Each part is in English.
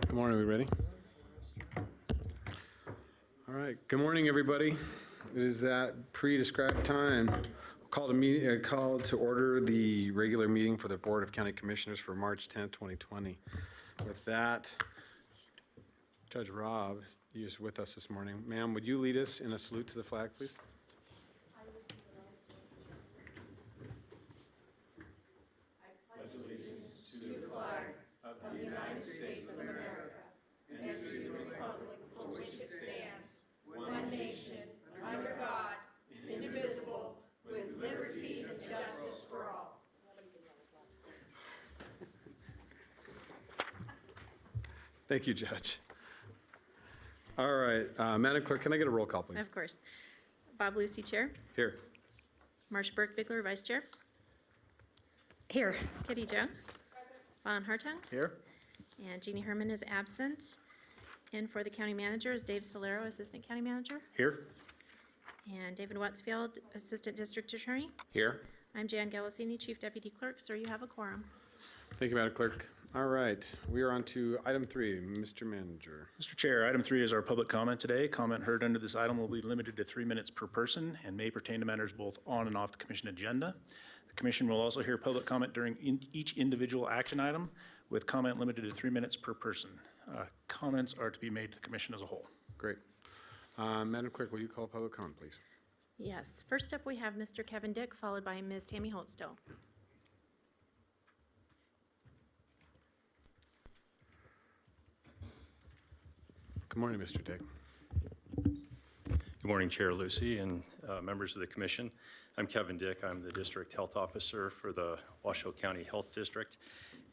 Good morning, are we ready? All right, good morning, everybody. It is that pre-described time. Call to order the regular meeting for the Board of County Commissioners for March 10th, 2020. With that, Judge Robb is with us this morning. Ma'am, would you lead us in a salute to the flag, please? Thank you, Judge. All right, Madam Clerk, can I get a roll call, please? Of course. Bob Lucy, Chair. Here. Marsha Burke-Bigler, Vice Chair. Here. Kitty Joe. Vaughn Hartung. Here. And Jeannie Herman is absent. In for the County Manager is Dave Solero, Assistant County Manager. Here. And David Watsfield, Assistant District Attorney. Here. I'm Jan Galasini, Chief Deputy Clerk. Sir, you have a quorum. Thank you, Madam Clerk. All right, we are on to item 3, Mr. Manager. Mr. Chair, item 3 is our public comment today. Comment heard under this item will be limited to 3 minutes per person and may pertain to matters both on and off the Commission agenda. The Commission will also hear public comment during each individual action item, with comment limited to 3 minutes per person. Comments are to be made to the Commission as a whole. Great. Madam Clerk, will you call public comment, please? Yes. First up, we have Mr. Kevin Dick, followed by Ms. Tammy Holtstill. Good morning, Mr. Dick. Good morning, Chair Lucy and members of the Commission. I'm Kevin Dick. I'm the District Health Officer for the Washoe County Health District,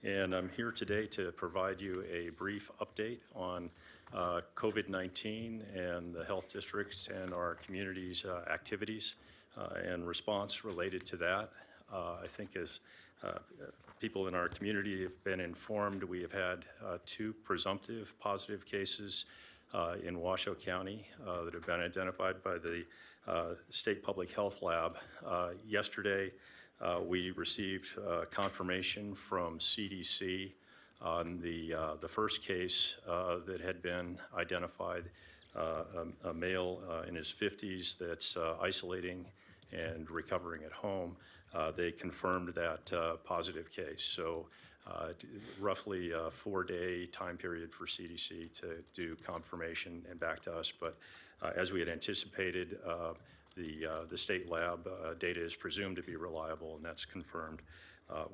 and I'm here today to provide you a brief update on COVID-19 and the Health District and our community's activities and response related to that. I think as people in our community have been informed, we have had 2 presumptive positive cases in Washoe County that have been identified by the State Public Health Lab. Yesterday, we received confirmation from CDC on the first case that had been identified, a male in his 50s that's isolating and recovering at home. They confirmed that positive case. So roughly a 4-day time period for CDC to do confirmation and back to us. But as we had anticipated, the state lab data is presumed to be reliable, and that's confirmed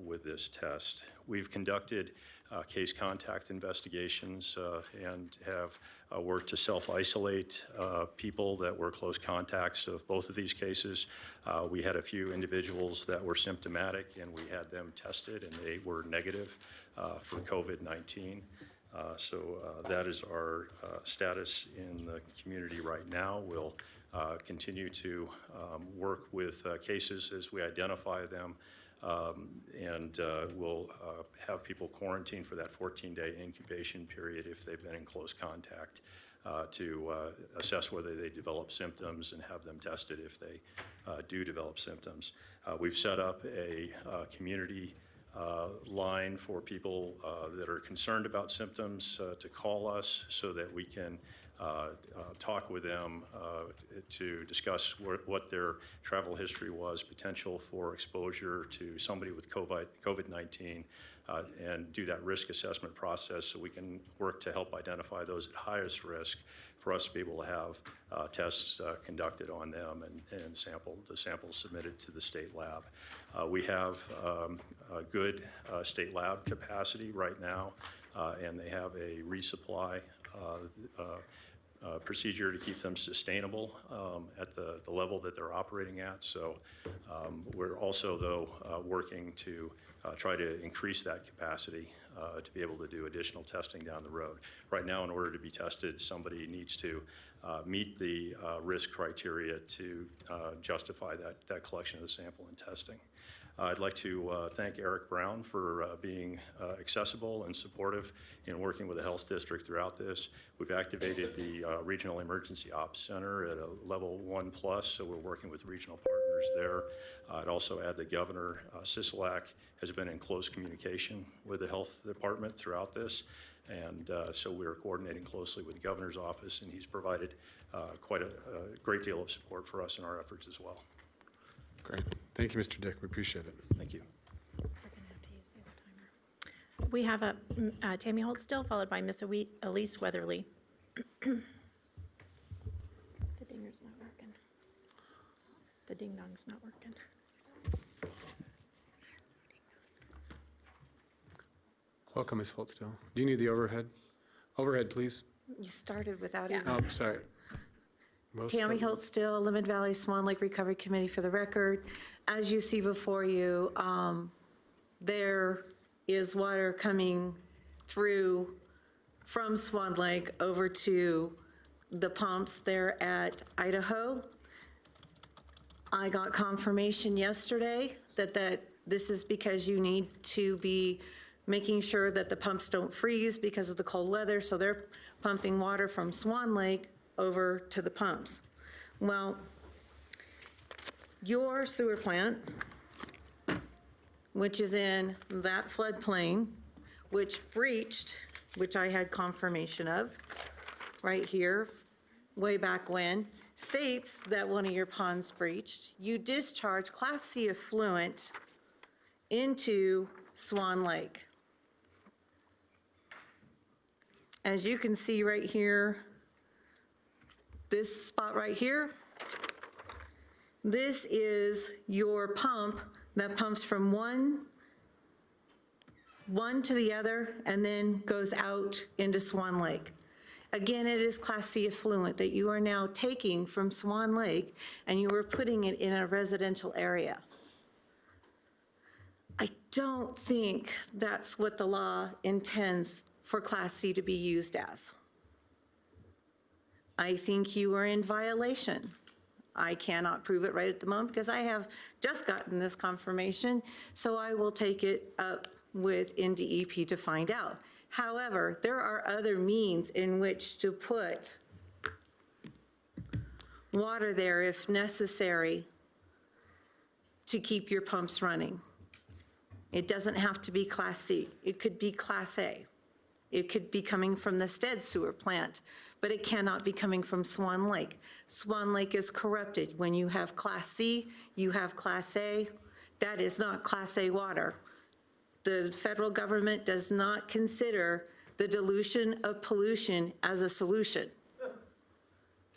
with this test. We've conducted case contact investigations and have worked to self-isolate people that were close contacts of both of these cases. We had a few individuals that were symptomatic, and we had them tested, and they were negative for COVID-19. So that is our status in the community right now. We'll continue to work with cases as we identify them. And we'll have people quarantined for that 14-day incubation period if they've been in close contact to assess whether they develop symptoms and have them tested if they do develop symptoms. We've set up a community line for people that are concerned about symptoms to call us so that we can talk with them to discuss what their travel history was, potential for exposure to somebody with COVID-19, and do that risk assessment process so we can work to help identify those at highest risk for us to be able to have tests conducted on them and the samples submitted to the state lab. We have a good state lab capacity right now, and they have a resupply procedure to keep them sustainable at the level that they're operating at. So we're also, though, working to try to increase that capacity to be able to do additional testing down the road. Right now, in order to be tested, somebody needs to meet the risk criteria to justify that collection of the sample and testing. I'd like to thank Eric Brown for being accessible and supportive in working with the health district throughout this. We've activated the Regional Emergency Ops Center at a level 1+, so we're working with regional partners members there. I'd also add the governor, Sisolak, has been in close communication with the health department throughout this. And so we're coordinating closely with the governor's office, and he's provided quite a great deal of support for us in our efforts as well. Great. Thank you, Mr. Dick. We appreciate it. Thank you. We have a Tammy Holtstill, followed by Miss Elise Weatherly. The dinger's not working. The ding-dong's not working. Welcome, Ms. Holtstill. Do you need the overhead? Overhead, please. You started without Yeah. even. Oh, sorry. Most Tammy of- Holtstill, Lemon Valley Swan Lake Recovery Committee for the record. As you see before you, there is water coming through from Swan Lake over to the pumps there at Idaho. I got confirmation yesterday that this is because you need to be making sure that the pumps don't freeze because of the cold weather, so they're pumping water from Swan Lake over to the pumps. Well, your sewer plant, which is in that floodplain, which breached, which I had confirmation of, right here, way back when, states that one of your ponds breached. You discharge Class C effluent into Swan Lake. As you can see right here, this spot right here, this is your pump that pumps from one to the other and then goes out into Swan Lake. Again, it is Class C effluent that you are now taking from Swan Lake and you are putting it in a residential area. I don't think that's what the law intends for Class C to be used as. I think you are in violation. I cannot prove it right at the moment because I have just gotten this confirmation, so I will take it up with NDEP to find out. However, there are other means in which to put water there if necessary to keep your pumps running. It doesn't have to be Class C. It could be Class A. It could be coming from the Stead sewer plant, but it cannot be coming from Swan Lake. Swan Lake is corrupted. When you have Class C, you have Class A. That is not Class A water. The federal government does not consider the dilution of pollution as a solution.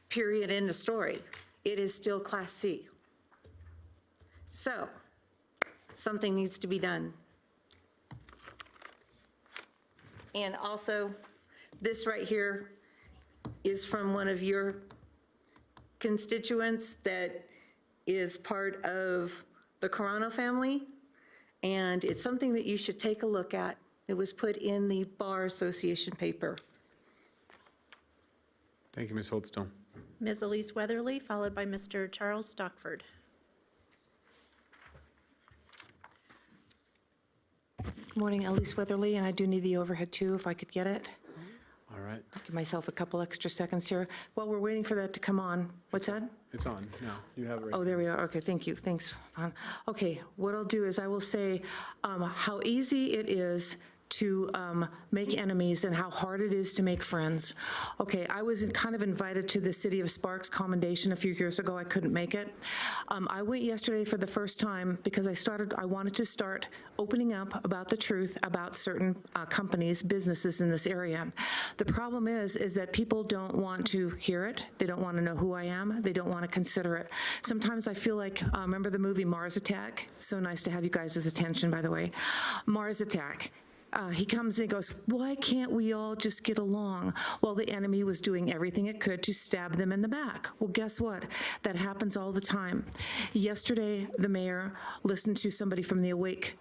Period, end of story. It is still Class C. So, something needs to be done. And also, this right here is from one of your constituents that is part of the Carano family, and it's something that you should take a look at. It was put in the Bar Association paper. Thank you, Ms. Holtstill. Ms. Elise Weatherly, followed by Mr. Charles Stockford. Good morning, Elise Weatherly, and I do need the overhead too, if I could get it. All right. Give myself a couple extra seconds here. While we're waiting for that to come on, what's that? It's on now. You have it right. Oh, there we are. Okay, thank you. Thanks. Okay, what I'll do is I will say how easy it is to make enemies and how hard it is to make friends. Okay, I was kind of invited to the City of Sparks commendation a few years ago. I couldn't make it. I went yesterday for the first time because I wanted to start opening up about the truth about certain companies, businesses in this area. The problem is that people don't want to hear it. They don't want to know who I am. They don't want to consider it. Sometimes I feel like, remember the movie Mars Attack? So nice to have you guys' attention, by the way. Mars Attack. He comes and he goes, why can't we all just get along? Well, the enemy was doing everything it could to stab them in the back. Well, guess what? That happens all the time. Yesterday, the mayor listened to somebody from the Awake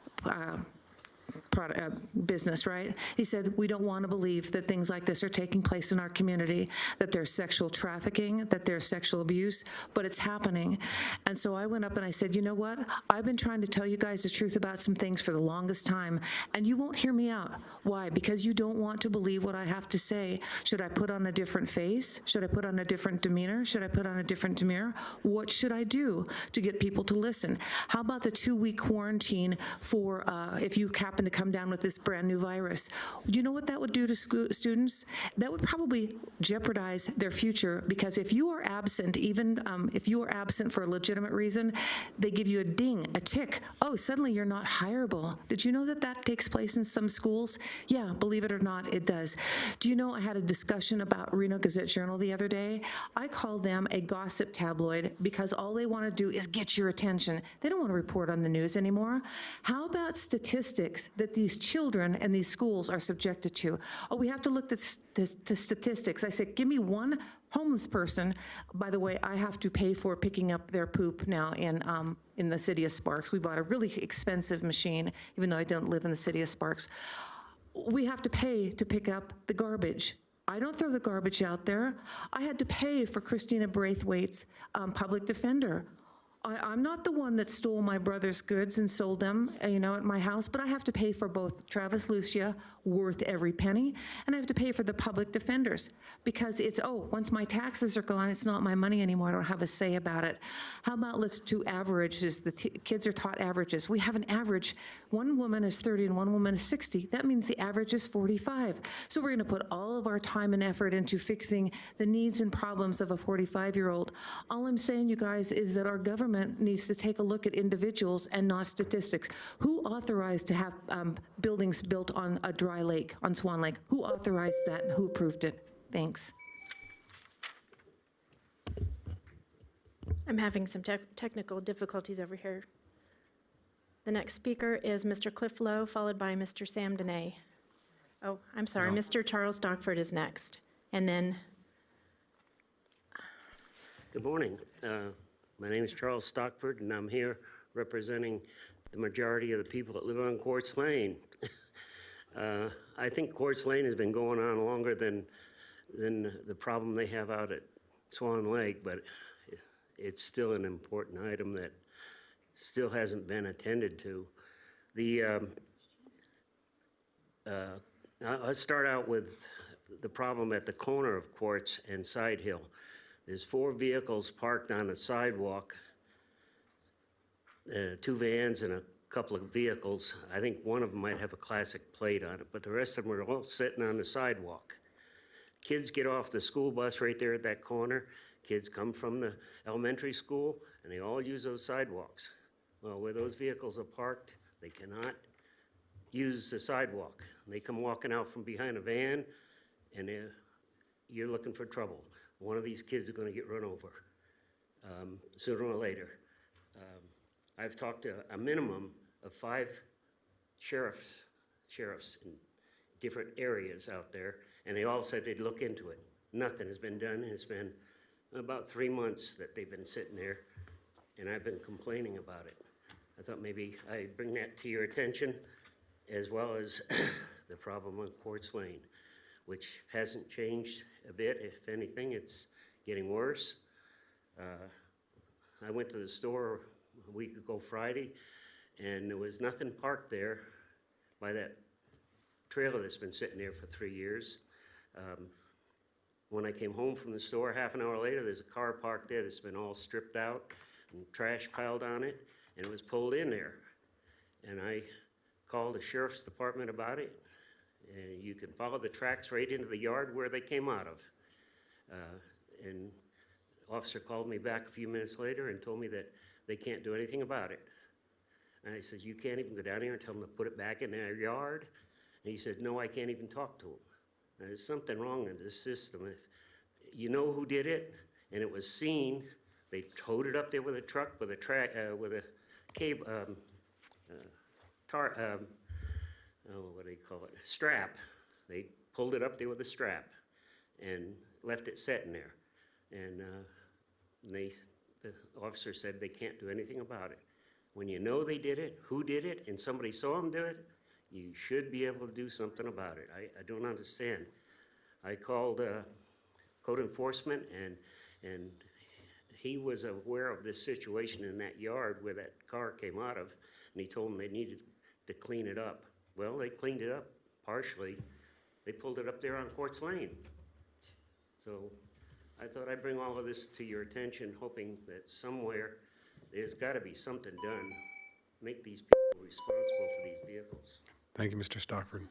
business, right? He said, we don't want to believe that things like this are taking place in our community, that there's sexual trafficking, that there's sexual abuse, but it's happening. And so I went up and I said, you know what? I've been trying to tell you guys the truth about some things for the longest time, and you won't hear me out. Why? Because you don't want to believe what I have to say. Should I put on a different face? Should I put on a different demeanor? Should I put on a different demeanor? What should I do to get people to listen? How about the 2-week quarantine for if you happen to come down with this brand new virus? Do you know what that would do to students? That would probably jeopardize their future, because if you are absent, even if you are absent for a legitimate reason, they give you a ding, a tick. Oh, suddenly you're not hireable. Did you know that that takes place in some schools? Yeah, believe it or not, it does. Do you know I had a discussion about Reno Gazette-Journal the other day? I called them a gossip tabloid because all they want to do is get your attention. They don't want to report on the news anymore. How about statistics that these children and these schools are subjected to? Oh, we have to look at the statistics. I said, give me one homeless person. By the way, I have to pay for picking up their poop now in the city of Sparks. We bought a really expensive machine, even though I don't live in the city of Sparks. We have to pay to pick up the garbage. I don't throw the garbage out there. I had to pay for Christina Braithwaite's public defender. I'm not the one that stole my brother's goods and sold them, at my house, but I have to pay for both Travis Lucia, worth every penny, and I have to pay for the public defenders, because it's, once my taxes are gone, it's not my money anymore. I don't have a say about it. How about let's do averages? The kids are taught averages. We have an average. One woman is 30 and one woman is 60. That means the average is 45. So we're going to put all of our time and effort into fixing the needs and problems of a 45-year-old. All I'm saying, you guys, is that our government needs to take a look at individuals and not statistics. Who authorized to have buildings built on a dry lake, on Swan Lake? Who authorized that and who approved it? Thanks. I'm having some technical difficulties over here. The next speaker is Mr. Cliff Lowe, followed by Mr. Sam Dene. Oh, I'm sorry, Mr. Charles Stockford is next. And then, Good morning. My name is Charles Stockford, and I'm here representing the majority of the people that live on Quartz Lane. I think Quartz Lane has been going on longer than the problem they have out at Swan Lake, but it's still an important item that still hasn't been attended to. I'll start out with the problem at the corner of Quartz and Side Hill. There's 4 vehicles parked on the sidewalk, 2 vans and a couple of vehicles. I think one of them might have a classic plate on it, but the rest of them are all sitting on the sidewalk. Kids get off the school bus right there at that corner. Kids come from the elementary school, and they all use those sidewalks. Well, where those vehicles are parked, they cannot use the sidewalk. They come walking out from behind a van, and you're looking for trouble. One of these kids are going to get run over sooner or later. I've talked to a minimum of 5 sheriffs in different areas out there, and they all said they'd look into it. Nothing has been done. It's been about 3 months that they've been sitting there, and I've been complaining about it. I thought maybe I'd bring that to your attention, as well as the problem on Quartz Lane, which hasn't changed a bit. If anything, it's getting worse. I went to the store a week ago Friday, and there was nothing parked there by that trailer that's been sitting there for 3 years. When I came home from the store, half an hour later, there's a car parked there that's been all stripped out and trash piled on it, and it was pulled in there. And I called the sheriff's department about it, and you can follow the tracks right into the yard where they came out of. And the officer called me back a few minutes later and told me that they can't do anything about it. And I said, you can't even go down here and tell them to put it back in their yard? And he said, no, I can't even talk to them. Now, there's something wrong in this system. If you know who did it, and it was seen, they towed it up there with a truck with a cable, what do you call it? Strap. They pulled it up there with a strap and left it sitting there. And the officer said they can't do anything about it. When you know they did it, who did it, and somebody saw them do it, You should be able to do something about it. I don't understand. I called code enforcement, and he was aware of this situation in that yard where that car came out of, and he told them they needed to clean it up. Well, they cleaned it up partially. They pulled it up there on Quartz Lane. So I thought I'd bring all of this to your attention, hoping that somewhere there's got to be something done. Make these people responsible for these vehicles. Thank you, Mr. Stockford.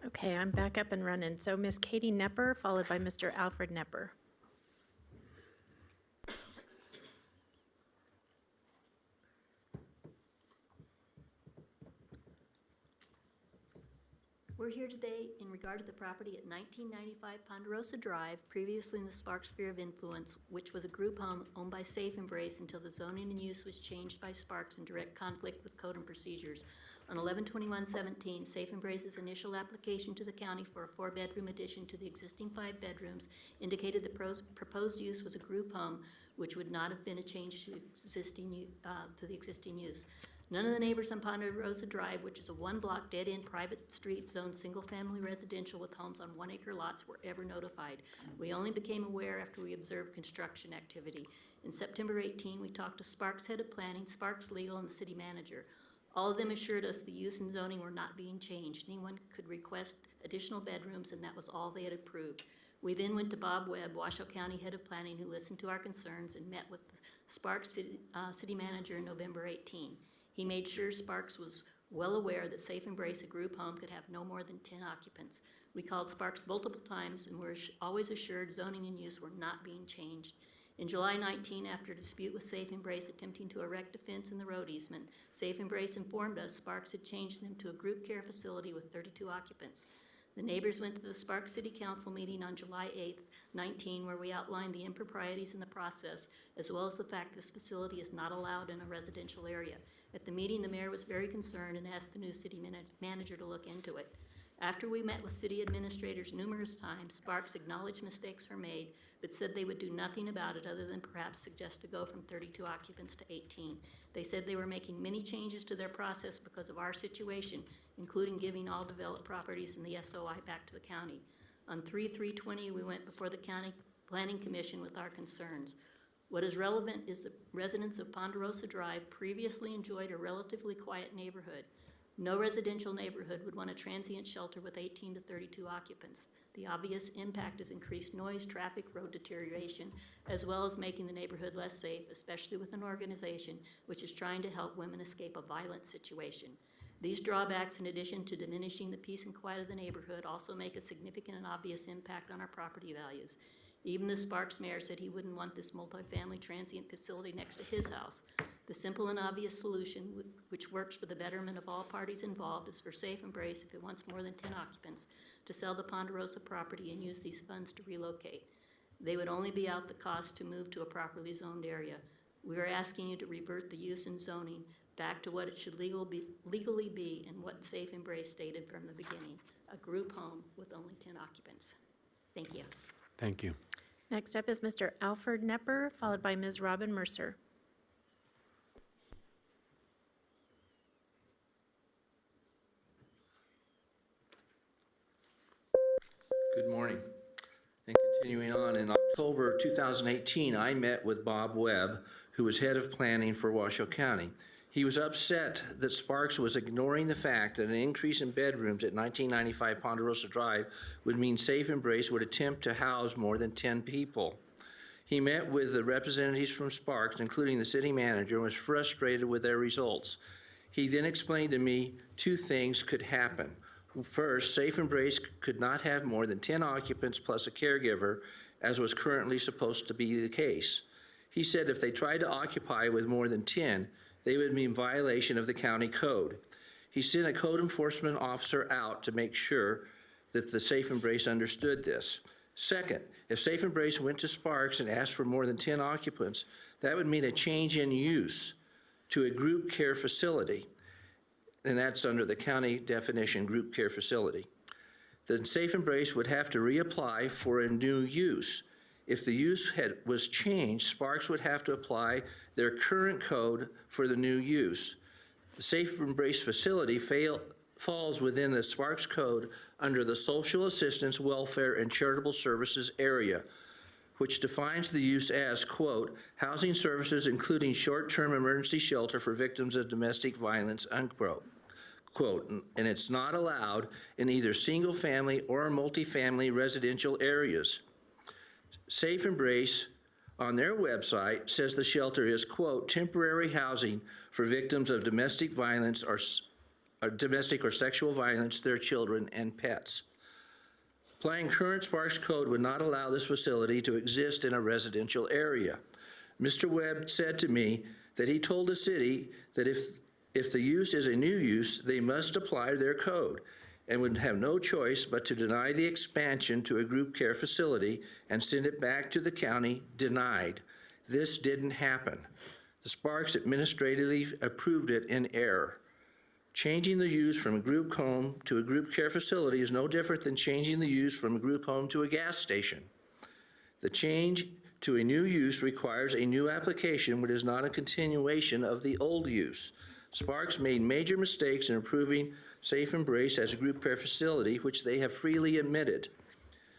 Okay, I'm back up and running. So Ms. Katie Nepper, followed by Mr. Alfred Nepper. We're here today in regard to the property at 1995 Ponderosa Drive, previously in the Sparks Sphere of Influence, which was a group home owned by Safe Embrace until the zoning and use was changed by Sparks in direct conflict with code and procedures. On 11/21/17, Safe Embrace's initial application to the county for a 4-bedroom addition to the existing 5 bedrooms indicated the proposed use was a group home, which would not have been a change to the existing use. None of the neighbors on Ponderosa Drive, which is a 1-block dead-end private street zoned single-family residential with homes on 1-acre lots, were ever notified. We only became aware after we observed construction activity. In September 18, we talked to Sparks Head of Planning, Sparks Legal, and the city manager. All of them assured us the use and zoning were not being changed. Anyone could request additional bedrooms, and that was all they had approved. We then went to Bob Webb, Washoe County Head of Planning, who listened to our concerns and met with the Sparks city manager in November 18. He made sure Sparks was well aware that Safe Embrace, a group home, could have no more than 10 occupants. We called Sparks multiple times and were always assured zoning and use were not being changed. In July 19, after a dispute with Safe Embrace attempting to erect a fence in the road easement, Safe Embrace informed us Sparks had changed them to a group care facility with 32 occupants. The neighbors went to the Sparks City Council meeting on July 8, 19, where we outlined the improprieties in the process, as well as the fact this facility is not allowed in a residential area. At the meeting, the mayor was very concerned and asked the new city manager to look into it. After we met with city administrators numerous times, Sparks acknowledged mistakes were made, but said they would do nothing about it other than perhaps suggest to go from 32 occupants to 18. They said they were making many changes to their process because of our situation, including giving all developed properties in the SOI back to the county. On 3/3/20, we went before the County Planning Commission with our concerns. What is relevant is the residents of Ponderosa Drive previously enjoyed a relatively quiet neighborhood. No residential neighborhood would want a transient shelter with 18 to 32 occupants. The obvious impact is increased noise, traffic, road deterioration, as well as making the neighborhood less safe, especially with an organization which is trying to help women escape a violent situation. These drawbacks, in addition to diminishing the peace and quiet of the neighborhood, also make a significant and obvious impact on our property values. Even the Sparks mayor said he wouldn't want this multifamily transient facility next to his house. The simple and obvious solution, which works for the betterment of all parties involved, is for Safe Embrace, if it wants more than 10 occupants, to sell the Ponderosa property and use these funds to relocate. They would only be out the cost to move to a properly zoned area. We are asking you to revert the use and zoning back to what it should legally be and what Safe Embrace stated from the beginning, a group home with only 10 occupants. Thank you. Thank you. Next up is Mr. Alfred Nepper, followed by Ms. Robin Mercer. Good morning. And continuing on, in October 2018, I met with Bob Webb, who was head of planning for Washoe County. He was upset that Sparks was ignoring the fact that an increase in bedrooms at 1995 Ponderosa Drive would mean Safe Embrace would attempt to house more than 10 people. He met with the representatives from Sparks, including the city manager, and was frustrated with their results. He then explained to me 2 things could happen. First, Safe Embrace could not have more than 10 occupants plus a caregiver, as was currently supposed to be the case. He said if they tried to occupy with more than 10, they would be in violation of the county code. He sent a code enforcement officer out to make sure that the Safe Embrace understood this. Second, if Safe Embrace went to Sparks and asked for more than 10 occupants, that would mean a change in use to a group care facility, and that's under the county definition, group care facility. Then Safe Embrace would have to reapply for a new use. If the use was changed, Sparks would have to apply their current code for the new use. The Safe Embrace facility falls within the Sparks Code under the Social Assistance, Welfare, and Charitable Services area, which defines the use as, quote, housing services including short-term emergency shelter for victims of domestic violence, unquote. Quote, and it's not allowed in either single-family or multifamily residential areas. Safe Embrace on their website says the shelter is, quote, temporary housing for victims of domestic violence or domestic or sexual violence, their children, and pets. Applying current Sparks Code would not allow this facility to exist in a residential area. Mr. Webb said to me that he told the city that if the use is a new use, they must apply their code and would have no choice but to deny the expansion to a group care facility and send it back to the county denied. This didn't happen. The Sparks administratively approved it in error. Changing the use from a group home to a group care facility is no different than changing the use from a group home to a gas station. The change to a new use requires a new application, which is not a continuation of the old use. Sparks made major mistakes in approving Safe Embrace as a group care facility, which they have freely admitted.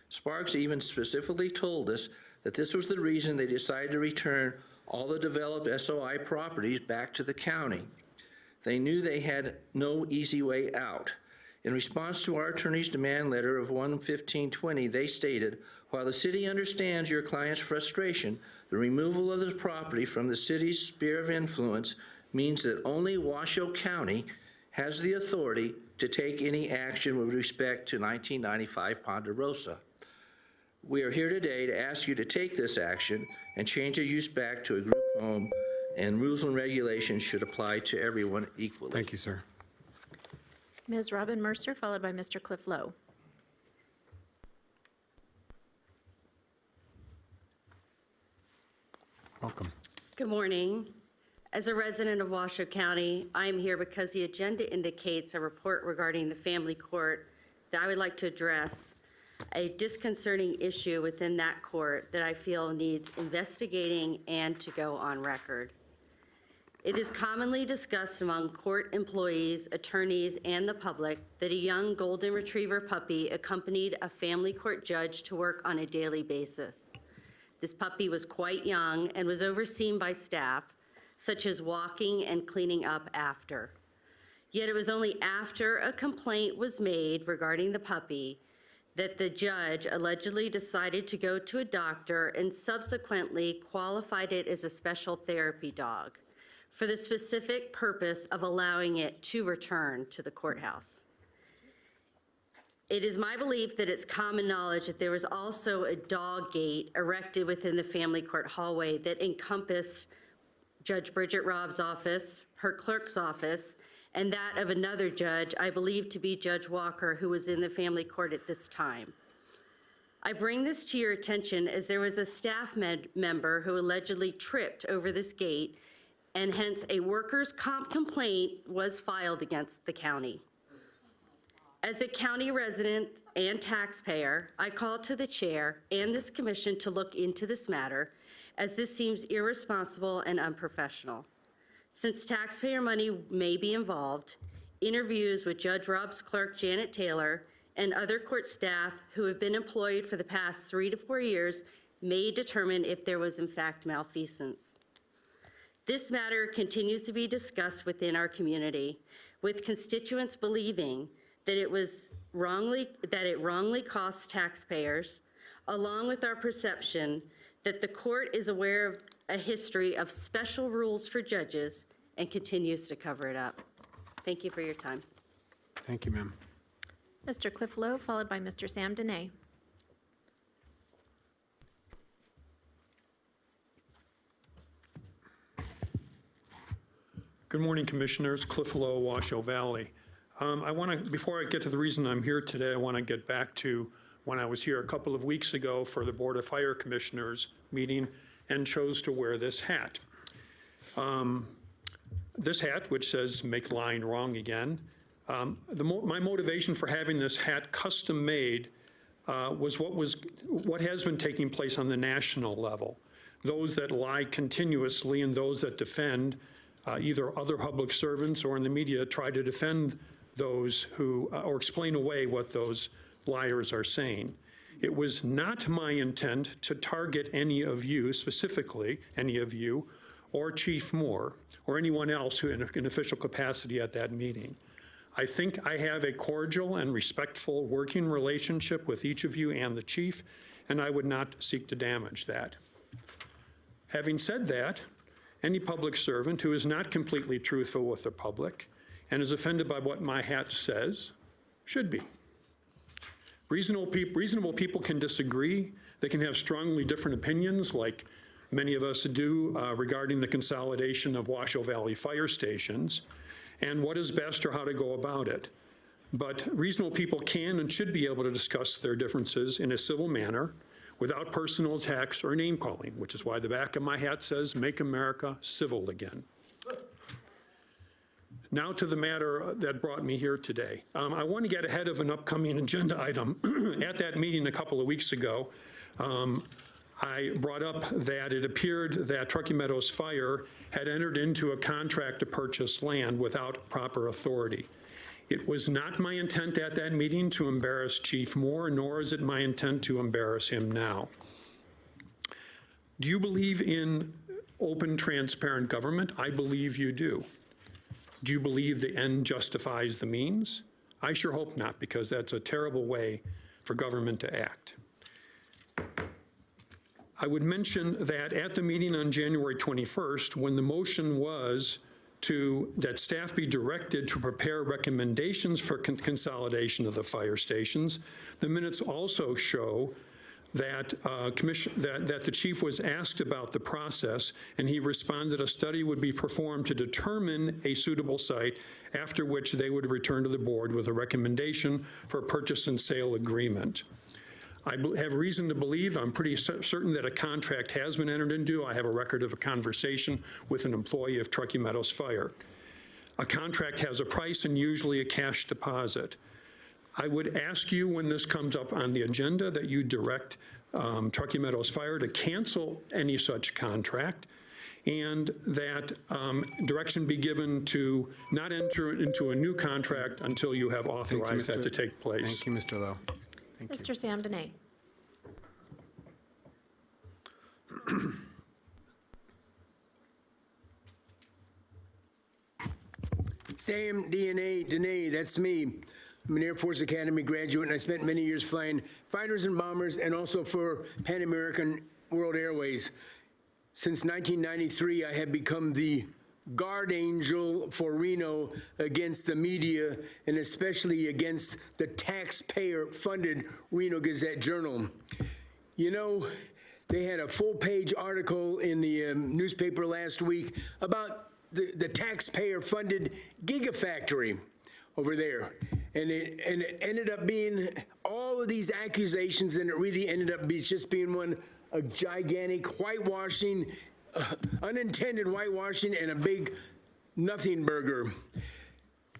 Sparks even specifically told us that this was the reason they decided to return all the developed SOI properties back to the county. They knew they had no easy way out. In response to our attorney's demand letter of 1/15/20, they stated, while the city understands your client's frustration, the removal of the property from the city's sphere of influence means that only Washoe County has the authority to take any action with respect to 1995 Ponderosa. We are here today to ask you to take this action and change the use back to a group home, and rules and regulations should apply to everyone equally. Thank you, sir. Ms. Robin Mercer, followed by Mr. Cliff Lowe. Welcome. Good morning. As a resident of Washoe County, I am here because the agenda indicates a report regarding the family court that I would like to address, a disconcerting issue within that court that I feel needs investigating and to go on record. It is commonly discussed among court employees, attorneys, and the public that a young golden retriever puppy accompanied a family court judge to work on a daily basis. This puppy was quite young and was overseen by staff, such as walking and cleaning up after. Yet it was only after a complaint was made regarding the puppy that the judge allegedly decided to go to a doctor and subsequently qualified it as a special therapy dog for the specific purpose of allowing it to return to the courthouse. It is my belief that it's common knowledge that there was also a dog gate erected within the family court hallway that encompassed Judge Bridget Robb's office, her clerk's office, and that of another judge, I believe to be Judge Walker, who was in the family court at this time. I bring this to your attention as there was a staff member who allegedly tripped over this gate, and hence a workers' comp complaint was filed against the county. As a county resident and taxpayer, I call to the chair and this commission to look into this matter, as this seems irresponsible and unprofessional. Since taxpayer money may be involved, interviews with Judge Robb's clerk, Janet Taylor, and other court staff who have been employed for the past 3 to 4 years may determine if there was in fact malfeasance. This matter continues to be discussed within our community, with constituents believing that it wrongly costs taxpayers, along with our perception that the court is aware of a history of special rules for judges and continues to cover it up. Thank you for your time. Thank you, ma'am. Mr. Cliff Lowe, followed by Mr. Sam Dene. Good morning, Commissioners. Cliff Lowe, Washoe Valley. Before I get to the reason I'm here today, I want to get back to when I was here a couple of weeks ago for the Board of Fire Commissioners meeting and chose to wear this hat. This hat, which says "Make Lying Wrong Again," my motivation for having this hat custom made was what has been taking place on the national level. Those that lie continuously and those that defend, either other public servants or in the media, try to defend those who, or explain away what those liars are saying. It was not my intent to target any of you, specifically any of you, or Chief Moore, or anyone else who in an official capacity at that meeting. I think I have a cordial and respectful working relationship with each of you and the chief, and I would not seek to damage that. Having said that, any public servant who is not completely truthful with the public and is offended by what my hat says should be. Reasonable people can disagree. They can have strongly different opinions, like many of us do, regarding the consolidation of Washoe Valley fire stations and what is best or how to go about it. But reasonable people can and should be able to discuss their differences in a civil manner without personal attacks or name-calling, which is why the back of my hat says, "Make America Civil Again." Now to the matter that brought me here today. I want to get ahead of an upcoming agenda item. At that meeting a couple of weeks ago, I brought up that it appeared that Truckee Meadows Fire had entered into a contract to purchase land without proper authority. It was not my intent at that meeting to embarrass Chief Moore, nor is it my intent to embarrass him now. Do you believe in open, transparent government? I believe you do. Do you believe the end justifies the means? I sure hope not, because that's a terrible way for government to act. I would mention that at the meeting on January 21st, when the motion was that staff be directed to prepare recommendations for consolidation of the fire stations, the minutes also show that that the chief was asked about the process, and he responded a study would be performed to determine a suitable site, after which they would return to the board with a recommendation for a purchase and sale agreement. I have reason to believe, I'm pretty certain that a contract has been entered into. I have a record of a conversation with an employee of Truckee Meadows Fire. A contract has a price and usually a cash deposit. I would ask you, when this comes up on the agenda, that you direct Truckee Meadows Fire to cancel any such contract, and that direction be given to not enter into a new contract until you have authorized that to take place. Thank you, Mr. Lowe. Thank you. Mr. Sam Dene. Sam Dene, that's me. I'm an Air Force Academy graduate, and I spent many years flying fighters and bombers, and also for Pan American World Airways. Since 1993, I have become the guard angel for Reno against the media, and especially against the taxpayer-funded Reno Gazette-Journal. You know, they had a full-page article in the newspaper last week about the taxpayer-funded Gigafactory over there. And it ended up being all of these accusations, and it really ended up just being a gigantic whitewashing, unintended whitewashing, and a big nothing burger.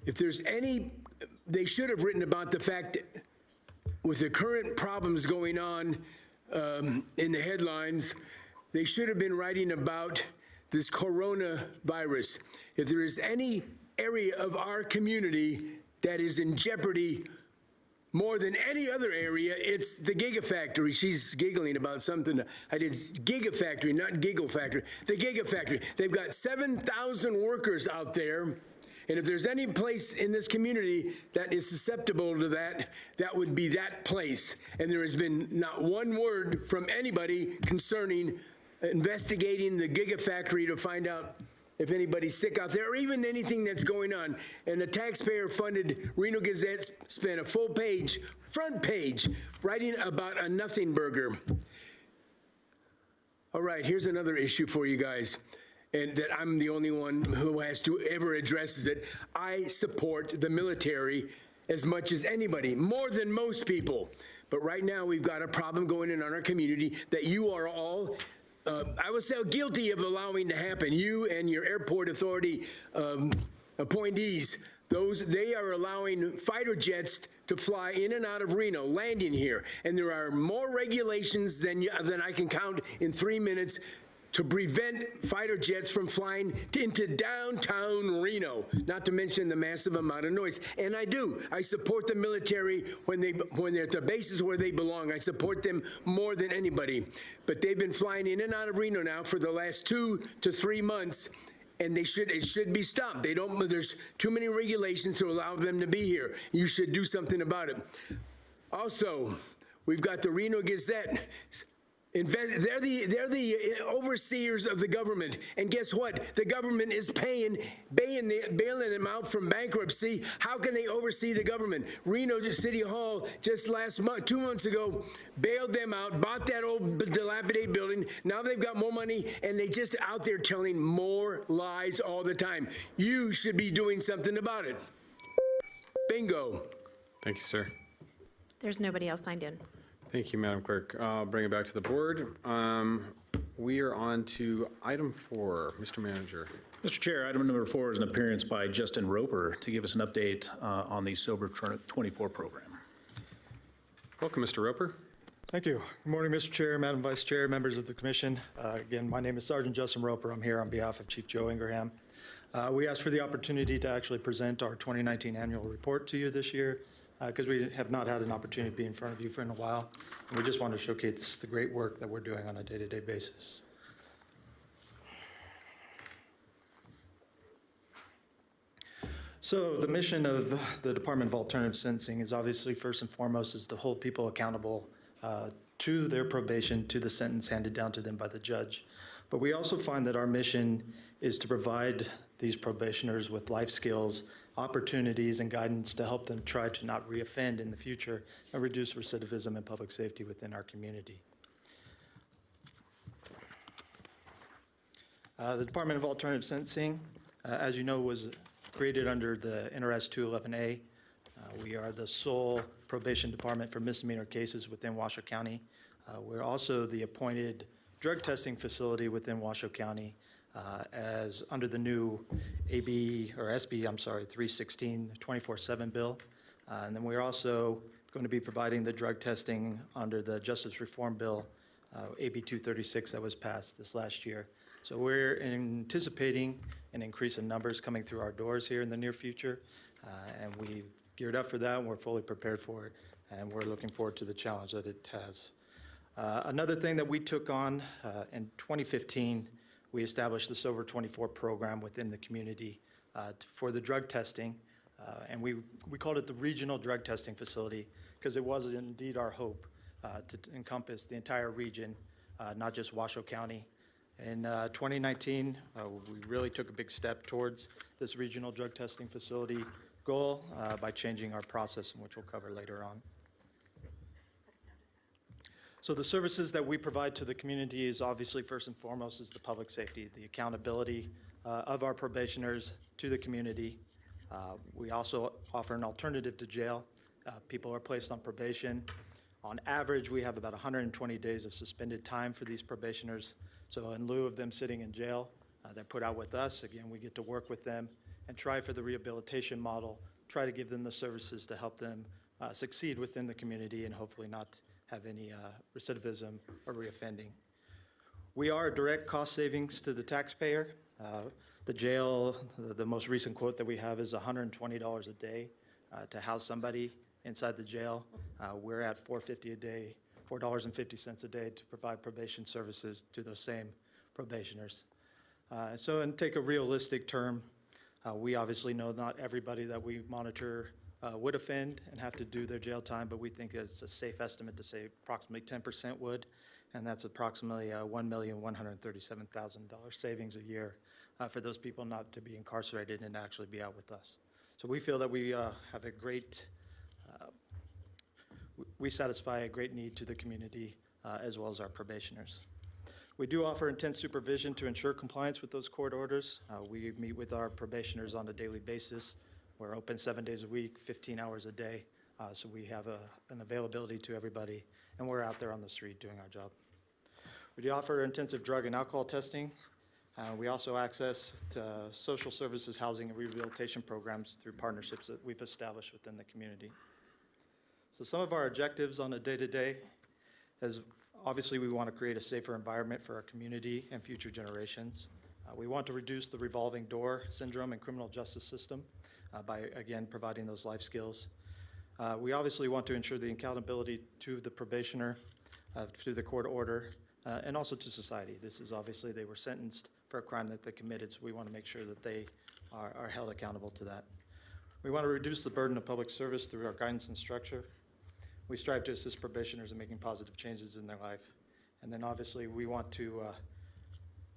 If there's any, they should have written about the fact that with the current problems going on in the headlines, they should have been writing about this coronavirus. If there is any area of our community that is in jeopardy more than any other area, it's the Gigafactory. She's giggling about something. I did Gigafactory, not Giggle Factory. The Gigafactory. They've got 7,000 workers out there, and if there's any place in this community that is susceptible to that, that would be that place. And there has been not one word from anybody concerning investigating the Gigafactory to find out if anybody's sick out there, or even anything that's going on. And the taxpayer-funded Reno Gazette spent a full page, front page, writing about a nothing burger. All right, here's another issue for you guys, and that I'm the only one who has to ever addresses it. I support the military as much as anybody, more than most people. But right now, we've got a problem going on in our community that you are all I would say guilty of allowing to happen. You and your airport authority appointees, they are allowing fighter jets to fly in and out of Reno, landing here. And there are more regulations than I can count in 3 minutes to prevent fighter jets from flying into downtown Reno, not to mention the massive amount of noise. And I support the military when they're at the bases where they belong. I support them more than anybody. But they've been flying in and out of Reno now for the last 2 to 3 months, and it should be stopped. There's too many regulations to allow them to be here. You should do something about it. Also, we've got the Reno Gazette. They're the overseers of the government. And guess what? The government is bailing them out from bankruptcy. How can they oversee the government? Reno City Hall just 2 months ago bailed them out, bought that old dilapidated building. Now they've got more money, and they just out there telling more lies all the time. You should be doing something about it. Bingo. Thank you, sir. There's nobody else signed in. Thank you, Madam Clerk. I'll bring it back to the board. We are on to item 4. Mr. Manager. Mr. Chair, item number 4 is an appearance by Justin Roper to give us an update on the Sober 24 program. Welcome, Mr. Roper. Thank you. Good morning, Mr. Chair, Madam Vice Chair, members of the commission. Again, my name is Sergeant Justin Roper. I'm here on behalf of Chief Joe Ingraham. We asked for the opportunity to actually present our 2019 annual report to you this year because we have not had an opportunity to be in front of you for a while. And we just want to showcase the great work that we're doing on a day-to-day basis. So the mission of the Department of Alternative Sentencing is obviously first and foremost is to hold people accountable to their probation, to the sentence handed down to them by the judge. But we also find that our mission is to provide these probationers with life skills, opportunities, and guidance to help them try to not reoffend in the future and reduce recidivism and public safety within our community. The Department of Alternative Sentencing, as you know, was created under the NRS 211A. We are the sole probation department for misdemeanor cases within Washoe County. We're also the appointed drug testing facility within Washoe County as under the new SB 316 24/7 bill. And then we're also going to be providing the drug testing under the Justice Reform Bill, AB 236 that was passed this last year. So we're anticipating an increase in numbers coming through our doors here in the near future. And we've geared up for that, and we're fully prepared for it. And we're looking forward to the challenge that it has. Another thing that we took on in 2015, we established the Sober 24 program within the community for the drug testing. And we called it the Regional Drug Testing Facility because it was indeed our hope to encompass the entire region, not just Washoe County. In 2019, we really took a big step towards this regional drug testing facility goal by changing our process, which we'll cover later on. So the services that we provide to the community is obviously first and foremost is the public safety, the accountability of our probationers to the community. We also offer an alternative to jail. People are placed on probation. On average, we have about 120 days of suspended time for these probationers. So in lieu of them sitting in jail, they're put out with us. Again, we get to work with them and try for the rehabilitation model, try to give them the services to help them succeed within the community and hopefully not have any recidivism or reoffending. We are a direct cost savings to the taxpayer. The jail, the most recent quote that we have is $120 a day to house somebody inside the jail. We're at $4.50 a day, $4.50 a day to provide probation services to those same probationers. So, and take a realistic term, we obviously know not everybody that we monitor would offend and have to do their jail time, but we think it's a safe estimate to say approximately 10% would, and that's approximately $1,137,000 savings a year for those people not to be incarcerated and actually be out with us. So we feel that we have a great, we satisfy a great need to the community as well as our probationers. We do offer intense supervision to ensure compliance with those court orders. We meet with our probationers on a daily basis. We're open 7 days a week, 15 hours a day, so we have an availability to everybody, and we're out there on the street doing our job. We do offer intensive drug and alcohol testing. We also access to social services, housing, and rehabilitation programs through partnerships that we've established within the community. So some of our objectives on a day-to-day is Obviously, we want to create a safer environment for our community and future generations. We want to reduce the revolving door syndrome in criminal justice system by, again, providing those life skills. We obviously want to ensure the accountability to the probationer, to the court order, and also to society. This is obviously, they were sentenced for a crime that they committed, so we want to make sure that they are held accountable to that. We want to reduce the burden of public service through our guidance and structure. We strive to assist probationers in making positive changes in their life. And then obviously, we want to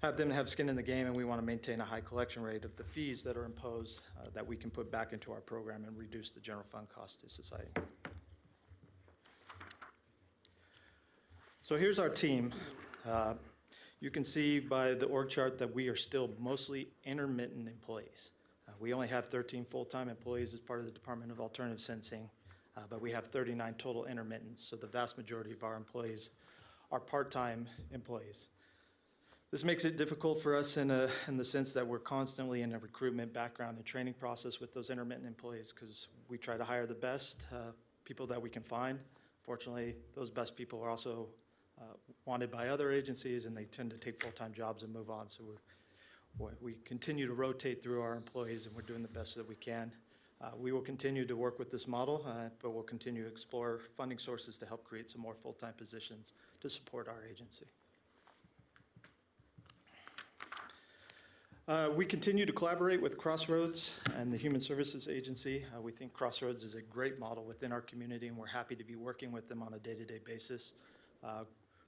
have them have skin in the game, and we want to maintain a high collection rate of the fees that are imposed that we can put back into our program and reduce the general fund cost to society. So here's our team. You can see by the org chart that we are still mostly intermittent employees. We only have 13 full-time employees as part of the Department of Alternative Sentencing, but we have 39 total intermittents, so the vast majority of our employees are part-time employees. This makes it difficult for us in the sense that we're constantly in a recruitment background and training process with those intermittent employees, because we try to hire the best people that we can find. Fortunately, those best people are also wanted by other agencies, and they tend to take full-time jobs and move on. So we continue to rotate through our employees, and we're doing the best that we can. We will continue to work with this model, but we'll continue to explore funding sources to help create some more full-time positions to support our agency. We continue to collaborate with Crossroads and the Human Services Agency. We think Crossroads is a great model within our community, and we're happy to be working with them on a day-to-day basis.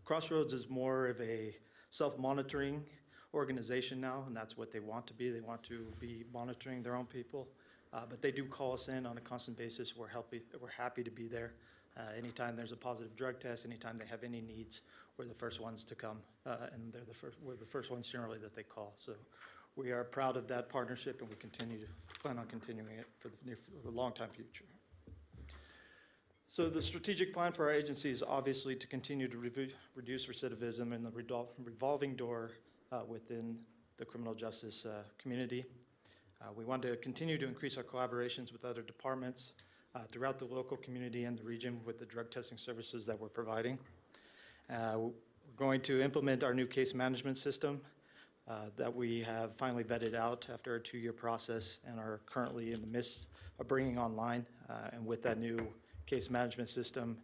Crossroads is more of a self-monitoring organization now, and that's what they want to be. They want to be monitoring their own people, but they do call us in on a constant basis. We're happy to be there. Anytime there's a positive drug test, anytime they have any needs, we're the first ones to come, and we're the first ones generally that they call. So we are proud of that partnership, and we plan on continuing it for the long-time future. So the strategic plan for our agency is obviously to continue to reduce recidivism and the revolving door within the criminal justice community. We want to continue to increase our collaborations with other departments throughout the local community and the region with the drug testing services that we're providing. We're going to implement our new case management system that we have finally vetted out after a 2-year process and are currently in the midst of bringing online. And with that new case management system,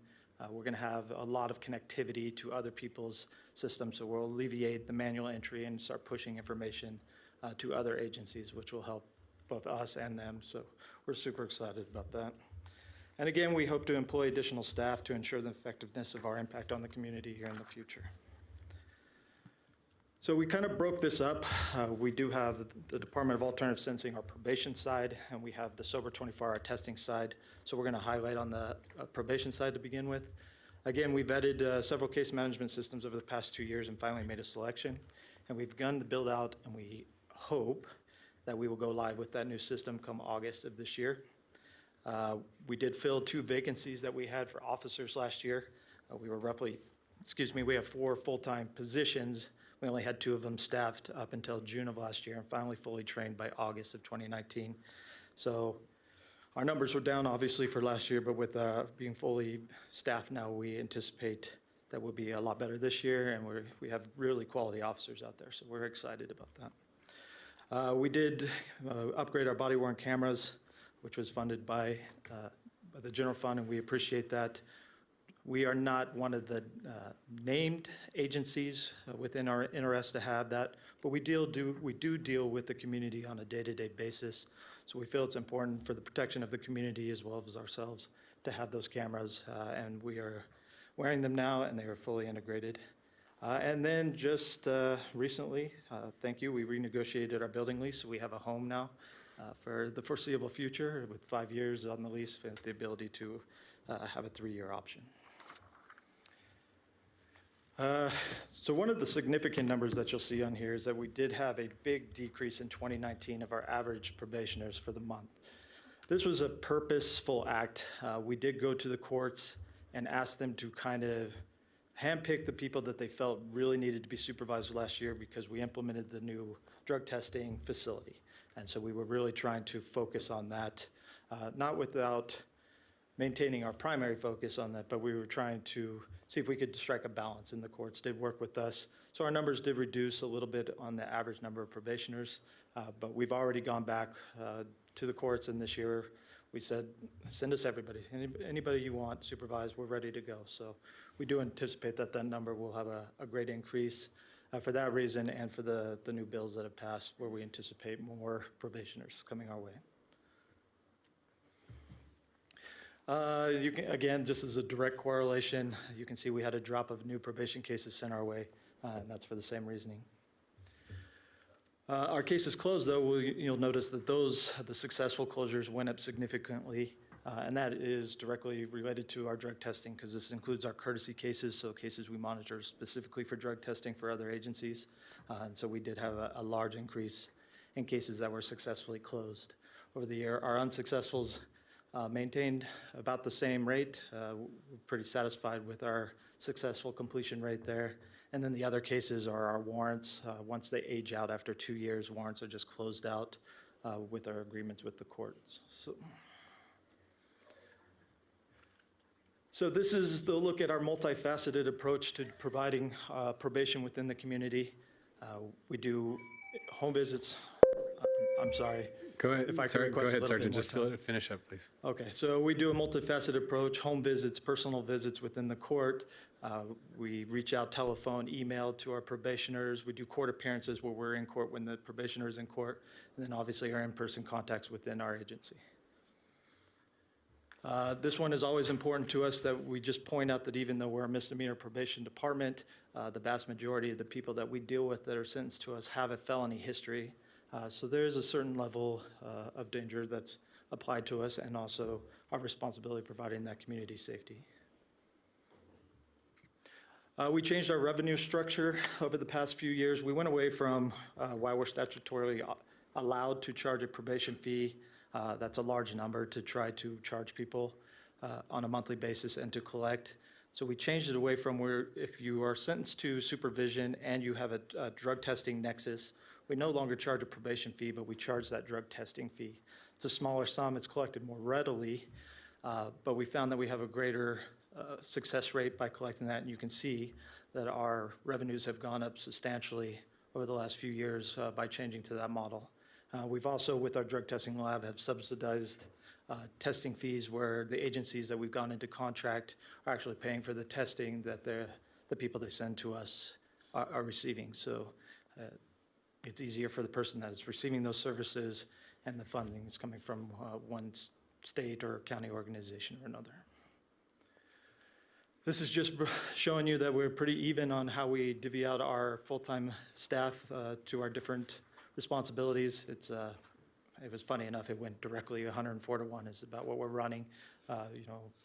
we're going to have a lot of connectivity to other people's systems, so we'll alleviate the manual entry and start pushing information to other agencies, which will help both us and them, so we're super excited about that. And again, we hope to employ additional staff to ensure the effectiveness of our impact on the community here in the future. So we kind of broke this up. We do have the Department of Alternative Sentencing, our probation side, and we have the sober 24-hour testing side. So we're going to highlight on the probation side to begin with. Again, we vetted several case management systems over the past 2 years and finally made a selection. And we've begun to build out, and we hope that we will go live with that new system come August of this year. We did fill 2 vacancies that we had for officers last year. We have 4 full-time positions. We only had 2 of them staffed up until June of last year and finally fully trained by August of 2019. So our numbers were down obviously for last year, but with being fully staffed now, we anticipate that we'll be a lot better this year, and we have really quality officers out there, so we're excited about that. We did upgrade our body-worn cameras, which was funded by the general fund, and we appreciate that. We are not one of the named agencies within our interest to have that, but we do deal with the community on a day-to-day basis. So we feel it's important for the protection of the community as well as ourselves to have those cameras, and we are wearing them now, and they are fully integrated. And then just recently, thank you, we renegotiated our building lease, so we have a home now for the foreseeable future with 5 years on the lease with the ability to have a 3-year option. So one of the significant numbers that you'll see on here is that we did have a big decrease in 2019 of our average probationers for the month. This was a purposeful act. We did go to the courts and ask them to kind of handpick the people that they felt really needed to be supervised last year because we implemented the new drug testing facility. And so we were really trying to focus on that, not without maintaining our primary focus on that, but we were trying to see if we could strike a balance, and the courts did work with us. So our numbers did reduce a little bit on the average number of probationers, but we've already gone back to the courts, and this year we said, send us everybody. Anybody you want supervised, we're ready to go. So we do anticipate that that number will have a great increase for that reason and for the new bills that have passed where we anticipate more probationers coming our way. You can, again, just as a direct correlation, you can see we had a drop of new probation cases sent our way, and that's for the same reasoning. Our cases closed, though, you'll notice that the successful closures went up significantly, and that is directly related to our drug testing, because this includes our courtesy cases, so cases we monitor specifically for drug testing for other agencies. And so we did have a large increase in cases that were successfully closed over the year. Our unsuccessfuls maintained about the same rate. We're pretty satisfied with our successful completion rate there. And then the other cases are our warrants. Once they age out after 2 years, warrants are just closed out with our agreements with the courts. So this is the look at our multifaceted approach to providing probation within the community. We do home visits. I'm sorry. Go ahead. If I could Sorry, go request a ahead, little bit Sergeant. more Just finish up, please. Okay, so we do a multifaceted approach, home visits, personal visits within the court. We reach out telephone, email to our probationers. We do court appearances where we're in court when the probationer is in court, and then obviously our in-person contacts within our agency. This one is always important to us that we just point out that even though we're a misdemeanor probation department, the vast majority of the people that we deal with that are sentenced to us have a felony history. So there is a certain level of danger that's applied to us, and also our responsibility providing that community safety. We changed our revenue structure over the past few years. We went away from while we're statutorily allowed to charge a probation fee. That's a large number to try to charge people on a monthly basis and to collect. So we changed it away from where if you are sentenced to supervision and you have a drug testing nexus, we no longer charge a probation fee, but we charge that drug testing fee. It's a smaller sum, it's collected more readily, but we found that we have a greater success rate by collecting that, and you can see that our revenues have gone up substantially over the last few years by changing to that model. We've also, with our drug testing lab, have subsidized testing fees where the agencies that we've gone into contract are actually paying for the testing that the people they send to us are receiving. So it's easier for the person that is receiving those services, and the funding is coming from one state or county organization or another. This is just showing you that we're pretty even on how we divvy out our full-time staff to our different responsibilities. It was funny enough, it went directly 104 to 1 is about what we're running,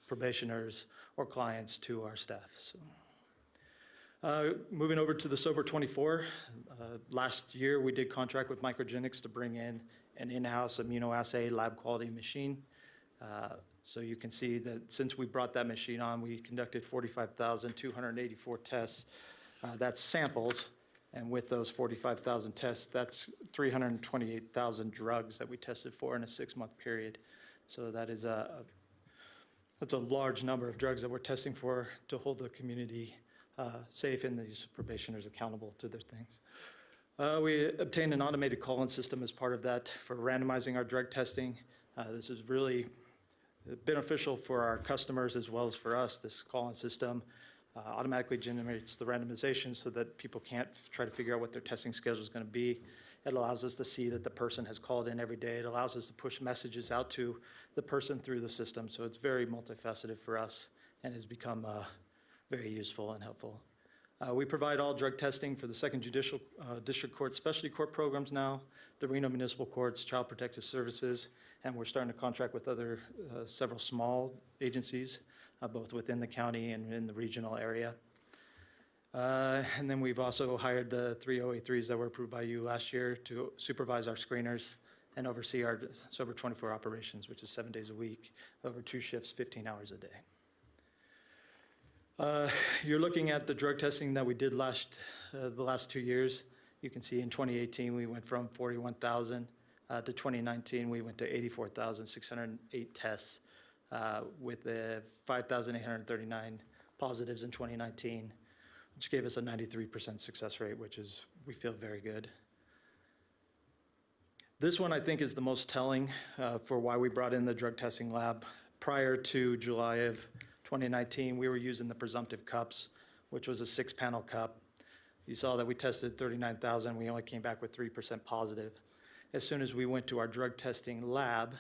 probationers or clients to our staff. So. Moving over to the Sober 24, last year we did contract with Microgenics to bring in an in-house immunoassay lab quality machine. So you can see that since we brought that machine on, we conducted 45,284 tests. That's samples, and with those 45,000 tests, that's 328,000 drugs that we tested for in a 6-month period. So that is that's a large number of drugs that we're testing for to hold the community safe and these probationers accountable to their things. We obtained an automated call-in system as part of that for randomizing our drug testing. This is really beneficial for our customers as well as for us. This call-in system automatically generates the randomization so that people can't try to figure out what their testing schedule is going to be. It allows us to see that the person has called in every day. It allows us to push messages out to the person through the system. So it's very multifaceted for us and has become very useful and helpful. We provide all drug testing for the 2nd Judicial District Court Specialty Court programs now, the Reno Municipal Courts, Child Protective Services, and we're starting to contract with other several small agencies, both within the county and in the regional area. And then we've also hired the 3 OA3s that were approved by you last year to supervise our screeners and oversee our Sober 24 operations, which is 7 days a week, over 2 shifts, 15 hours a day. You're looking at the drug testing that we did the last 2 years. You can see in 2018, we went from 41,000 to 2019, we went to 84,608 tests. with the 5,839 positives in 2019, which gave us a 93% success rate, which is, we feel very good. This one, I think, is the most telling for why we brought in the drug testing lab. Prior to July of 2019, we were using the presumptive cups, which was a 6-panel cup. You saw that we tested 39,000. We only came back with 3% positive. As soon as we went to our drug testing lab,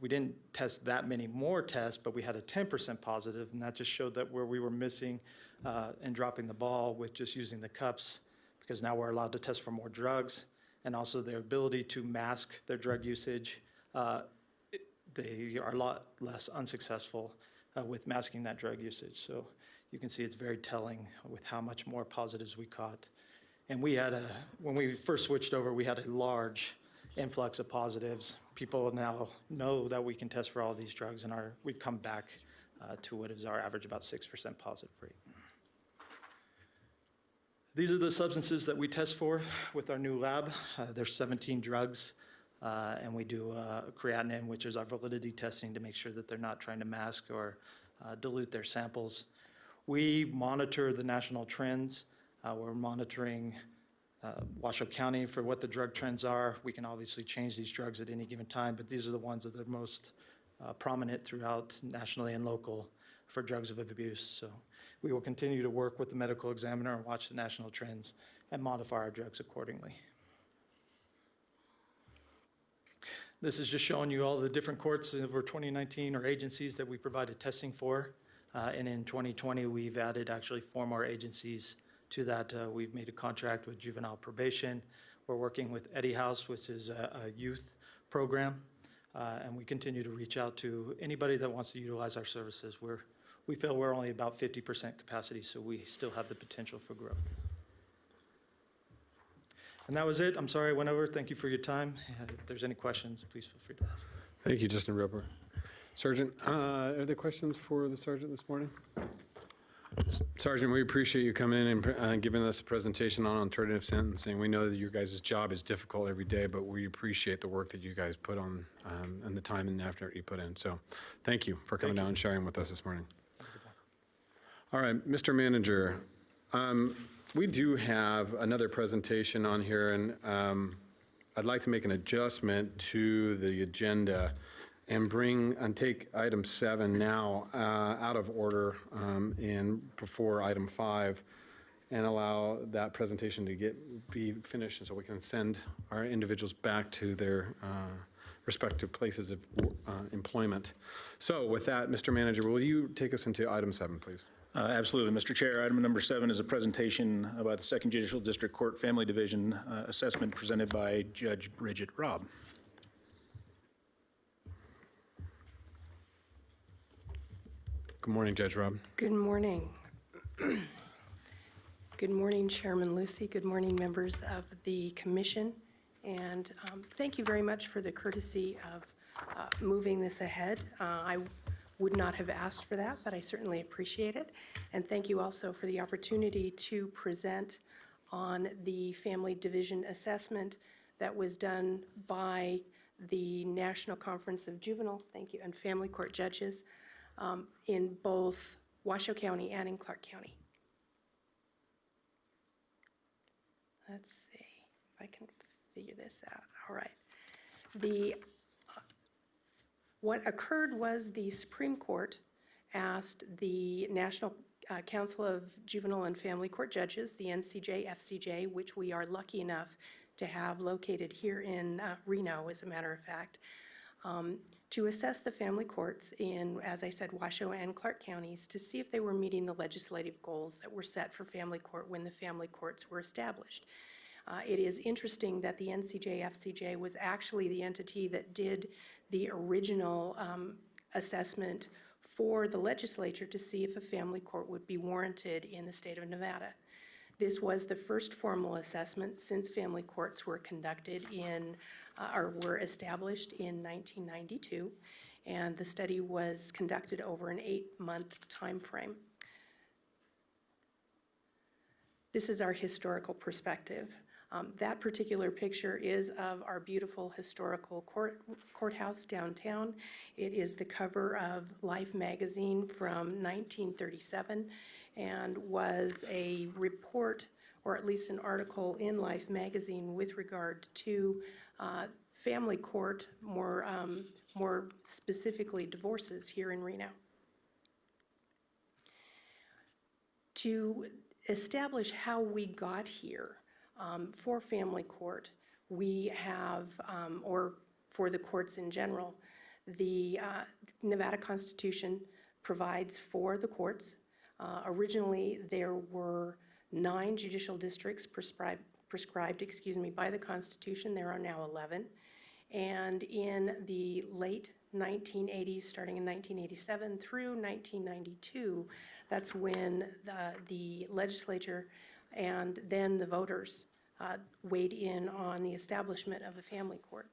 we didn't test that many more tests, but we had a 10% positive, and that just showed that where we were missing and dropping the ball with just using the cups, because now we're allowed to test for more drugs, and also their ability to mask their drug usage. They are a lot less unsuccessful with masking that drug usage. So you can see it's very telling with how much more positives we caught. And we had when we first switched over, we had a large influx of positives. People now know that we can test for all these drugs, and we've come back to what is our average, about 6% positive rate. These are the substances that we test for with our new lab. There's 17 drugs, and we do creatinine, which is our validity testing to make sure that they're not trying to mask or dilute their samples. We monitor the national trends. We're monitoring Washoe County for what the drug trends are. We can obviously change these drugs at any given time, but these are the ones that are most prominent throughout nationally and local for drugs of abuse. So we will continue to work with the medical examiner and watch the national trends and modify our drugs accordingly. This is just showing you all the different courts over 2019 or agencies that we provided testing for. And in 2020, we've added actually 4 more agencies to that. We've made a contract with juvenile probation. We're working with Eddie House, which is a youth program. And we continue to reach out to anybody that wants to utilize our services. We feel we're only about 50% capacity, so we still have the potential for growth. And that was it. I'm sorry I went over. Thank you for your time. If there's any questions, please feel free to ask. Thank you, Justin Roper. Sergeant, are there questions for the Sergeant this morning? Sergeant, we appreciate you coming in and giving us a presentation on alternative sentencing. We know that your guys' job is difficult every day, but we appreciate the work that you guys put on and the time and effort you put in. So thank you for coming down and sharing with us this morning. All right, Mr. Manager, we do have another presentation on here, and I'd like to make an adjustment to the agenda and take item 7 now out of order and before item 5, and allow that presentation to be finished, so we can send our individuals back to their respective places of employment. So with that, Mr. Manager, will you take us into item 7, please? Absolutely, Mr. Chair. Item number 7 is a presentation about the Second Judicial District Court Family Division assessment presented by Judge Bridget Robb. Good morning, Judge Robb. Good morning. Good morning, Chairman Lucy. Good morning, members of the commission. And thank you very much for the courtesy of moving this ahead. I would not have asked for that, but I certainly appreciate it. And thank you also for the opportunity to present on the family division assessment that was done by the National Conference of Juvenile, thank you, and Family Court Judges in both Washoe County and in Clark County. Let's see if I can figure this out. All right. What occurred was the Supreme Court asked the National Council of Juvenile and Family Court Judges, the NCJ, FCJ, which we are lucky enough to have located here in Reno, as a matter of fact, to assess the family courts in, as I said, Washoe and Clark counties to see if they were meeting the legislative goals that were set for family court when the family courts were established. It is interesting that the NCJ, FCJ was actually the entity that did the original assessment for the legislature to see if a family court would be warranted in the state of Nevada. This was the first formal assessment since family courts were conducted or were established in 1992, and the study was conducted over an 8-month time frame. This is our historical perspective. That particular picture is of our beautiful historical courthouse downtown. It is the cover of Life magazine from 1937 and was a report, or at least an article in Life magazine with regard to family court, more specifically divorces here in Reno. To establish how we got here for family court, we have, or for the courts in general, the Nevada Constitution provides for the courts. Originally, there were 9 judicial districts prescribed by the Constitution. There are now 11. And in the late 1980s, starting in 1987 through 1992, that's when the legislature and then the voters weighed in on the establishment of a family court.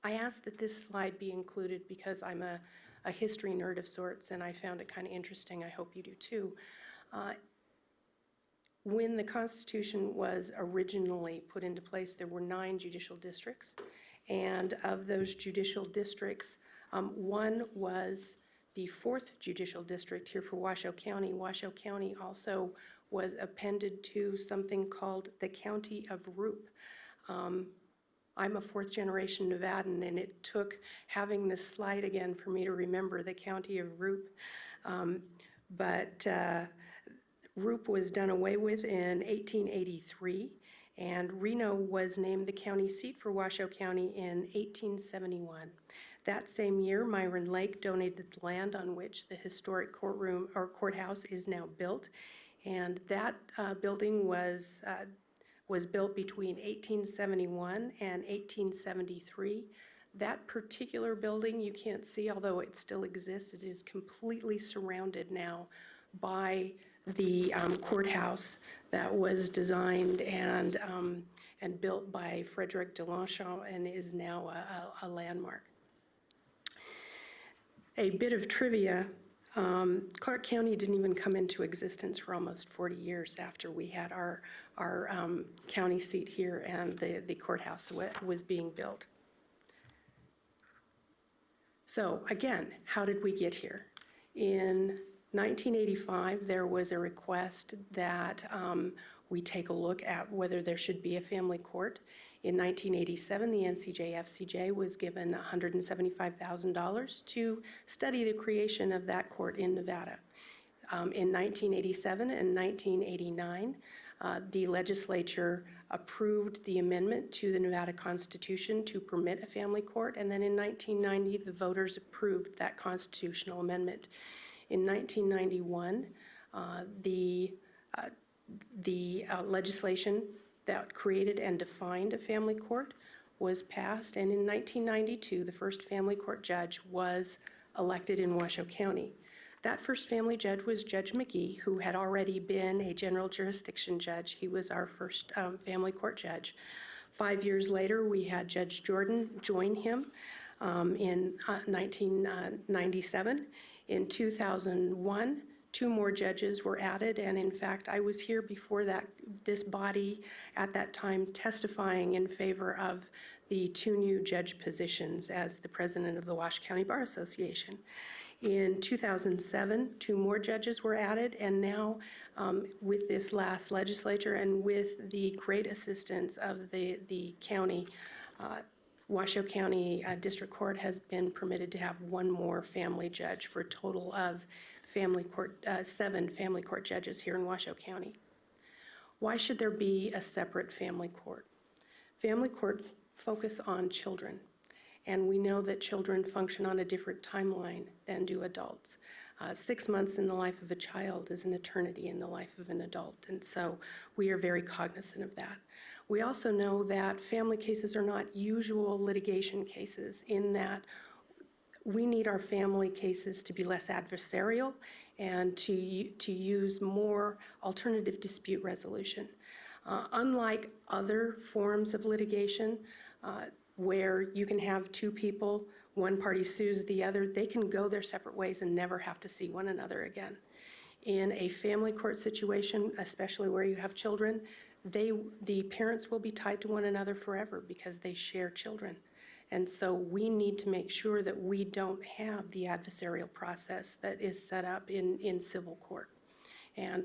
I asked that this slide be included because I'm a history nerd of sorts, and I found it kind of interesting. I hope you do too. When the Constitution was originally put into place, there were 9 judicial districts, and of those judicial districts, one was the 4th Judicial District here for Washoe County. Washoe County also was appended to something called the County of Roop. I'm a 4th-generation Nevadan, and it took having this slide again for me to remember the County of Roop. But Roop was done away with in 1883, and Reno was named the county seat for Washoe County in 1871. That same year, Myron Lake donated the land on which the historic courtroom or courthouse is now built, and that building was built between 1871 and 1873. That particular building you can't see, although it still exists. It is completely surrounded now by the courthouse that was designed and built by Frederick de Longchamp and is now a landmark. A bit of trivia, Clark County didn't even come into existence for almost 40 years after we had our county seat here and the courthouse was being built. So again, how did we get here? In 1985, there was a request that we take a look at whether there should be a family court. In 1987, the NCJ-FCJ was given $175,000 to study the creation of that court in Nevada. In 1987 and 1989, the legislature approved the amendment to the Nevada Constitution to permit a family court, and then in 1990, the voters approved that constitutional amendment. In 1991, the legislation that created and defined a family court was passed, and in 1992, the first family court judge was elected in Washoe County. That first family judge was Judge McGee, who had already been a general jurisdiction judge. He was our first family court judge. 5 years later, we had Judge Jordan join him in 1997. In 2001, 2 more judges were added, and in fact, I was here before this body at that time testifying in favor of the 2 new judge positions as the president of the Washoe County Bar Association. In 2007, 2 more judges were added, and now with this last legislature and with the great assistance of the county, Washoe County District Court has been permitted to have 1 more family judge for a total of 7 family court judges here in Washoe County. Why should there be a separate family court? Family courts focus on children, and we know that children function on a different timeline than do adults. 6 months in the life of a child is an eternity in the life of an adult, and so we are very cognizant of that. We also know that family cases are not usual litigation cases in that we need our family cases to be less adversarial and to use more alternative dispute resolution. Unlike other forms of litigation where you can have 2 people, one party sues the other, they can go their separate ways and never have to see one another again. In a family court situation, especially where you have children, the parents will be tied to one another forever because they share children. And so we need to make sure that we don't have the adversarial process that is set up in civil court. And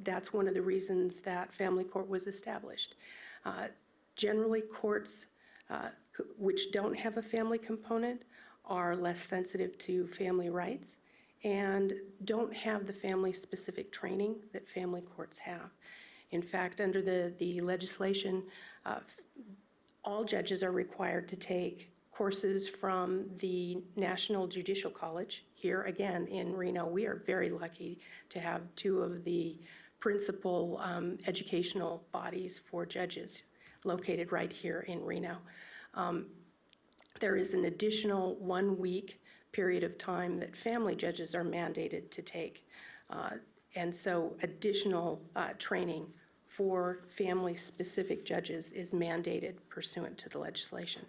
that's one of the reasons that family court was established. Generally, courts which don't have a family component are less sensitive to family rights and don't have the family-specific training that family courts have. In fact, under the legislation, all judges are required to take courses from the National Judicial College. Here, again, in Reno, we are very lucky to have two of the principal educational bodies for judges located right here in Reno. There is an additional 1 week period of time that family judges are mandated to take. And so additional training for family-specific judges is mandated pursuant to the legislation.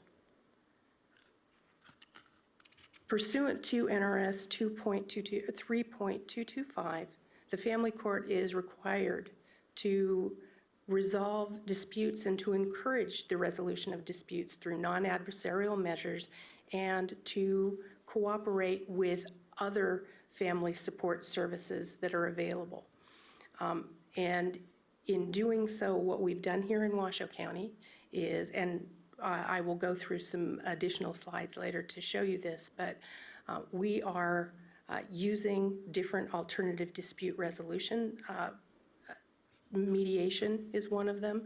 Pursuant to NRS 3.225, the family court is required to resolve disputes and to encourage the resolution of disputes through non-adversarial measures and to cooperate with other family support services that are available. And in doing so, what we've done here in Washoe County is, and I will go through some additional slides later to show you this, but we are using different alternative dispute resolution. Mediation is one of them.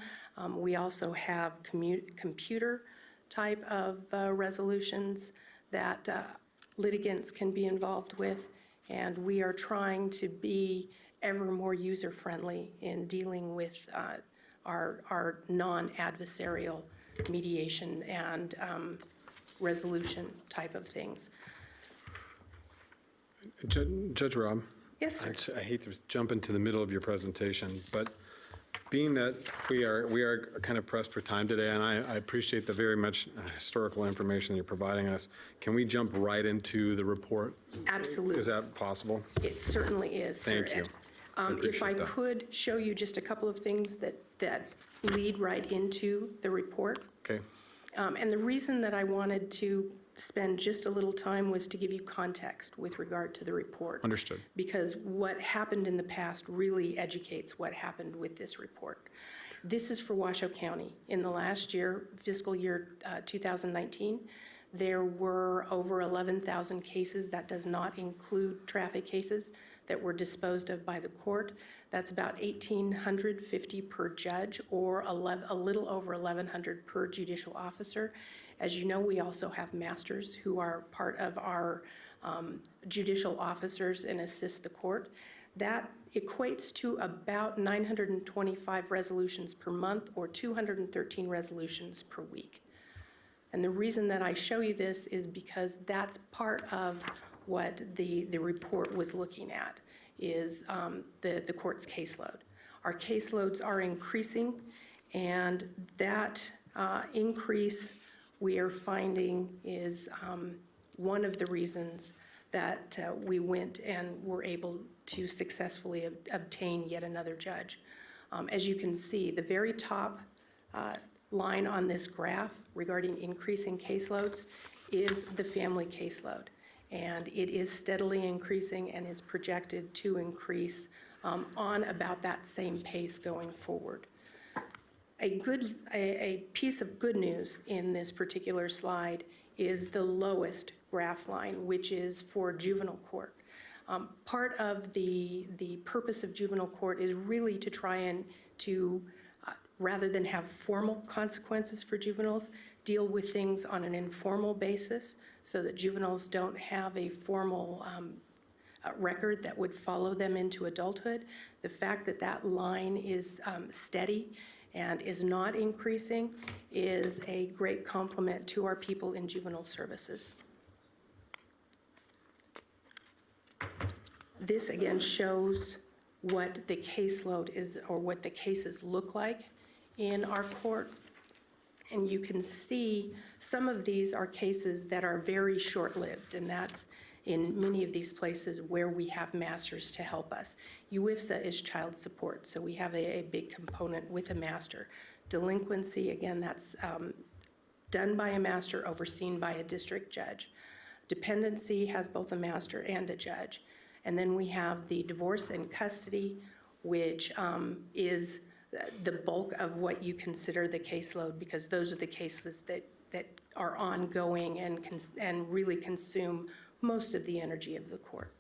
We also have computer type of resolutions that litigants can be involved with, and we are trying to be ever more user-friendly in dealing with our non-adversarial mediation and resolution type of things. Judge Robb? Yes, sir. I hate to jump into the middle of your presentation, but being that we are kind of pressed for time today, and I appreciate the very much historical information you're providing us, can we jump right into the report? Absolutely. Is that possible? It certainly is, sir. Thank you. If I appreciate that. could show you just a couple of things that lead right into the report. Okay. And the reason that I wanted to spend just a little time was to give you context with regard to the report. Understood. Because what happened in the past really educates what happened with this report. This is for Washoe County. In the last year, fiscal year 2019, there were over 11,000 cases. That does not include traffic cases that were disposed of by the court. That's about 1,850 per judge, or a little over 1,100 per judicial officer. As you know, we also have masters who are part of our judicial officers and assist the court. That equates to about 925 resolutions per month, or 213 resolutions per week. And the reason that I show you this is because that's part of what the report was looking at, is the court's caseload. Our caseloads are increasing, and that increase we are finding is one of the reasons that we went and were able to successfully obtain yet another judge. As you can see, the very top line on this graph regarding increasing caseloads is the family caseload. And it is steadily increasing and is projected to increase on about that same pace going forward. A piece of good news in this particular slide is the lowest graph line, which is for juvenile court. Part of the purpose of juvenile court is really to try and rather than have formal consequences for juveniles, deal with things on an informal basis so that juveniles don't have a formal record that would follow them into adulthood. The fact that that line is steady and is not increasing is a great compliment to our people in juvenile services. This again shows what the caseload is, or what the cases look like in our court. And you can see some of these are cases that are very short-lived, and that's in many of these places where we have masters to help us. UIFSA is child support, so we have a big component with a master. Delinquency, again, that's done by a master, overseen by a district judge. Dependency has both a master and a judge. And then we have the divorce and custody, which is the bulk of what you consider the caseload, because those are the cases that are ongoing and really consume most of the energy of the court.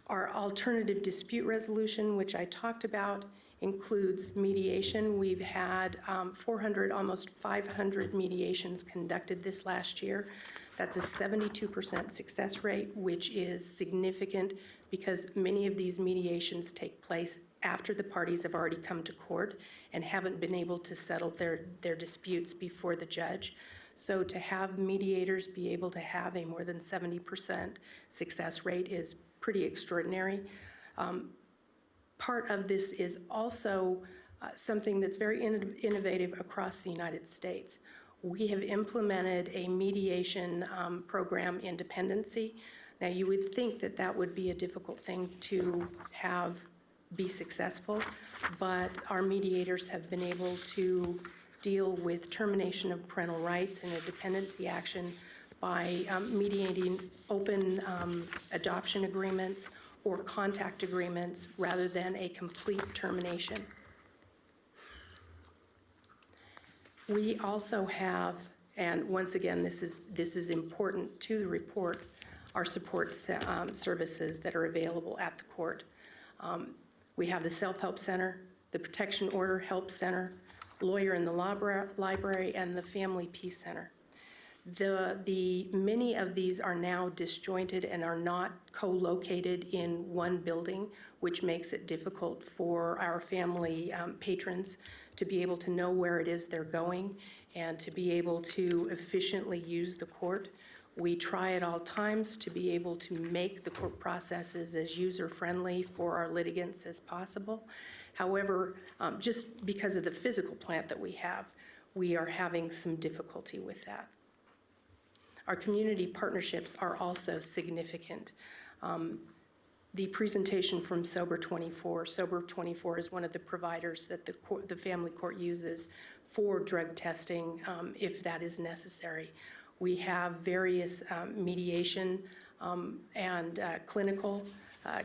Our alternative dispute resolution, which I talked about, includes mediation. We've had 400, almost 500 mediations conducted this last year. That's a 72% success rate, which is significant because many of these mediations take place after the parties have already come to court and haven't been able to settle their disputes before the judge. So to have mediators be able to have a more than 70% success rate is pretty extraordinary. Part of this is also something that's very innovative across the United States. We have implemented a mediation program in dependency. Now, you would think that that would be a difficult thing to have be successful, but our mediators have been able to deal with termination of parental rights in a dependency action by mediating open adoption agreements or contact agreements rather than a complete termination. We also have, and once again, this is important to the report, our support services that are available at the court. We have the Self-Help Center, the Protection Order Help Center, Lawyer in the Library, and the Family Peace Center. Many of these are now disjointed and are not co-located in one building, which makes it difficult for our family patrons to be able to know where it is they're going and to be able to efficiently use the court. We try at all times to be able to make the court processes as user-friendly for our litigants as possible. However, just because of the physical plant that we have, we are having some difficulty with that. Our community partnerships are also significant. The presentation from Sober 24. Sober 24 is one of the providers that the family court uses for drug testing if that is necessary. We have various mediation and clinical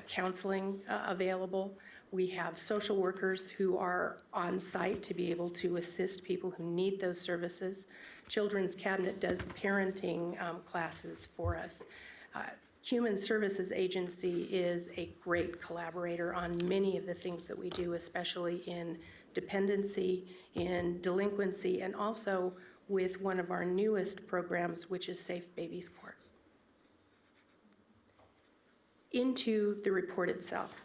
counseling available. We have social workers who are on site to be able to assist people who need those services. Children's Cabinet does parenting classes for us. Human Services Agency is a great collaborator on many of the things that we do, especially in dependency, in delinquency, and also with one of our newest programs, which is Safe Babies Court. Into the report itself.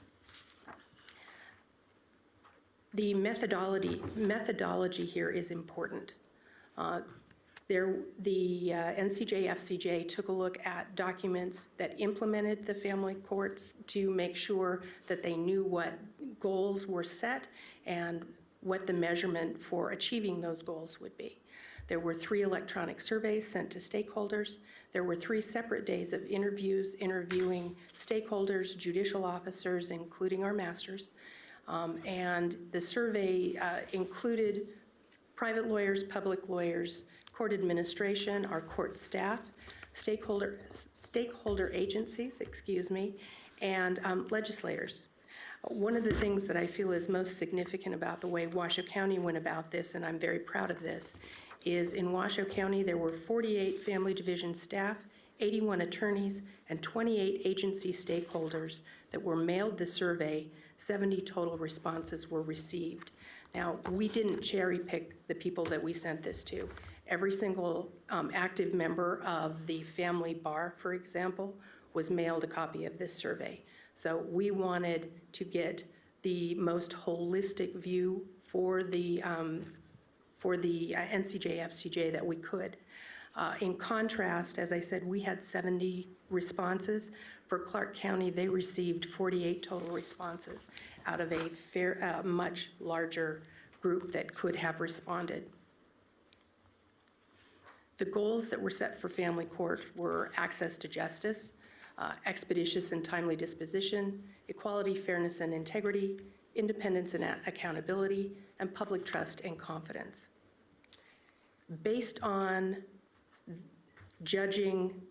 The methodology here is important. The NCJ, FCJ took a look at documents that implemented the family courts to make sure that they knew what goals were set and what the measurement for achieving those goals would be. There were 3 electronic surveys sent to stakeholders. There were 3 separate days of interviews interviewing stakeholders, judicial officers, including our masters. And the survey included private lawyers, public lawyers, court administration, our court staff, stakeholder agencies, and legislators. One of the things that I feel is most significant about the way Washoe County went about this, and I'm very proud of this, is in Washoe County there were 48 family division staff, 81 attorneys, and 28 agency stakeholders that were mailed the survey. 70 total responses were received. Now, we didn't cherry pick the people that we sent this to. Every single active member of the family bar, for example, was mailed a copy of this survey. So we wanted to get the most holistic view for the NCJ, FCJ that we could. In contrast, as I said, we had 70 responses. For Clark County, they received 48 total responses out of a much larger group that could have responded. The goals that were set for family court were access to justice, expeditious and timely disposition, equality, fairness, and integrity, independence and accountability, and public trust and confidence. Based on judging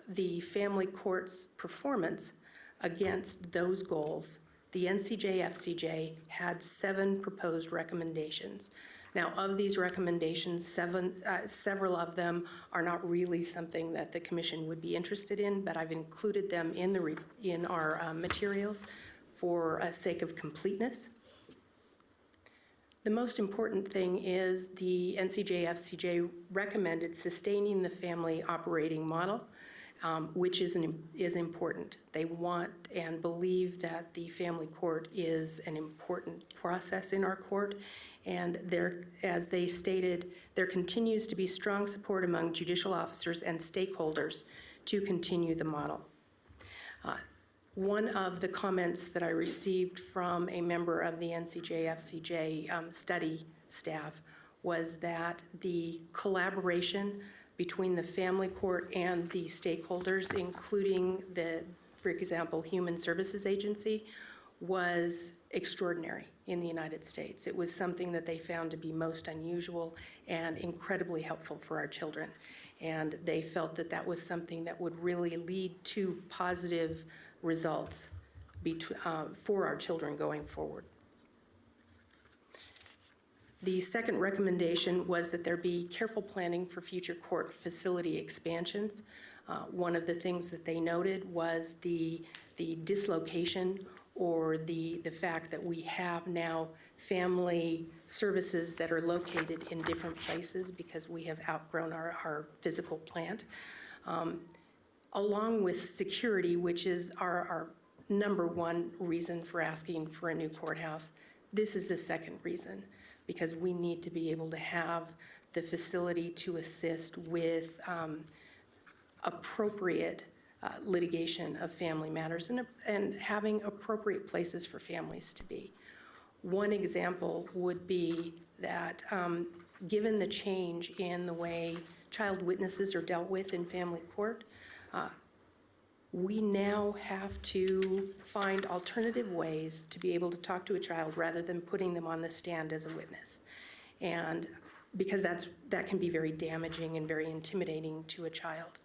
the family court's performance against those goals, the NCJ-FCJ had 7 proposed recommendations. Now, of these recommendations, several of them are not really something that the commission would be interested in, but I've included them in our materials for sake of completeness. The most important thing is the NCJ-FCJ recommended sustaining the family operating model, which is important. They want and believe that the family court is an important process in our court, and as they stated, there continues to be strong support among judicial officers and stakeholders to continue the model. One of the comments that I received from a member of the NCJ-FCJ study staff was that the collaboration between the family court and the stakeholders, including for example, Human Services Agency, was extraordinary in the United States. It was something that they found to be most unusual and incredibly helpful for our children. And they felt that that was something that would really lead to positive results for our children going forward. The second recommendation was that there be careful planning for future court facility expansions. One of the things that they noted was the dislocation or the fact that we have now family services that are located in different places because we have outgrown our physical plant. Along with security, which is our number one reason for asking for a new courthouse, this is the second reason, because we need to be able to have the facility to assist with appropriate litigation of family matters and having appropriate places for families to be. One example would be that given the change in the way child witnesses are dealt with in family court, we now have to find alternative ways to be able to talk to a child rather than putting them on the stand as a witness. And because that can be very damaging and very intimidating to a child.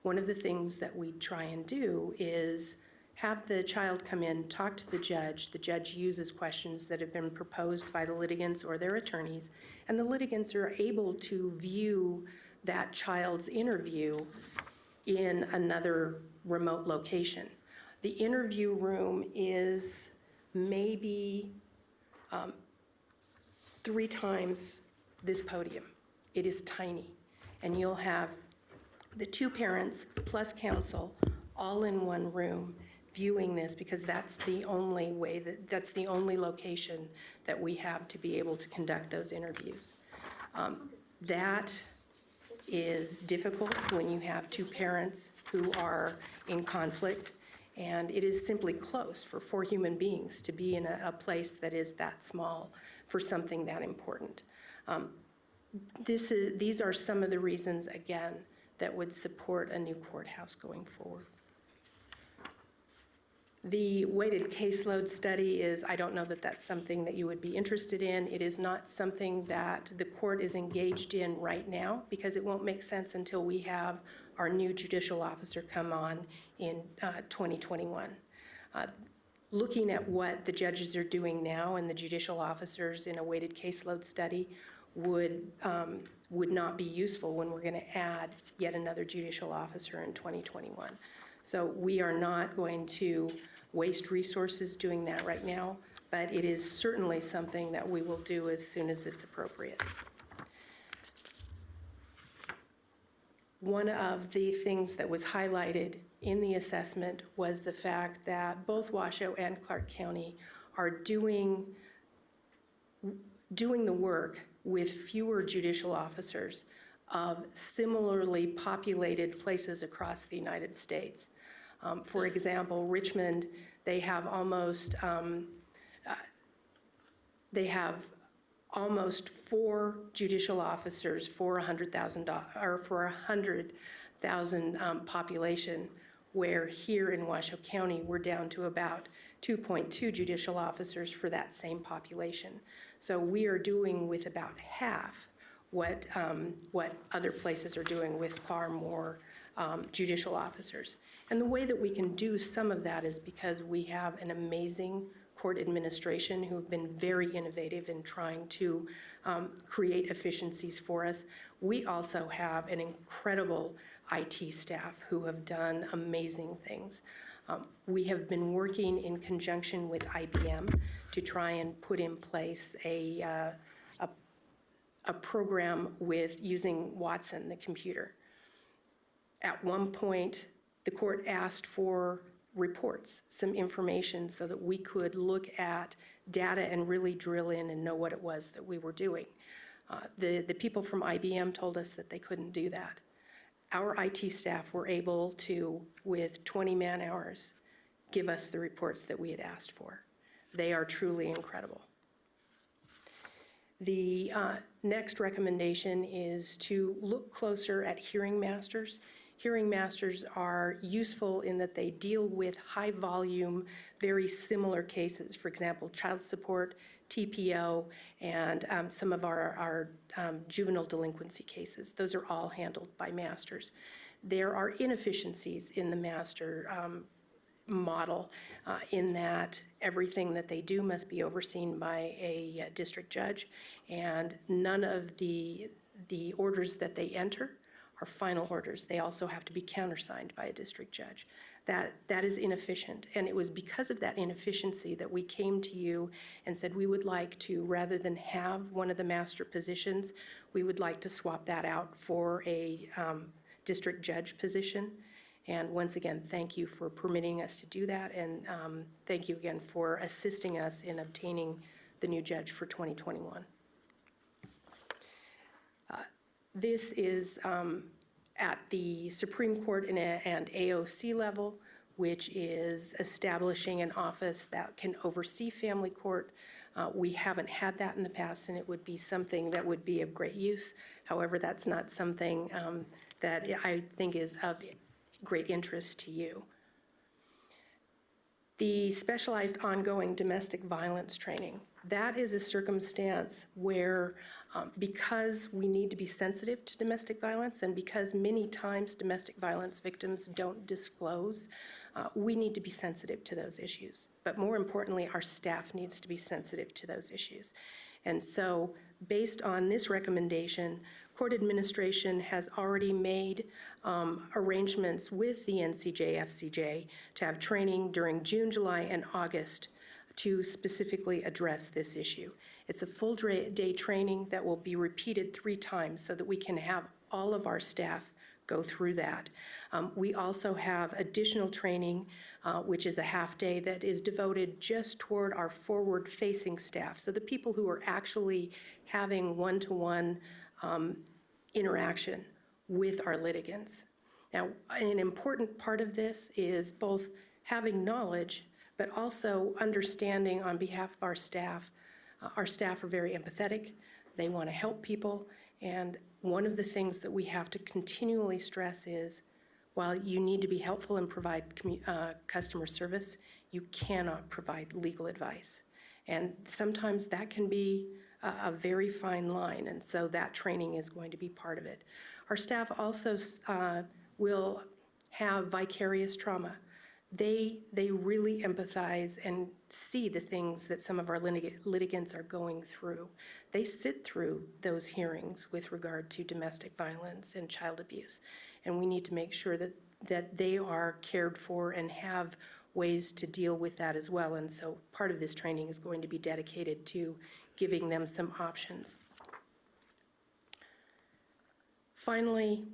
One of the things that we try and do is have the child come in, talk to the judge uses questions that have been proposed by the litigants or their attorneys, and the litigants are able to view that child's interview in another remote location. The interview room is maybe 3 times this podium. It is tiny, and you'll have the 2 parents plus counsel all in one room viewing this, because that's the only way that's the only location that we have to be able to conduct those interviews. That is difficult when you have 2 parents who are in conflict, and it is simply close for 4 human beings to be in a place that is that small for something that important. These are some of the reasons, again, that would support a new courthouse going forward. The weighted caseload study is, I don't know that that's something that you would be interested in. It is not something that the court is engaged in right now, because it won't make sense until we have our new judicial officer come on in 2021. Looking at what the judges are doing now and the judicial officers in a weighted caseload study would not be useful when we're going to add yet another judicial officer in 2021. So we are not going to waste resources doing that right now, but it is certainly something that we will do as soon as it's appropriate. One of the things that was highlighted in the assessment was the fact that both Washoe and Clark County are doing the work with fewer judicial officers of similarly populated places across the United States. For example, Richmond, they have almost 4 judicial officers for 100,000 or for 100,000 population, where here in Washoe County we're down to about 2.2 judicial officers for that same population. So we are doing with about half what other places are doing with far more judicial officers. And the way that we can do some of that is because we have an amazing court administration who have been very innovative in trying to create efficiencies for us. We also have an incredible IT staff who have done amazing things. We have been working in conjunction with IBM to try and put in place a program with using Watson, the computer. At one point, the court asked for reports, some information, so that we could look at data and really drill in and know what it was that we were doing. The people from IBM told us that they couldn't do that. Our IT staff were able to, with 20 man-hours, give us the reports that we had asked for. They are truly incredible. The next recommendation is to look closer at hearing masters. Hearing masters are useful in that they deal with high-volume, very similar cases. For example, child support, TPO, and some of our juvenile delinquency cases. Those are all handled by masters. There are inefficiencies in the master model in that everything that they do must be overseen by a district judge, and none of the orders that they enter are final orders. They also have to be countersigned by a district judge. That is inefficient, and it was because of that inefficiency that we came to you and said we would like to, rather than have one of the master positions, we would like to swap that out for a district judge position. And once again, thank you for permitting us to do that, and thank you again for assisting us in obtaining the new judge for 2021. This is at the Supreme Court and AOC level, which is establishing an office that can oversee family court. We haven't had that in the past, and it would be something that would be of great use. However, that's not something that I think is of great interest to you. The specialized ongoing domestic violence training. That is a circumstance where because we need to be sensitive to domestic violence, and because many times domestic violence victims don't disclose, we need to be sensitive to those issues. But more importantly, our staff needs to be sensitive to those issues. And so based on this recommendation, court administration has already made arrangements with the NCJ/FCJ to have training during June, July, and August to specifically address this issue. It's a full day training that will be repeated 3 times so that we can have all of our staff go through that. We also have additional training, which is a half day that is devoted just toward our forward-facing staff. So the people who are actually having one-to-one interaction with our litigants. Now, an important part of this is both having knowledge, but also understanding on behalf of our staff. Our staff are very empathetic. They want to help people. And one of the things that we have to continually stress is, while you need to be helpful and provide customer service, you cannot provide legal advice. And sometimes that can be a very fine line, and so that training is going to be part of it. Our staff also will have vicarious trauma. They really empathize and see the things that some of our litigants are going through. They sit through those hearings with regard to domestic violence and child abuse, and we need to make sure that they are cared for and have ways to deal with that as well. And so part of this training is going to be dedicated to giving them some options. Finally,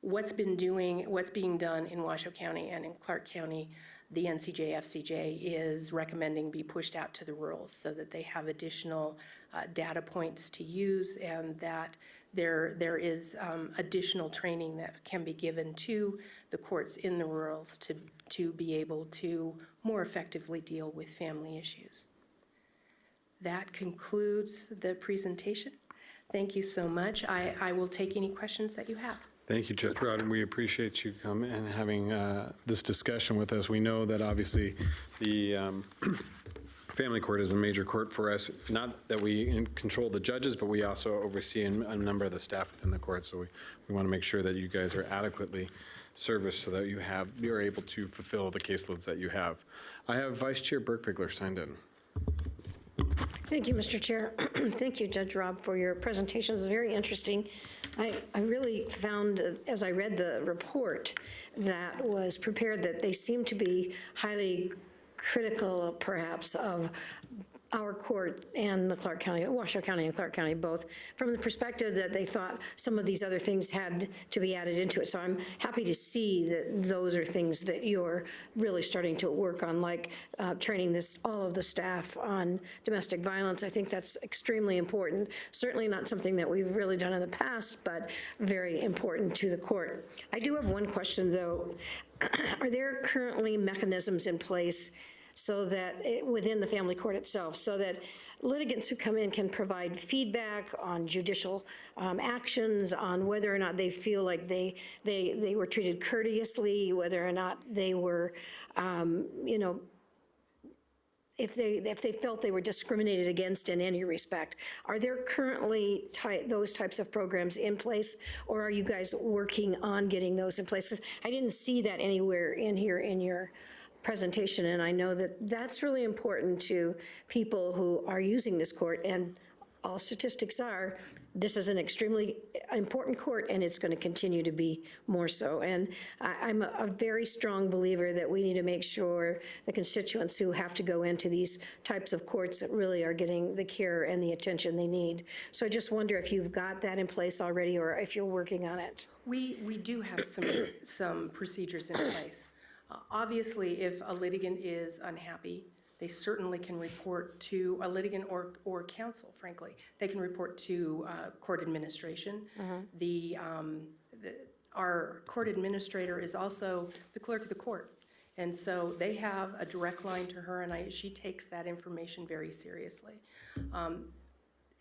what's being done in Washoe County and in Clark County, the NCJ/FCJ is recommending be pushed out to the rurals so that they have additional data points to use, and that there is additional training that can be given to the courts in the rurals to be able to more effectively deal with family issues. that concludes the presentation. Thank you so much. I will take any questions that you have. Thank you, Judge Rod, and we appreciate you coming and having this discussion with us. We know that obviously the family court is a major court for us. Not that we control the judges, but we also oversee a number of the staff within the court. So we want to make sure that you guys are adequately serviced so that you're able to fulfill the caseloads that you have. I have Vice Chair Burke-Bigler signed in. Thank you, Mr. Chair. Thank you, Judge Rob, for your presentation. It was very interesting. I really found, as I read the report that was prepared, that they seem to be highly critical, perhaps, of our court and the Clark County, Washoe County and Clark County both, from the perspective that they thought some of these other things had to be added into it. So I'm happy to see that those are things that you're really starting to work on, like training all of the staff on domestic violence. I think that's extremely important. Certainly not something that we've really done in the past, but very important to the court. I do have one question, though. Are there currently mechanisms in place so that within the family court itself, so that litigants who come in can provide feedback on judicial actions, on whether or not they feel like they were treated courteously, whether or not they were, if they felt they were discriminated against in any respect? Are there currently those types of programs in place, or are you guys working on getting those in place? 'Cause I didn't see that anywhere in here in your presentation, and I know that that's really important to people who are using this court, and all statistics are, this is an extremely important court, and it's going to continue to be more so. And I'm a very strong believer that we need to make sure the constituents who have to go into these types of courts that really are getting the care and the attention they need. So I just wonder if you've got that in place already, or if you're working on it. We do have some procedures in place. Obviously, if a litigant is unhappy, they certainly can report to a litigant or counsel, frankly. They can report to court administration. Our court administrator is also the clerk of the court. And so they have a direct line to her, and she takes that information very seriously.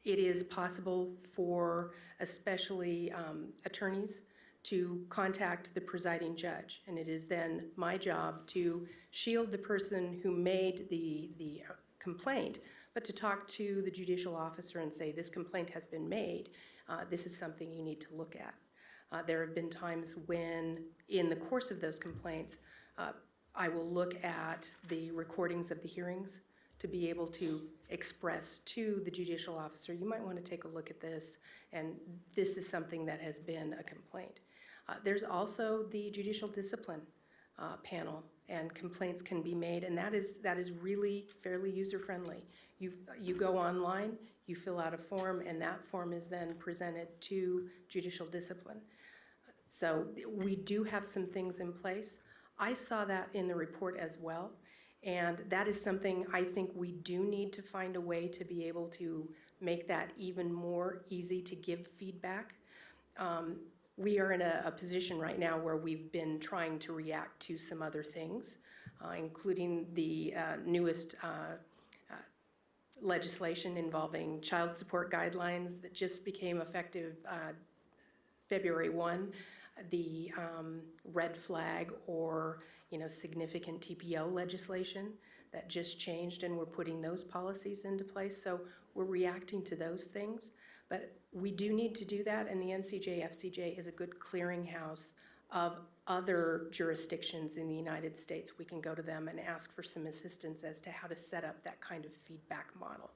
It is possible for especially attorneys to contact the presiding judge, and it is then my job to shield the person who made the complaint, but to talk to the judicial officer and say, this complaint has been made, this is something you need to look at. There have been times when, in the course of those complaints, I will look at the recordings of the hearings to be able to express to the judicial officer, you might want to take a look at this, and this is something that has been a complaint. There's also the judicial discipline panel, and complaints can be made, and that is really fairly user-friendly. You go online, you fill out a form, and that form is then presented to judicial discipline. So we do have some things in place. I saw that in the report as well, and that is something I think we do need to find a way to be able to make that even more easy to give feedback. We are in a position right now where we've been trying to react to some other things, including the newest legislation involving child support guidelines that just became effective February 1, the red flag or significant TPO legislation that just changed, and we're putting those policies into place. So we're reacting to those things. But we do need to do that, and the NCJ-FCJ is a good clearinghouse of other jurisdictions in the United States. We can go to them and ask for some assistance as to how to set up that kind of feedback model.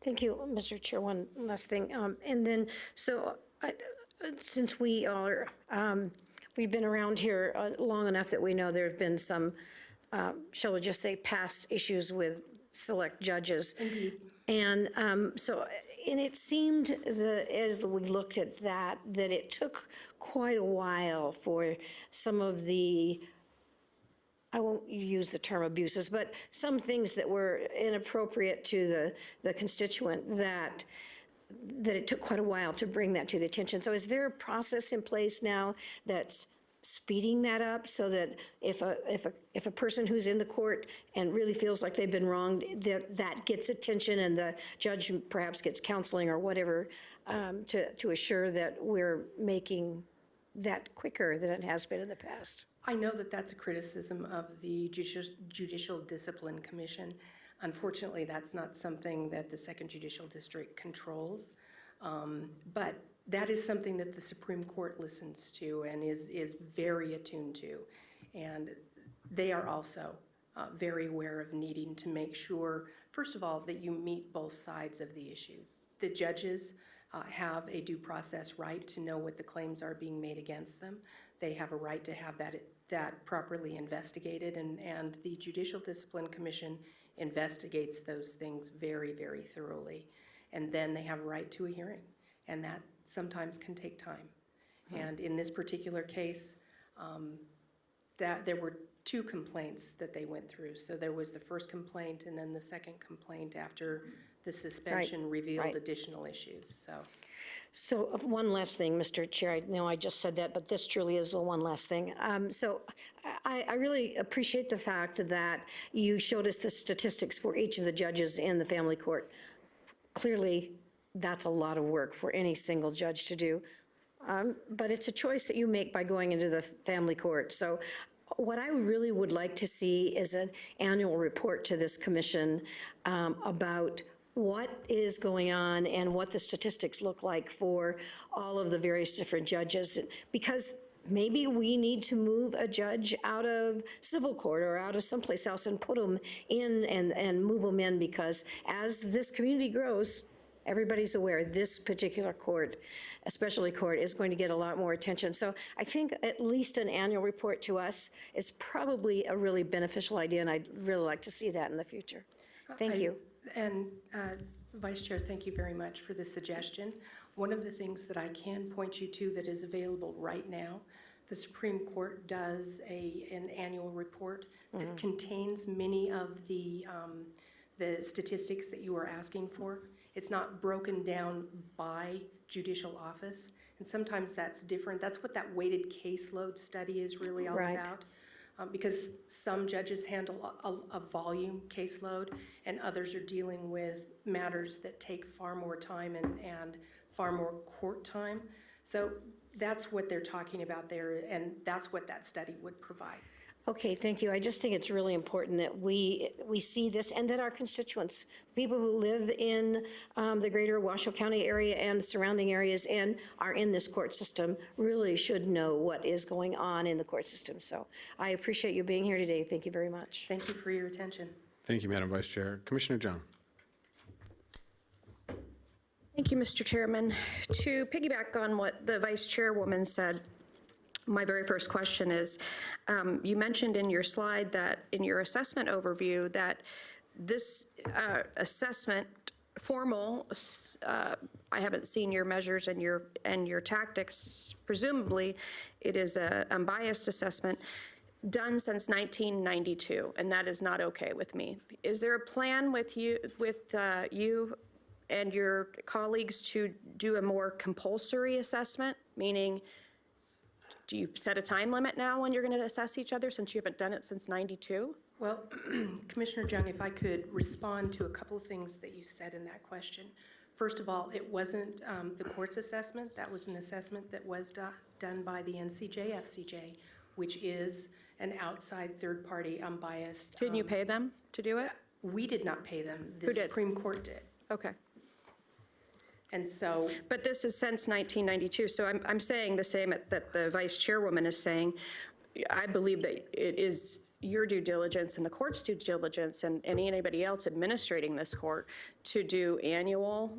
Thank you, Mr. Chair. One last thing. And then, so since we are, we've been around here long enough that we know there have been some, shall we just say, past issues with select judges. Indeed. And and it seemed that as we looked at that it took quite a while for some of the, I won't use the term abuses, but some things that were inappropriate to the constituent, that it took quite a while to bring that to the attention. So is there a process in place now that's speeding that up so that if a person who's in the court and really feels like they've been wronged, that gets attention and the judge perhaps gets counseling or whatever to assure that we're making that quicker than it has been in the past? I know that that's a criticism of the Judicial Discipline Commission. Unfortunately, that's not something that the Second Judicial District controls. But that is something that the Supreme Court listens to and is very attuned to. And they are also very aware of needing to make sure, first of all, that you meet both sides of the issue. The judges have a due process right to know what the claims are being made against them. They have a right to have that properly investigated, and the Judicial Discipline Commission investigates those things very, very thoroughly. And then they have a right to a hearing, and that sometimes can take time. And in this particular case, that there were 2 complaints that they went through. So there was the first complaint and then the second complaint after the suspension revealed additional issues, So one last thing, Mr. Chair, I know I just said that, but this truly is the one last thing. So I really appreciate the fact that you showed us the statistics for each of the judges in the family court. Clearly, that's a lot of work for any single judge to do, but it's a choice that you make by going into the family court. So what I really would like to see is an annual report to this commission about what is going on and what the statistics look like for all of the various different judges, because maybe we need to move a judge out of civil court or out of someplace else and put them in and move them in, because as this community grows, everybody's aware this particular court, especially court, is going to get a lot more attention. So I think at least an annual report to us is probably a really beneficial idea, and I'd really like to see that in the future. Thank you. And Vice Chair, thank you very much for the suggestion. One of the things that I can point you to that is available right now, the Supreme Court does an annual report that contains many of the statistics that you are asking for. It's not broken down by judicial office, and sometimes that's different. That's what that weighted caseload study is really all about. Because some judges handle a volume caseload, and others are dealing with matters that take far more time and far more court time. So that's what they're talking about there, and that's what that study would provide. Okay, thank you. I just think it's really important that we see this, and that our constituents, people who live in the greater Washoe County area and surrounding areas and are in this court system, really should know what is going on in the court system. So I appreciate you being here today. Thank you very much. Thank you for your attention. Thank you, Madam Vice Chair. Commissioner John. Thank you, Mr. Chairman. To piggyback on what the Vice Chairwoman said, my very first question is, you mentioned in your slide that in your assessment overview that this assessment formal, I haven't seen your measures and your tactics, presumably it is a unbiased assessment done since 1992, and that is not okay with me. Is there a plan with you and your colleagues to do a more compulsory assessment, meaning do you set a time limit now when you're going to assess each other, since you haven't done it since 92? Well, Commissioner Jung, if I could respond to a couple of things that you said in that question. First of all, it wasn't the court's assessment. That was an assessment that was done by the NCJ-FCJ, which is an outside third-party unbiased. Didn't you pay them to do it? We did not pay them. Who did? The Supreme Court did. Okay. And so. But this is since 1992, so I'm saying the same that the Vice Chairwoman is saying. I believe that it is your due diligence and the court's due diligence and anybody else administrating this court to do annual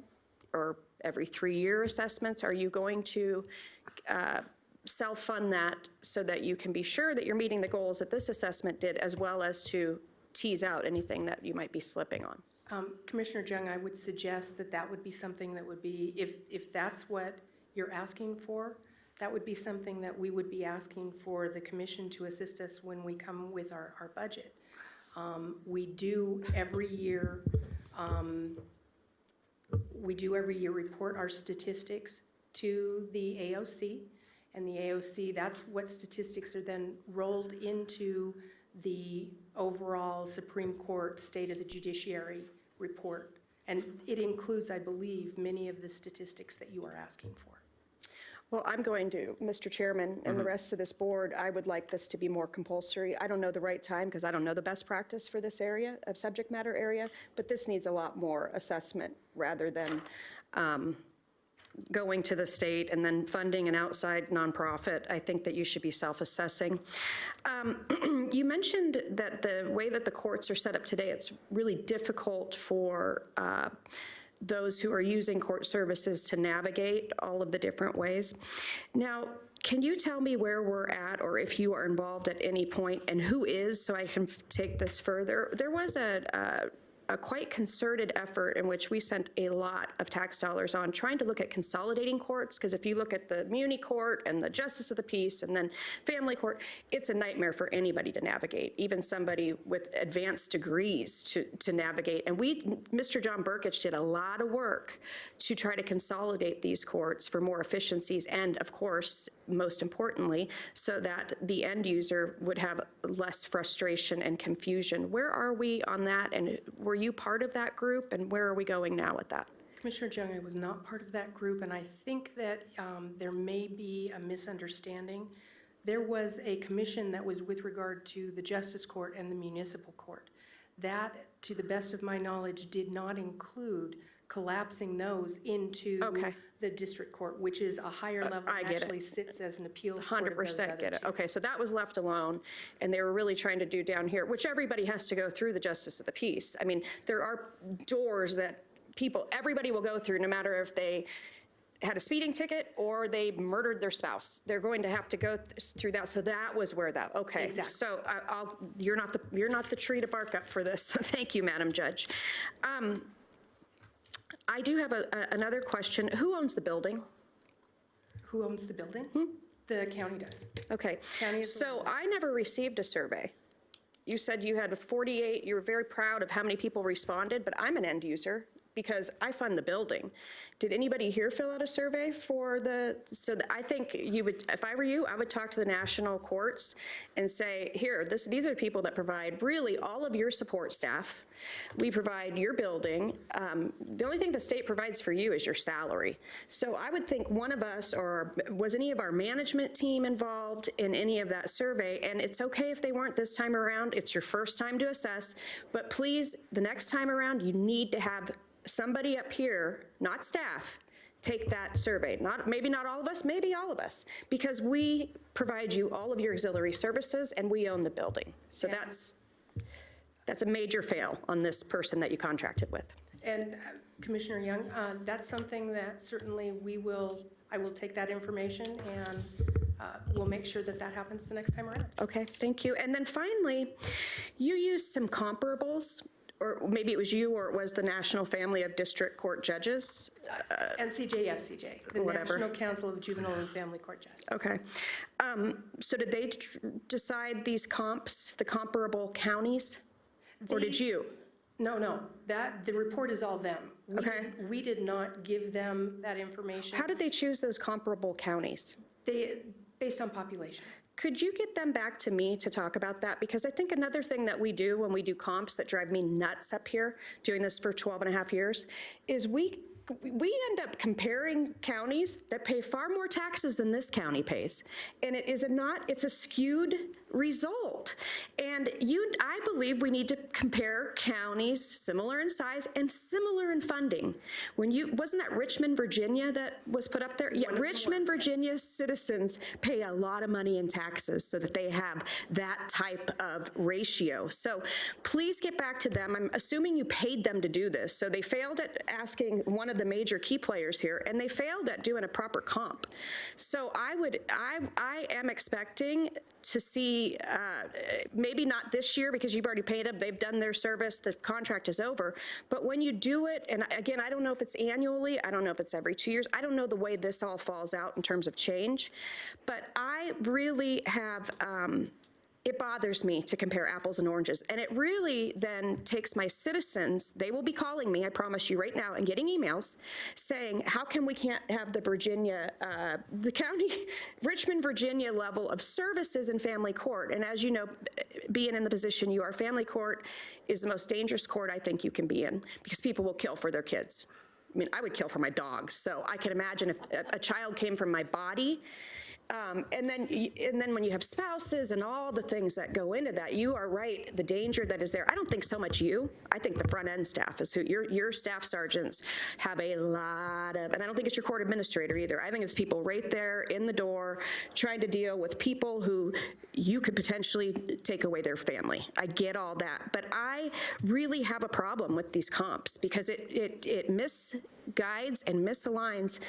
or every 3-year assessments. Are you going to self-fund that so that you can be sure that you're meeting the goals that this assessment did, as well as to tease out anything that you might be slipping on? Commissioner Jung, I would suggest that that would be something that would be, if that's what you're asking for, that would be something that we would be asking for the commission to assist us when we come with our budget. We do every year report our statistics to the AOC, and the AOC, that's what statistics are then rolled into the overall Supreme Court State of the Judiciary report. And it includes, I believe, many of the statistics that you are asking for. Well, I'm going to, Mr. Chairman, and the rest of this board, I would like this to be more compulsory. I don't know the right time, because I don't know the best practice for this area, of subject matter area, but this needs a lot more assessment rather than going to the state and then funding an outside nonprofit. I think that you should be self-assessing. You mentioned that the way that the courts are set up today, it's really difficult for those who are using court services to navigate all of the different ways. Now, can you tell me where we're at, or if you are involved at any point, and who is, so I can take this further? There was a quite concerted effort in which we spent a lot of tax dollars on trying to look at consolidating courts, because if you look at the Muni Court and the Justice of the Peace and then Family Court, it's a nightmare for anybody to navigate, even somebody with advanced degrees to navigate. And Mr. John Burkich did a lot of work to try to consolidate these courts for more efficiencies and, of course, most importantly, so that the end user would have less frustration and confusion. Where are we on that, and were you part of that group, and where are we going now with that? Commissioner Jung, I was not part of that group, and I think that there may be a misunderstanding. There was a commission that was with regard to the Justice Court and the Municipal Court. That, to the best of my knowledge, did not include collapsing those into the district court, which is a higher level and actually sits as an appeals court of those other 100% get it. two. Okay, so that was left alone, and they were really trying to do down here, which everybody has to go through the Justice of the Peace. I mean, there are doors that everybody will go through, no matter if they had a speeding ticket or they murdered their spouse. They're going to have to go through that. So that was where that, okay. Exactly. So you're not the tree to bark up for this. Thank you, Madam Judge. I do have another question. Who owns the building? Who owns the building? The county does. Okay, County is the so I never received a survey. You said you had 48, you were very proud of how many people responded, but I'm an end user because I fund the building. Did anybody here fill out a survey for I think you would, if I were you, I would talk to the national courts and say, here, these are people that provide really all of your support staff. We provide your building. The only thing the state provides for you is your salary. So I would think one of us, or was any of our management team involved in any of that survey? And it's okay if they weren't this time around. It's your first time to assess. But please, the next time around, you need to have somebody up here, not staff, take that survey. Maybe not all of us, maybe all of us, because we provide you all of your auxiliary services and we own the building. So that's a major fail on this person that you contracted with. And Commissioner Young, that's something that certainly I will take that information and we'll make sure that that happens the next time around. Okay, thank you. And then finally, you used some comparables, or maybe it was you or it was the National Family of District Court Judges. NCJ, FCJ, the Whatever. National Council of Juvenile and Family Court Justice. Okay. So did they decide these comps, the comparable counties? Or did you? No, the report is all them. We did not give them that information. How did they choose those comparable counties? Based on population. Could you get them back to me to talk about that? Because I think another thing that we do when we do comps that drive me nuts up here, doing this for 12 and a half years, is we end up comparing counties that pay far more taxes than this county pays. And it's a skewed result. And I believe we need to compare counties similar in size and similar in funding. Wasn't that Richmond, Virginia that was put up there? Yeah, Richmond, Virginia citizens pay a lot of money in taxes so that they have that type of ratio. So please get back to them. I'm assuming you paid them to do this. So they failed at asking one of the major key players here, and they failed at doing a proper comp. So I am expecting to see, maybe not this year because you've already paid them, they've done their service, the contract is over, but when you do it, and again, I don't know if it's annually, I don't know if it's every 2 years, I don't know the way this all falls out in terms of change, but I really have it bothers me to compare apples and oranges. And it really then takes my citizens, they will be calling me, I promise you right now, and getting emails saying, how come we can't have the Richmond, Virginia level of services in family court? And as you know, being in the position you are, family court is the most dangerous court I think you can be in, because people will kill for their kids. I mean, I would kill for my dogs. So I can imagine if a child came from my body. And then when you have spouses and all the things that go into that, you are right, the danger that is there. I don't think so much you. I think the front end staff is who your staff sergeants have a lot of, and I don't think it's your court administrator either. I think it's people right there in the door trying to deal with people who you could potentially take away their family. I get all that, but I really have a problem with these comps because it misguides and misaligns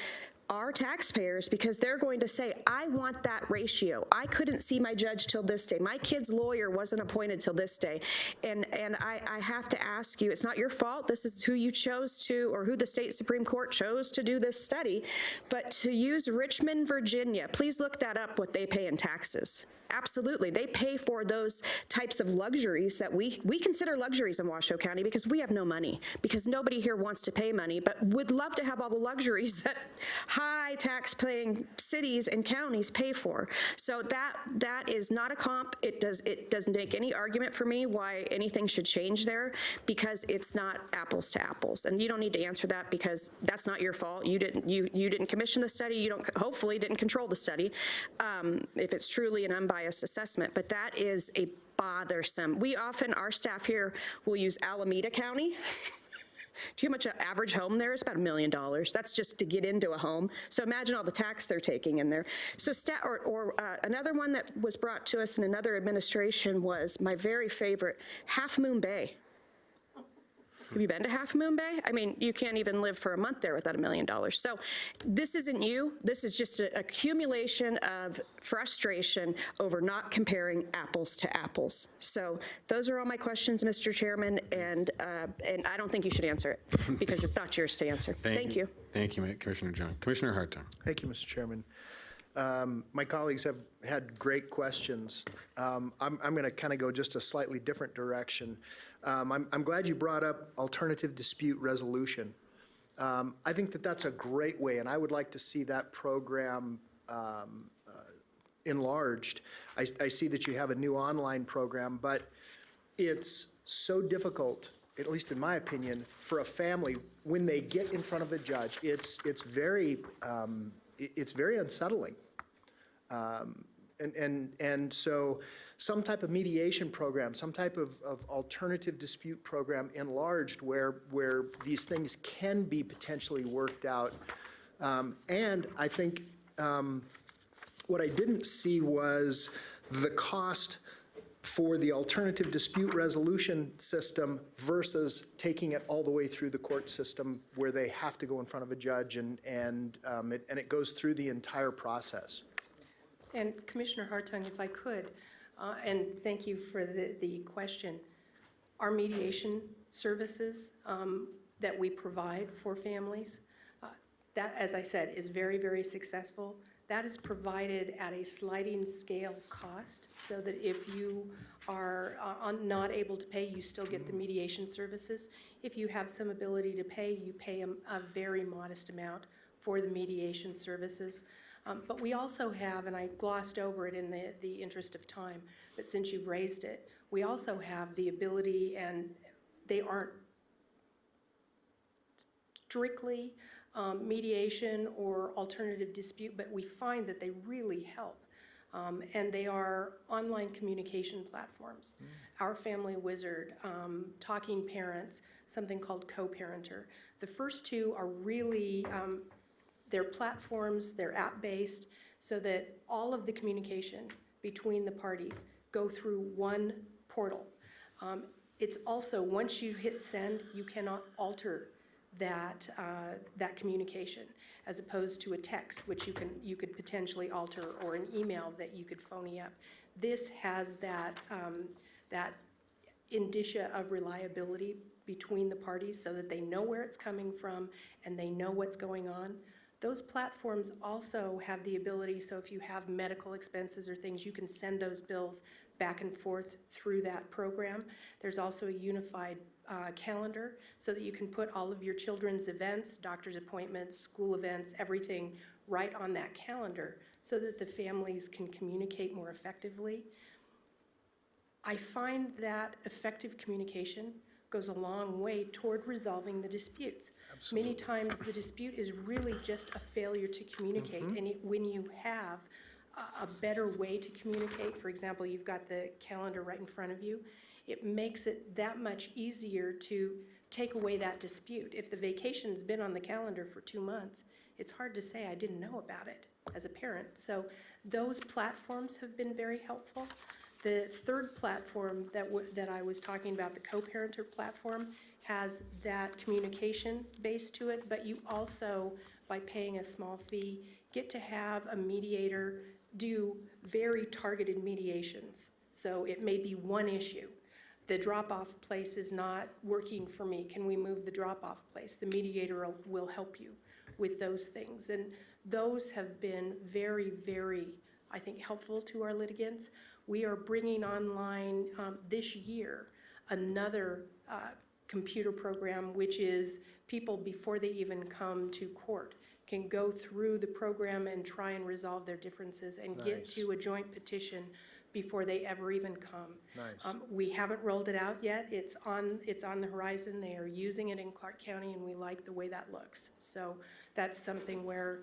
our taxpayers, because they're going to say, I want that ratio. I couldn't see my judge till this day. My kid's lawyer wasn't appointed till this day. And I have to ask you, it's not your fault. This is who you chose to, or who the state Supreme Court chose to do this study. But to use Richmond, Virginia, please look that up, what they pay in taxes. Absolutely. They pay for those types of luxuries that we consider luxuries in Washoe County, because we have no money, because nobody here wants to pay money, but would love to have all the luxuries that high tax paying cities and counties pay for. So that is not a comp. It doesn't make any argument for me why anything should change there, because it's not apples to apples. And you don't need to answer that, because that's not your fault. You didn't commission the study. You hopefully didn't control the study. If it's truly an unbiased assessment, but that is a bothersome. Our staff here will use Alameda County. Do you know how much an average home there is? About $1 million. That's just to get into a home. So imagine all the tax they're taking in there. So another one that was brought to us in another administration was my very favorite, Half Moon Bay. Have you been to Half Moon Bay? I mean, you can't even live for a month there without $1 million. So this isn't you. This is just an accumulation of frustration over not comparing apples to apples. So those are all my questions, Mr. Chairman, and I don't think you should answer it, because it's not yours to answer. Thank you. Thank you, Commissioner John. Commissioner Hartung. Thank you, Mr. Chairman. My colleagues have had great questions. I'm going to kind of go just a slightly different direction. I'm glad you brought up alternative dispute resolution. I think that that's a great way, and I would like to see that program enlarged. I see that you have a new online program, but it's so difficult, at least in my opinion, for a family when they get in front of a judge. It's very unsettling. And so some type of mediation program, some type of alternative dispute program enlarged where these things can be potentially worked out. And I think what I didn't see was the cost for the alternative dispute resolution system versus taking it all the way through the court system where they have to go in front of a judge and it goes through the entire process. And Commissioner Hartung, if I could, and thank you for the question, our mediation services that we provide for families, that, as I said, is very, very successful. That is provided at a sliding scale cost, so that if you are not able to pay, you still get the mediation services. If you have some ability to pay, you pay a very modest amount for the mediation services. But we also have, and I glossed over it in the interest of time, but since you've raised it, we also have the ability, and they aren't strictly mediation or alternative dispute, but we find that they really help. And they are online communication platforms. Our Family Wizard, Talking Parents, something called Co-Parenter. The first two are really, they're platforms, they're app-based, so that all of the communication between the parties go through one portal. It's also, once you hit send, you cannot alter that communication, as opposed to a text, which you could potentially alter, or an email that you could phony up. This has that indicia of reliability between the parties, so that they know where it's coming from and they know what's going on. Those platforms also have the ability, so if you have medical expenses or things, you can send those bills back and forth through that program. There's also a unified calendar so that you can put all of your children's events, doctor's appointments, school events, everything right on that calendar so that the families can communicate more effectively. I find that effective communication goes a long way toward resolving the disputes. Many times the dispute is really just a failure to communicate. And when you have a better way to communicate, for example, you've got the calendar right in front of you, it makes it that much easier to take away that dispute. If the vacation's been on the calendar for 2 months, it's hard to say I didn't know about it as a parent. So those platforms have been very helpful. The third platform that I was talking about, the co-parenter platform, has that communication base to it, but you also, by paying a small fee, get to have a mediator do very targeted mediations. So it may be one issue. The drop-off place is not working for me. Can we move the drop-off place? The mediator will help you with those things. And those have been very, very, I think, helpful to our litigants. We are bringing online this year another computer program, which is people, before they even come to court, can go through the program and try and resolve their differences and get to a joint petition before they ever even come. Nice. We haven't rolled it out yet. It's on the horizon. They are using it in Clark County, and we like the way that looks. So that's something where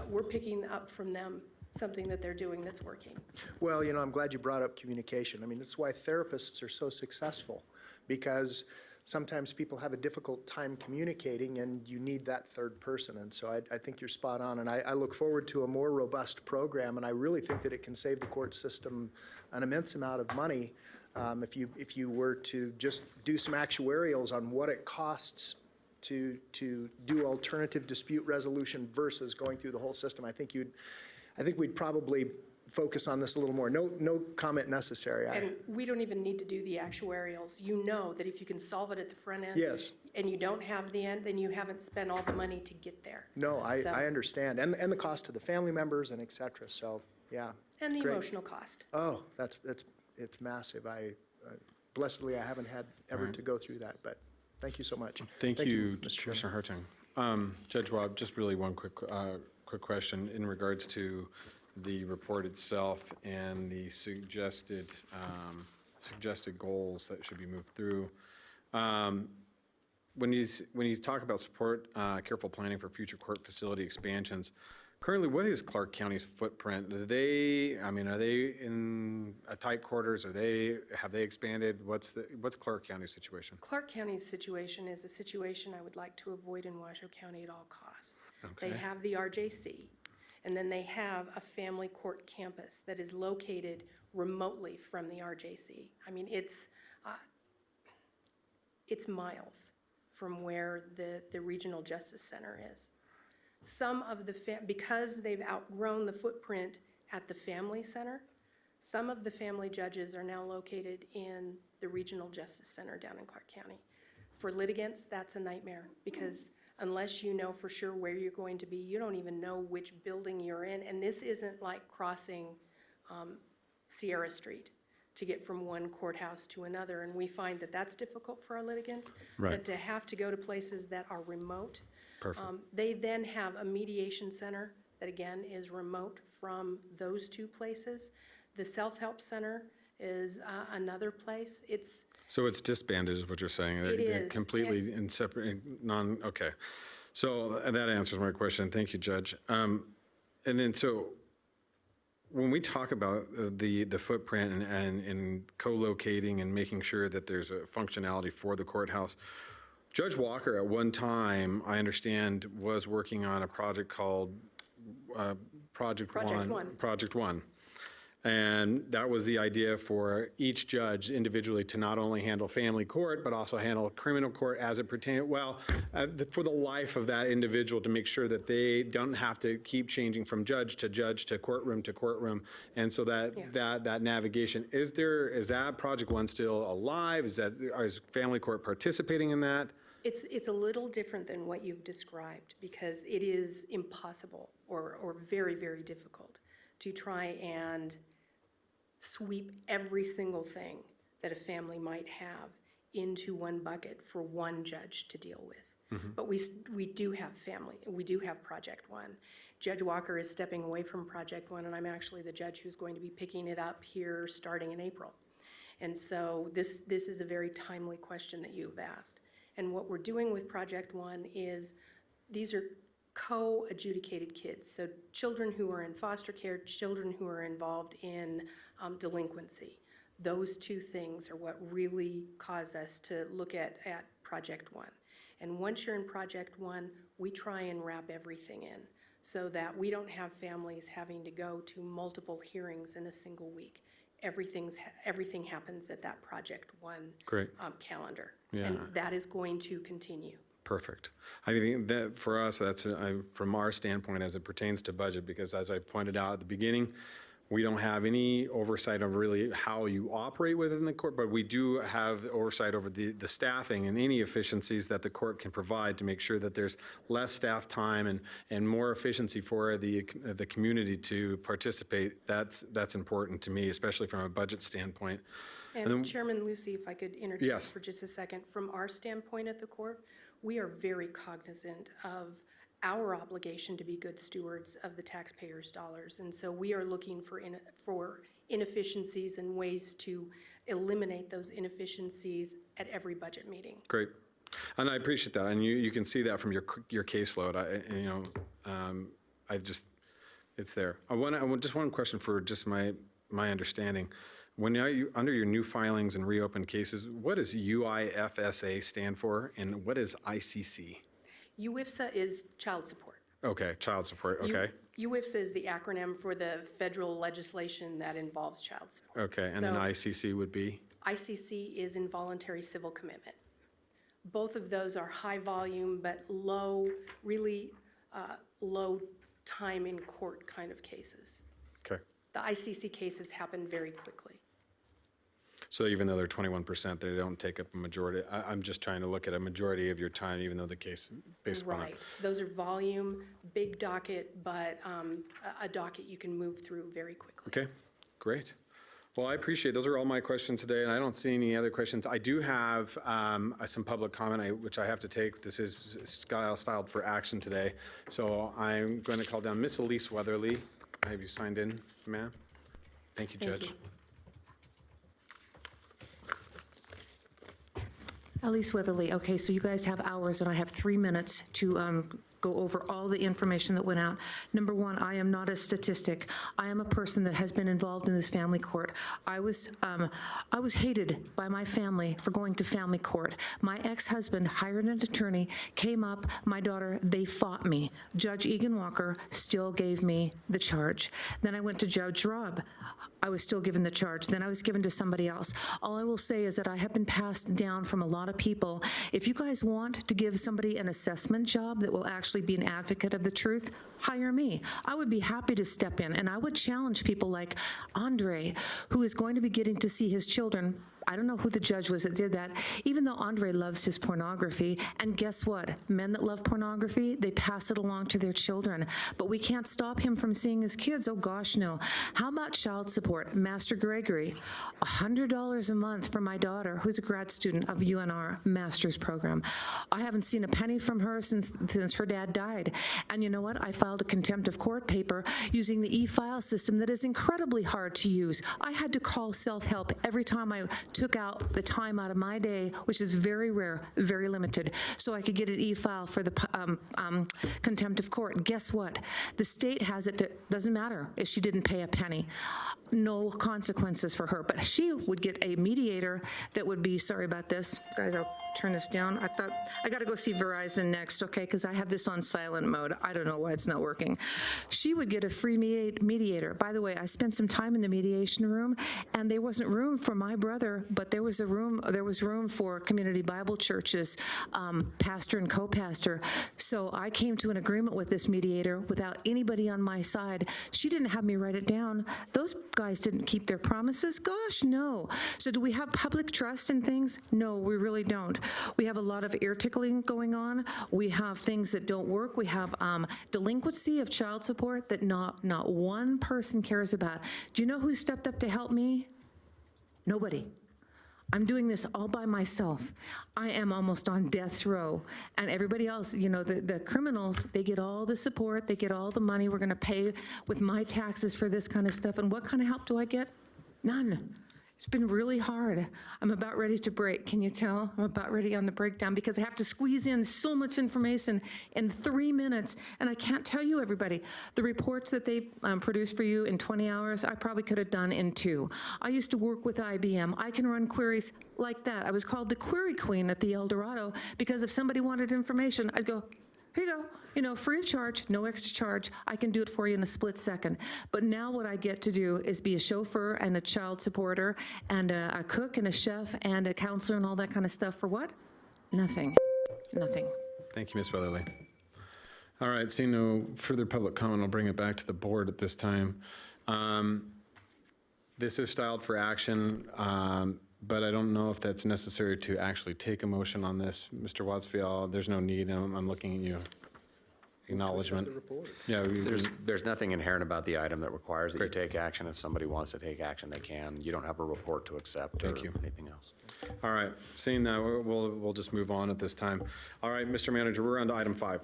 we're picking up from them something that they're doing that's working. Well, you know, I'm glad you brought up communication. I mean, that's why therapists are so successful, because sometimes people have a difficult time communicating and you need that third person. And so I think you're spot on. And I look forward to a more robust program. And I really think that it can save the court system an immense amount of money if you were to just do some actuarials on what it costs to do alternative dispute resolution versus going through the whole system. I think we'd probably focus on this a little more. No comment necessary. And we don't even need to do the actuarials. You know that if you can solve it at the front end. Yes. And you don't have the end, then you haven't spent all the money to get there. No, So- I understand. And the cost to the family members and et cetera. So, yeah. And the Great. emotional cost. Oh, it's massive. Blessedly, I haven't had ever to go through that, but thank you so much. Thank you, Mr. Chairman. Commissioner Hartung. Judge Webb, just really one quick question in regards to the report itself and the suggested goals that should be moved through. When you talk about support careful planning for future court facility expansions, currently, what is Clark County's footprint? Are they in tight quarters? Have they expanded? What's Clark County's situation? Clark County's situation is a situation I would like to avoid in Washoe County at all costs. Okay. They have the RJC, and then they have a family court campus that is located remotely from the RJC. I mean, it's miles from where the Regional Justice Center is. Some of because they've outgrown the footprint at the family center, some of the family judges are now located in the Regional Justice Center down in Clark County. For litigants, that's a nightmare, because unless you know for sure where you're going to be, you don't even know which building you're in. And this isn't like crossing Sierra Street to get from one courthouse to another. And we find that that's difficult for our litigants. Right. But to have to go to places that are remote. Perfect. They then have a mediation center that, again, is remote from those two places. The self-help center is another place. So it's disbanded is what you're saying? It is. Completely in separate, okay. So that answers my question. Thank you, Judge. And then so when we talk about the footprint and co-locating and making sure that there's a functionality for the courthouse, Judge Walker at one time, I understand, was working on a project called Project One. And that was the idea for each judge individually to not only handle family court, but also handle criminal court as it pertains, for the life of that individual, to make sure that they don't have to keep changing from judge to courtroom to courtroom. And so that navigation, is that Project One still alive? Is family court participating in that? It's a little different than what you've described, because it is impossible or very, very difficult to try and sweep every single thing that a family might have into one bucket for one judge to deal with. But we do have Project One. Judge Walker is stepping away from Project One, and I'm actually the judge who's going to be picking it up here starting in April. And so this is a very timely question that you've asked. And what we're doing with Project One is, these are co-adjudicated kids, so children who are in foster care, children who are involved in delinquency. Those two things are what really cause us to look at Project One. And once you're in Project One, we try and wrap everything in so that we don't have families having to go to multiple hearings in a single week. Everything happens at that Project One calendar. Yeah. And that is going to continue. Perfect. I think that for us, that's from our standpoint as it pertains to budget, because as I pointed out at the beginning, we don't have any oversight of really how you operate within the court, but we do have oversight over the staffing and any efficiencies that the court can provide to make sure that there's less staff time and more efficiency for the community to participate. That's important to me, especially from a budget standpoint. And then, Chairman Lucy, if I could interject Yes. for just a second. From our standpoint at the court, we are very cognizant of our obligation to be good stewards of the taxpayers' dollars. And so we are looking for inefficiencies and ways to eliminate those inefficiencies at every budget meeting. Great. And I appreciate that. And you can see that from your caseload. It's there. Just one question for just my understanding. When you under your new filings and reopened cases, what does UIFSA stand for, and what is ICC? UIFSA is child support. Okay, child support, okay. UIFSA is the acronym for the federal legislation that involves child support. Okay, and then So ICC would be? ICC is involuntary civil commitment. Both of those are high volume, but low time in court kind of cases. Okay. The ICC cases happen very quickly. So even though they're 21%, they don't take up a majority. I'm just trying to look at a majority of your time, even though the case based upon Right. Those are volume, big docket, but a docket you can move through very quickly. Okay, great. Well, I appreciate, those are all my questions today, and I don't see any other questions. I do have some public comment, which I have to take. This is styled for action today. So I'm going to call down Miss Elise Weatherly. Have you signed in, ma'am? Thank you, Judge. Elise Weatherly, okay, so you guys have hours, and I have 3 minutes to go over all the information that went out. Number one, I am not a statistic. I am a person that has been involved in this family court. I was hated by my family for going to family court. My ex-husband hired an attorney, came up, my daughter, they fought me. Judge Egan Walker still gave me the charge. Then I went to Judge Robb. I was still given the charge. Then I was given to somebody else. All I will say is that I have been passed down from a lot of people. If you guys want to give somebody an assessment job that will actually be an advocate of the truth, hire me. I would be happy to step in, and I would challenge people like Andre, who is going to be getting to see his children. I don't know who the judge was that did that, even though Andre loves his pornography. And guess what? Men that love pornography, they pass it along to their children. But we can't stop him from seeing his kids. Oh, gosh, no. How about child support? Master Gregory, $100 a month for my daughter, who's a grad student of UNR master's program. I haven't seen a penny from her since her dad died. And you know what? I filed a contempt of court paper using the e-file system that is incredibly hard to use. I had to call self-help every time I took out the time out of my day, which is very rare, very limited, so I could get an e-file for the contempt of court. Guess what? The state has it, doesn't matter if she didn't pay a penny. No consequences for her, but she would get a mediator that would be, sorry about this, guys, I'll turn this down. I got to go see Verizon next, okay, because I have this on silent mode. I don't know why it's not working. She would get a free mediator. By the way, I spent some time in the mediation room, and there wasn't room for my brother mediator, but there was room for community Bible churches, pastor and co-pastor. So I came to an agreement with this mediator without anybody on my side. She didn't have me write it down. Those guys didn't keep their promises. Gosh, no. So do we have public trust in things? No, we really don't. We have a lot of ear tickling going on. We have things that don't work. We have delinquency of child support that not one person cares about. Do you know who stepped up to help me? Nobody. I'm doing this all by myself. I am almost on death row. And everybody else, the criminals, they get all the support, they get all the money. We're going to pay with my taxes for this kind of stuff. And what kind of help do I get? None. It's been really hard. I'm about ready to break. Can you tell? I'm about ready on the breakdown because I have to squeeze in so much information in 3 minutes. And I can't tell you, everybody, the reports that they've produced for you in 20 hours, I probably could have done in 2. I used to work with IBM. I can run queries like that. I was called the query queen at the El Dorado because if somebody wanted information, I'd go, here you go, free of charge, no extra charge. I can do it for you in a split second. But now what I get to do is be a chauffeur and a child supporter and a cook and a chef and a counselor and all that kind of stuff for what? Nothing. Nothing. Thank you, Ms. Weatherly. All right, seeing no further public comment, I'll bring it back to the board at this time. This is styled for action, but I don't know if that's necessary to actually take a motion on this. Mr. Watsfield, there's no need. I'm looking at you. Acknowledgement. Yeah, There's nothing inherent about the item that requires that you take action. If somebody wants to take action, they can. You don't have a report to accept or anything else. all right. Seeing that, we'll just move on at this time. All right, Mr. Manager, we're on to item 5.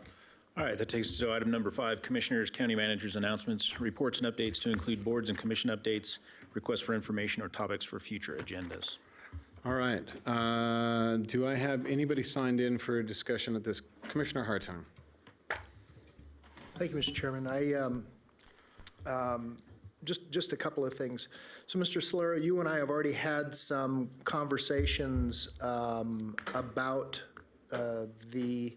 All right, that takes us to item number 5, Commissioners, County Managers' announcements, reports and updates to include boards and commission updates, requests for information or topics for future agendas. All right. Do I have anybody signed in for a discussion at this? Commissioner Hartung. Thank you, Mr. Chairman. Just a couple of things. So, Mr. Solero, you and I have already had some conversations about the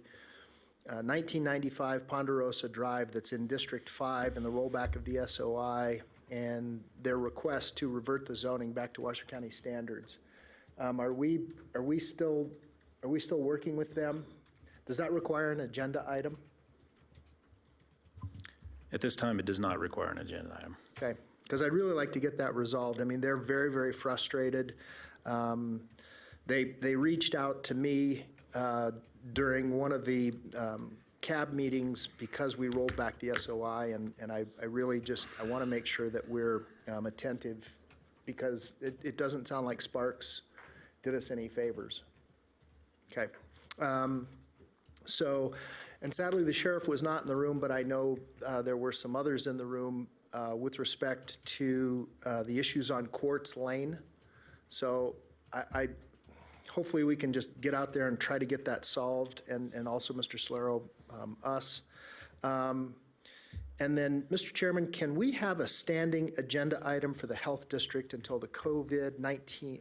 1995 Ponderosa Drive that's in District 5 and the rollback of the SOI and their request to revert the zoning back to Washoe County standards. Are we still working with them? Does that require an agenda item? At this time, it does not require an agenda item. Okay, because I'd really like to get that resolved. I mean, they're very, very frustrated. They reached out to me during one of the CAB meetings because we rolled back the SOI, and I really I want to make sure that we're attentive because it doesn't sound like Sparks did us any favors. Okay. And sadly, the sheriff was not in the room, but I know there were some others in the room with respect to the issues on Quartz Lane. So hopefully we can just get out there and try to get that solved, and also Mr. Solero, us. And then, Mr. Chairman, can we have a standing agenda item for the Health District until the COVID-19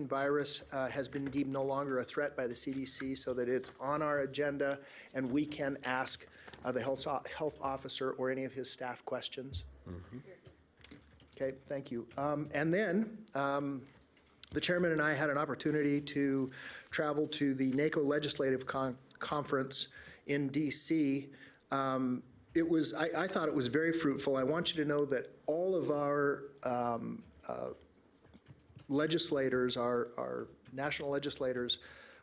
virus has been deemed no longer a threat by the CDC so that it's on our agenda and we can ask the health officer or any of his staff questions? Mm-hmm. Okay, thank you. And then the chairman and I had an opportunity to travel to the NACO Legislative Conference in DC. I thought it was very fruitful. I want you to know that all of our legislators, our national legislators,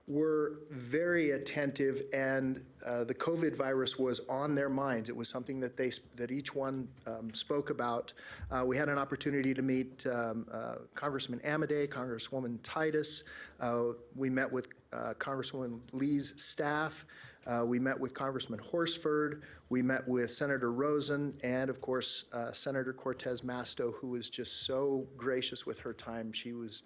were very attentive, and the COVID virus was on their minds. It was something that each one spoke about. We had an opportunity to meet Congressman Amodei, Congresswoman Titus. We met with Congresswoman Lee's staff. We met with Congressman Horsford. We met with Senator Rosen, and of course, Senator Cortez Masto, who was just so gracious with her time. She was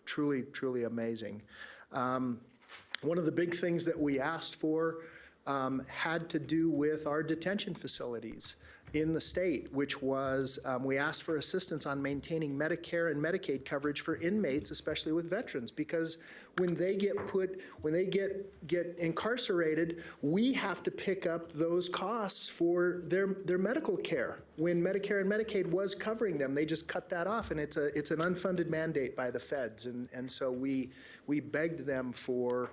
truly, truly amazing. One of the big things that we asked for had to do with our detention facilities. in the state, which was we asked for assistance on maintaining Medicare and Medicaid coverage for inmates, especially with veterans, because when they get incarcerated, we have to pick up those costs for their medical care. When Medicare and Medicaid was covering them, they just cut that off, and it's an unfunded mandate by the feds, and so we begged them for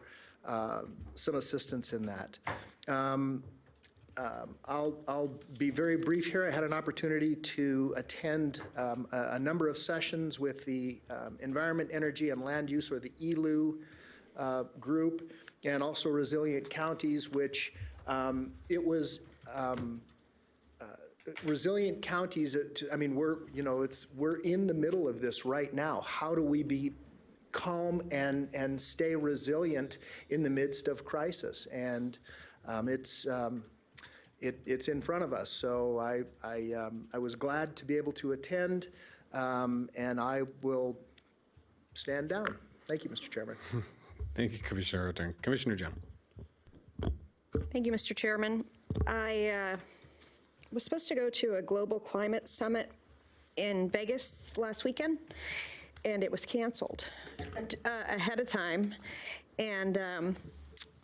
some assistance in that. I'll be very brief here. I had an opportunity to attend a number of sessions with the Environment, Energy, and Land Use, or the ELU group, and also Resilient Counties, which it was Resilient Counties. I mean, we're in the middle of this right now. How do we be calm and stay resilient in the midst of crisis? And it's in front of us. So I was glad to be able to attend, and I will stand down. Thank you, Mr. Chairman. Thank you, Commissioner O'Donnell. Commissioner Jim. Thank you, Mr. Chairman. I was supposed to go to a global climate summit in Vegas last weekend, and it was canceled ahead of time. And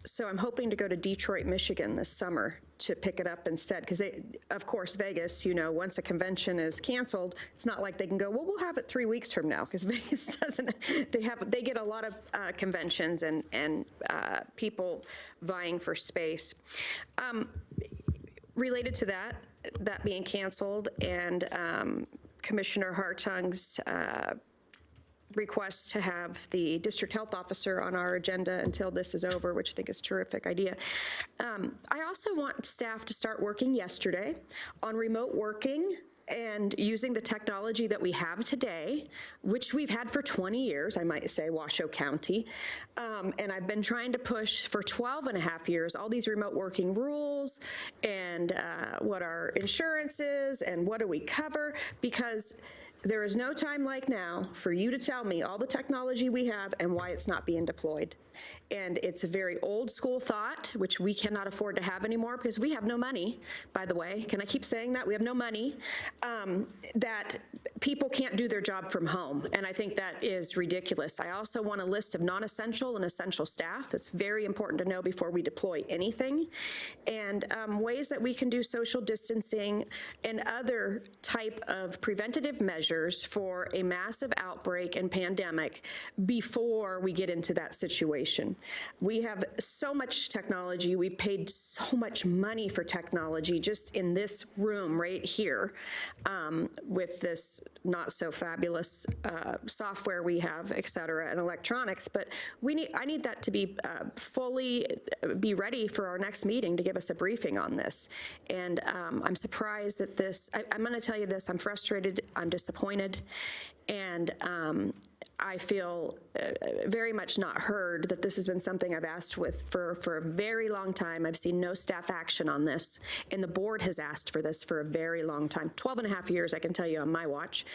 so I'm hoping to go to Detroit, Michigan this summer to pick it up instead, because of course, Vegas, once a convention is canceled, it's not like they can go, well, we'll have it 3 weeks from now, because Vegas doesn't, they get a lot of conventions and people vying for space. Related to that being canceled, and Commissioner Hartung's request to have the district health officer on our agenda until this is over, which I think is a terrific idea. I also want staff to start working yesterday on remote working and using the technology that we have today, which we've had for 20 years, I might say, Washoe County. And I've been trying to push for 12 and a half years all these remote working rules and what our insurance is and what do we cover, because there is no time like now for you to tell me all the technology we have and why it's not being deployed. And it's a very old school thought, which we cannot afford to have anymore because we have no money, by the way. Can I keep saying that? We have no money, that people can't do their job from home. And I think that is ridiculous. I also want a list of non-essential and essential staff. That's very important to know before we deploy anything. And ways that we can do social distancing and other type of preventative measures for a massive outbreak and pandemic before we get into that situation. We have so much technology. We've paid so much money for technology just in this room right here, with this not so fabulous software we have, et cetera, and electronics. But I need that to be fully be ready for our next meeting to give us a briefing on this. And I'm surprised that I'm going to tell you this, I'm frustrated, I'm disappointed, and I feel very much not heard, that this has been something I've asked for a very long time. I've seen no staff action on this, and the board has asked for this for a very long time. 12 and a half years, I can tell you, on my watch.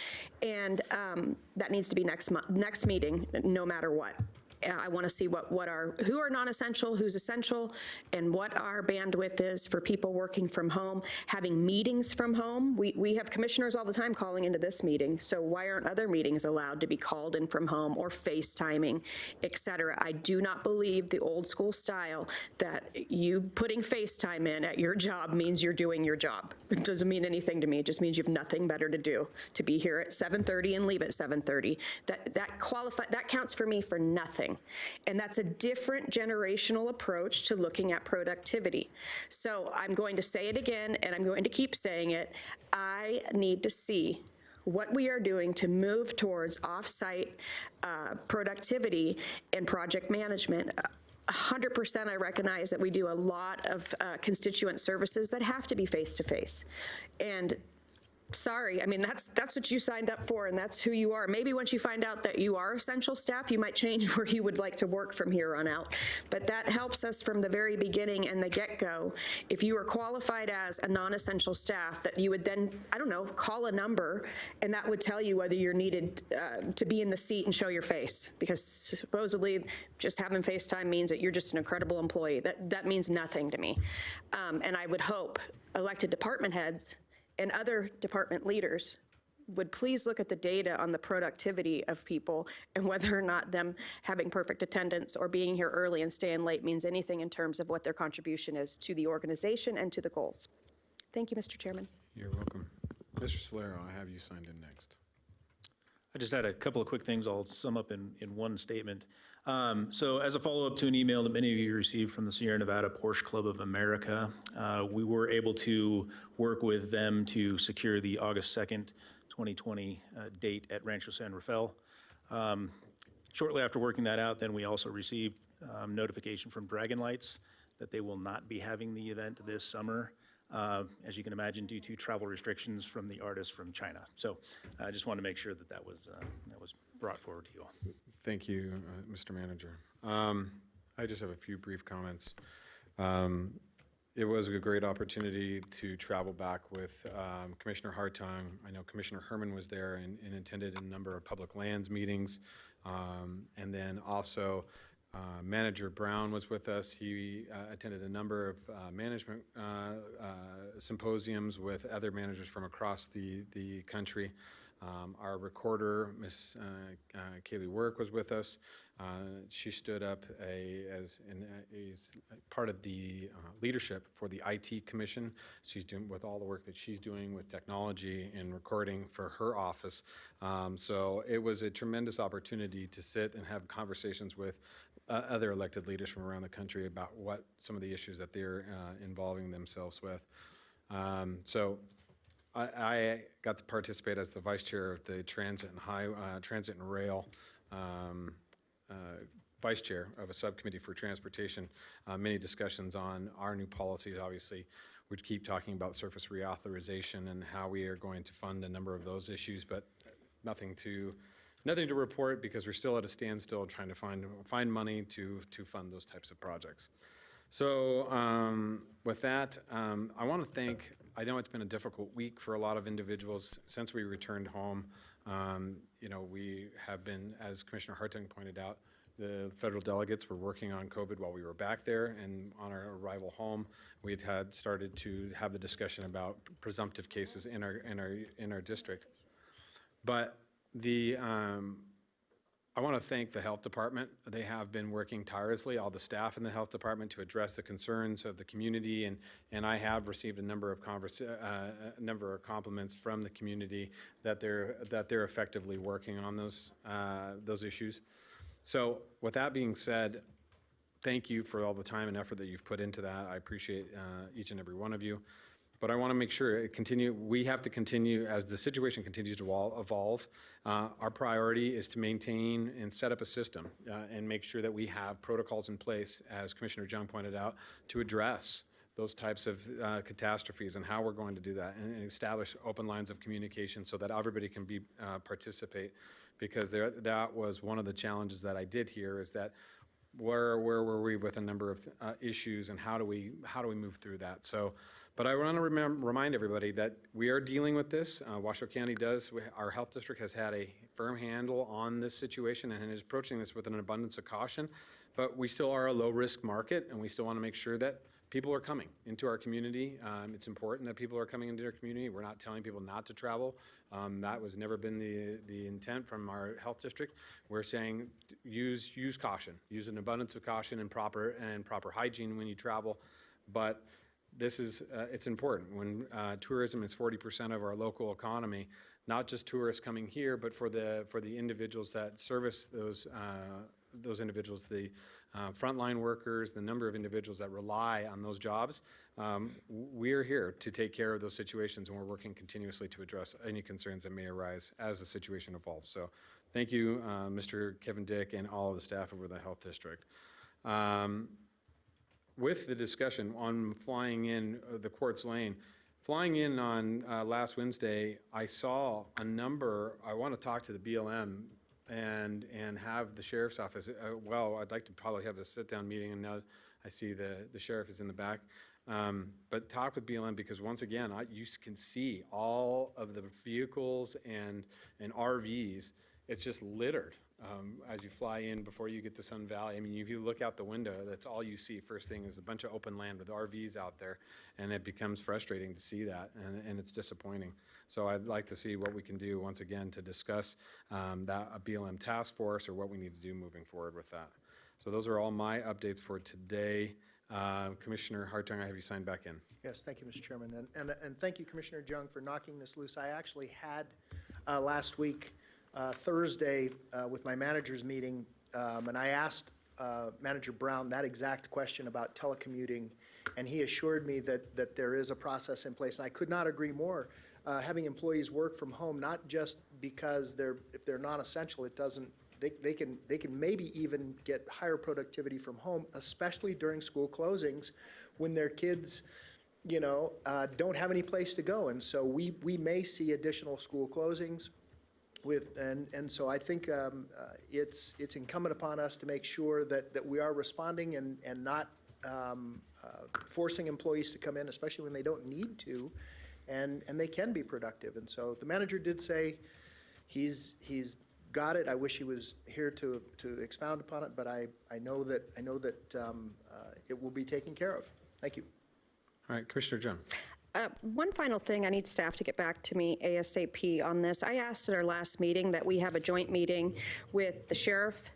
And that needs to be next meeting, no matter what. I want to see who are non-essential, who's essential, and what our bandwidth is for people working from home, having meetings from home. We have commissioners all the time calling into this meeting, so why aren't other meetings allowed to be called in from home, or FaceTiming, et cetera? I do not believe the old school style that you putting FaceTime in at your job means you're doing your job. It doesn't mean anything to me. It just means you have nothing better to do, to be here at 7:30 and leave at 7:30. That counts for me for nothing. And that's a different generational approach to looking at productivity. So I'm going to say it again, and I'm going to keep saying it. I need to see what we are doing to move towards off-site productivity and project management. 100% I recognize that we do a lot of constituent services that have to be face-to-face. And sorry, I mean, that's what you signed up for, and that's who you are. Maybe once you find out that you are essential staff, you might change where you would like to work from here on out. But that helps us from the very beginning and the get-go. If you are qualified as a non-essential staff, that you would then, I don't know, call a number, and that would tell you whether you're needed to be in the seat and show your face. Because supposedly just having FaceTime means that you're just an incredible employee. That means nothing to me. And I would hope elected department heads and other department leaders would please look at the data on the productivity of people and whether or not them having perfect attendance or being here early and staying late means anything in terms of what their contribution is to the organization and to the goals. Thank you, Mr. Chairman. You're welcome. Mr. Solero, I have you signed in next. I just had a couple of quick things I'll sum up in one statement. So as a follow-up to an email that many of you received from the Sierra Nevada Porsche Club of America, we were able to work with them to secure the August 2nd, 2020 date at Rancho San Rafael. Shortly after working that out, then we also received notification from Dragon Lights that they will not be having the event this summer, as you can imagine, due to travel restrictions from the artist from China. So I just wanted to make sure that that was brought forward to you all. Thank you, Mr. Manager. I just have a few brief comments. It was a great opportunity to travel back with Commissioner Hartung. I know Commissioner Herman was there and attended a number of public lands meetings. And then also Manager Brown was with us. He attended a number of management symposiums with other managers from across the country. Our recorder, Ms. Kaylee Work, was with us. She stood up as part of the leadership for the IT Commission. She's doing with all the work that she's doing with technology and recording for her office. So it was a tremendous opportunity to sit and have conversations with other elected leaders from around the country about what some of the issues that they're involving themselves with. So I got to participate as the vice chair of the Transit and Rail vice chair of a subcommittee for transportation. Many discussions on our new policies. Obviously, we keep talking about surface reauthorization and how we are going to fund a number of those issues, but nothing to report because we're still at a standstill trying to find money to fund those types of projects. So with that, I want to thank. I know it's been a difficult week for a lot of individuals since we returned home. We have been, as Commissioner Hartung pointed out, the federal delegates were working on COVID while we were back there, and on our arrival home, we had started to have the discussion about presumptive cases in our district. But I want to thank the health department. They have been working tirelessly, all the staff in the health department, to address the concerns of the community, and I have received a number of compliments from the community that they're effectively working on those issues. So with that being said, thank you for all the time and effort that you've put into that. I appreciate each and every one of you. But I want to make sure we have to continue as the situation continues to evolve. Our priority is to maintain and set up a system and make sure that we have protocols in place, as Commissioner Jung pointed out, to address those types of catastrophes and how we're going to do that, and establish open lines of communication so that everybody can participate. Because that was one of the challenges that I did hear, is that where were we with a number of issues, and how do we move through that? So. But I want to remind everybody that we are dealing with this. Washoe County does. Our health district has had a firm handle on this situation and is approaching this with an abundance of caution. But we still are a low-risk market, and we still want to make sure that people are coming into our community. It's important that people are coming into our community. We're not telling people not to travel. That was never been the intent from our health district. We're saying use caution, use an abundance of caution and proper hygiene when you travel. But it's important. When tourism is 40% of our local economy, not just tourists coming here, but for the individuals that service those individuals, the frontline workers, the number of individuals that rely on those jobs, we're here to take care of those situations, and we're working continuously to address any concerns that may arise as the situation evolves. So thank you, Mr. Kevin Dick, and all of the staff over the health district. With the discussion on flying in the Quartz Lane, flying in on last Wednesday, I saw a number. I want to talk to the BLM and have the sheriff's office. I'd like to probably have a sit-down meeting, and now I see the sheriff is in the back. But talk with BLM, because once again, you can see all of the vehicles and RVs. It's just littered as you fly in before you get to Sun Valley. I mean, if you look out the window, that's all you see. First thing is a bunch of open land with RVs out there, and it becomes frustrating to see that, and it's disappointing. So I'd like to see what we can do once again to discuss that a BLM task force or what we need to do moving forward with that. So those are all my updates for today. Commissioner Hartung, I have you signed back in. Yes, thank you, Mr. Chairman. And thank you, Commissioner Jung, for knocking this loose. I actually had last week, Thursday, with my manager's meeting, and I asked Manager Brown that exact question about telecommuting, and he assured me that there is a process in place, and I could not agree more. Having employees work from home, not just because if they're non-essential, it doesn't, they can maybe even get higher productivity from home, especially during school closings when their kids, don't have any place to go. And so we may see additional school closings and so I think it's incumbent upon us to make sure that we are responding and not forcing employees to come in, especially when they don't need to, and they can be productive. And so the manager did say he's got it. I wish he was here to expound upon it, but I know that it will be taken care of. Thank you. All right, Commissioner Jung. One final thing, I need staff to get back to me ASAP on this. I asked at our last meeting that we have a joint meeting with the sheriff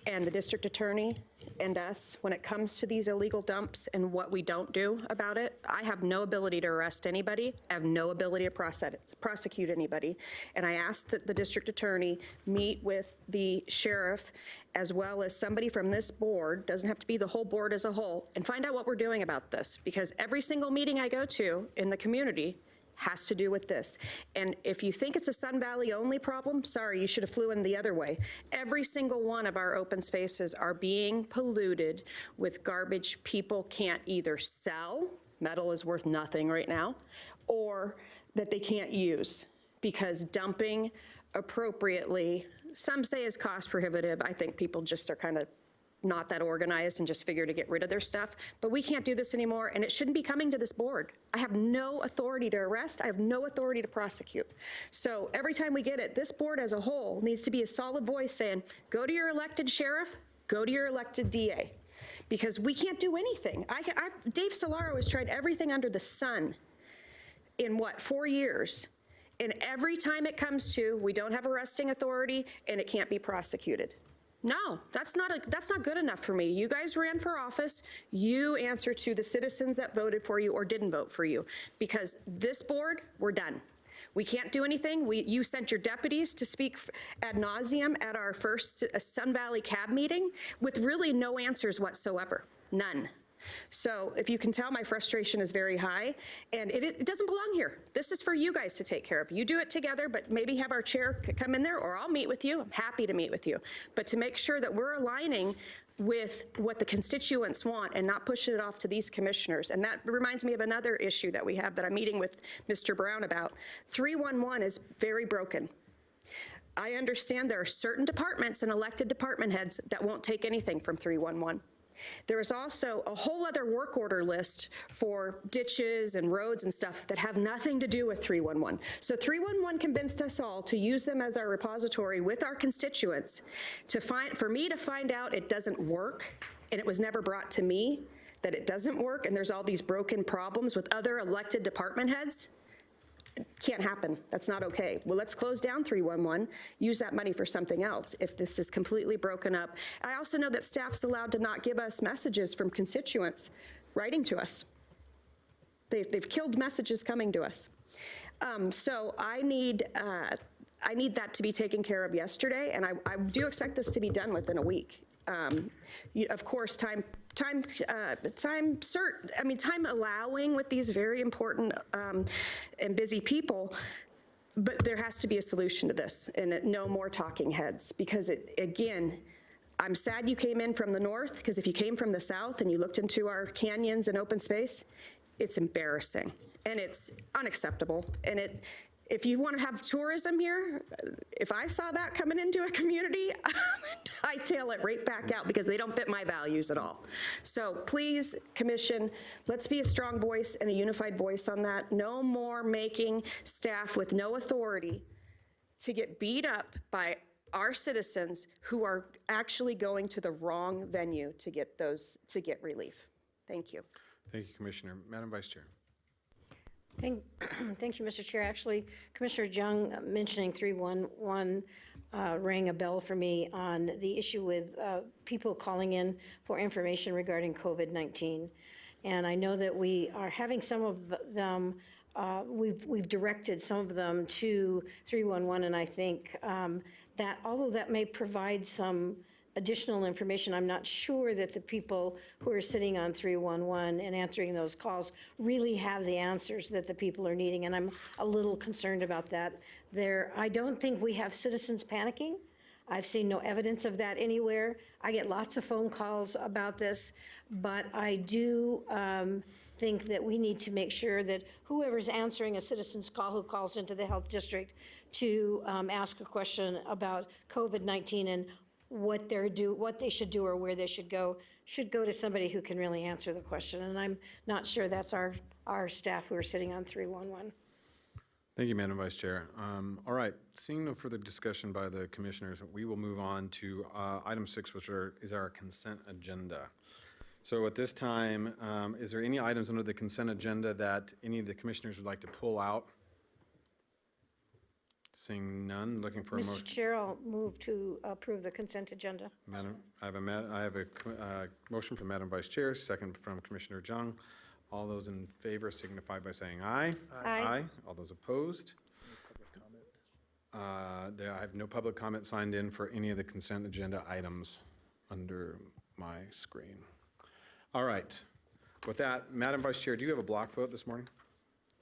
and the district attorney and us when it comes to these illegal dumps and what we don't do about it. I have no ability to arrest anybody. I have no ability to prosecute anybody. And I asked that the district attorney meet with the sheriff as well as somebody from this board, doesn't have to be the whole board as a whole, and find out what we're doing about this. Because every single meeting I go to in the community has to do with this. And if you think it's a Sun Valley only problem, sorry, you should have flew in the other way. Every single one of our open spaces are being polluted with garbage people can't either sell, metal is worth nothing right now, or that they can't use because dumping appropriately, some say is cost prohibitive. I think people just are kind of not that organized and just figure to get rid of their stuff. But we can't do this anymore, and it shouldn't be coming to this board. I have no authority to arrest. I have no authority to prosecute. So every time we get it, this board as a whole needs to be a solid voice saying, go to your elected sheriff, go to your elected DA, because we can't do anything. Dave Solaro has tried everything under the sun in, 4 years? And every time it comes to, we don't have arresting authority and it can't be prosecuted. No, that's not good enough for me. You guys ran for office. You answer to the citizens that voted for you or didn't vote for you. Because this board, we're done. We can't do anything. You sent your deputies to speak ad nauseum at our first Sun Valley CAB meeting with really no answers whatsoever. None. So if you can tell, my frustration is very high, and it doesn't belong here. This is for you guys to take care of. You do it together, but maybe have our chair come in there, or I'll meet with you. I'm happy to meet with you. But to make sure that we're aligning with what the constituents want and not pushing it off to these commissioners. And that reminds me of another issue that we have that I'm meeting with Mr. Brown about. 311 is very broken. I understand there are certain departments and elected department heads that won't take anything from 311. There is also a whole other work order list for ditches and roads and stuff that have nothing to do with 311. So 311 convinced us all to use them as our repository with our constituents for me to find out it doesn't work, and it was never brought to me that it doesn't work, and there's all these broken problems with other elected department heads. Can't happen. That's not okay. Well, let's close down 311, use that money for something else if this is completely broken up. I also know that staff's allowed to not give us messages from constituents writing to us. They've killed messages coming to us. So I need that to be taken care of yesterday, and I do expect this to be done within a week. Of course, time allowing with these very important and busy people, but there has to be a solution to this, and no more talking heads, because again, I'm sad you came in from the north, because if you came from the south and you looked into our canyons and open space, it's embarrassing and it's unacceptable. And if you want to have tourism here, if I saw that coming into a community, I tail it right back out, because they don't fit my values at all. So please, Commission, let's be a strong voice and a unified voice on that. No more making staff with no authority to get beat up by our citizens who are actually going to the wrong venue to get relief. Thank you. Thank you, Commissioner. Madam Vice Chair. Thank you, Mr. Chair. Actually, Commissioner Jung mentioning 311 rang a bell for me on the issue with people calling in for information regarding COVID-19. And I know that we are having some of them, we've directed some of them to 311, and I think that although that may provide some additional information, I'm not sure that the people who are sitting on 311 and answering those calls really have the answers that the people are needing, and I'm a little concerned about that. I don't think we have citizens panicking. I've seen no evidence of that anywhere. I get lots of phone calls about this, but I do think that we need to make sure that whoever's answering a citizen's call who calls into the health district to ask a question about COVID-19 and what they should do or where they should go to somebody who can really answer the question. And I'm not sure that's our staff who are sitting on 311. Thank you, Madam Vice Chair. All right, seeing no further discussion by the commissioners, we will move on to item 6, which is our consent agenda. So at this time, is there any items under the consent agenda that any of the commissioners would like to pull out? Seeing none, looking for a motion. Mr. Chair, I'll move to approve the consent agenda. Madam, I have a motion from Madam Vice Chair, second from Commissioner Jung. All those in favor signify by saying aye. Aye. All those opposed? I have no public comment signed in for any of the consent agenda items under my screen. All right. With that, Madam Vice Chair, do you have a block vote this morning?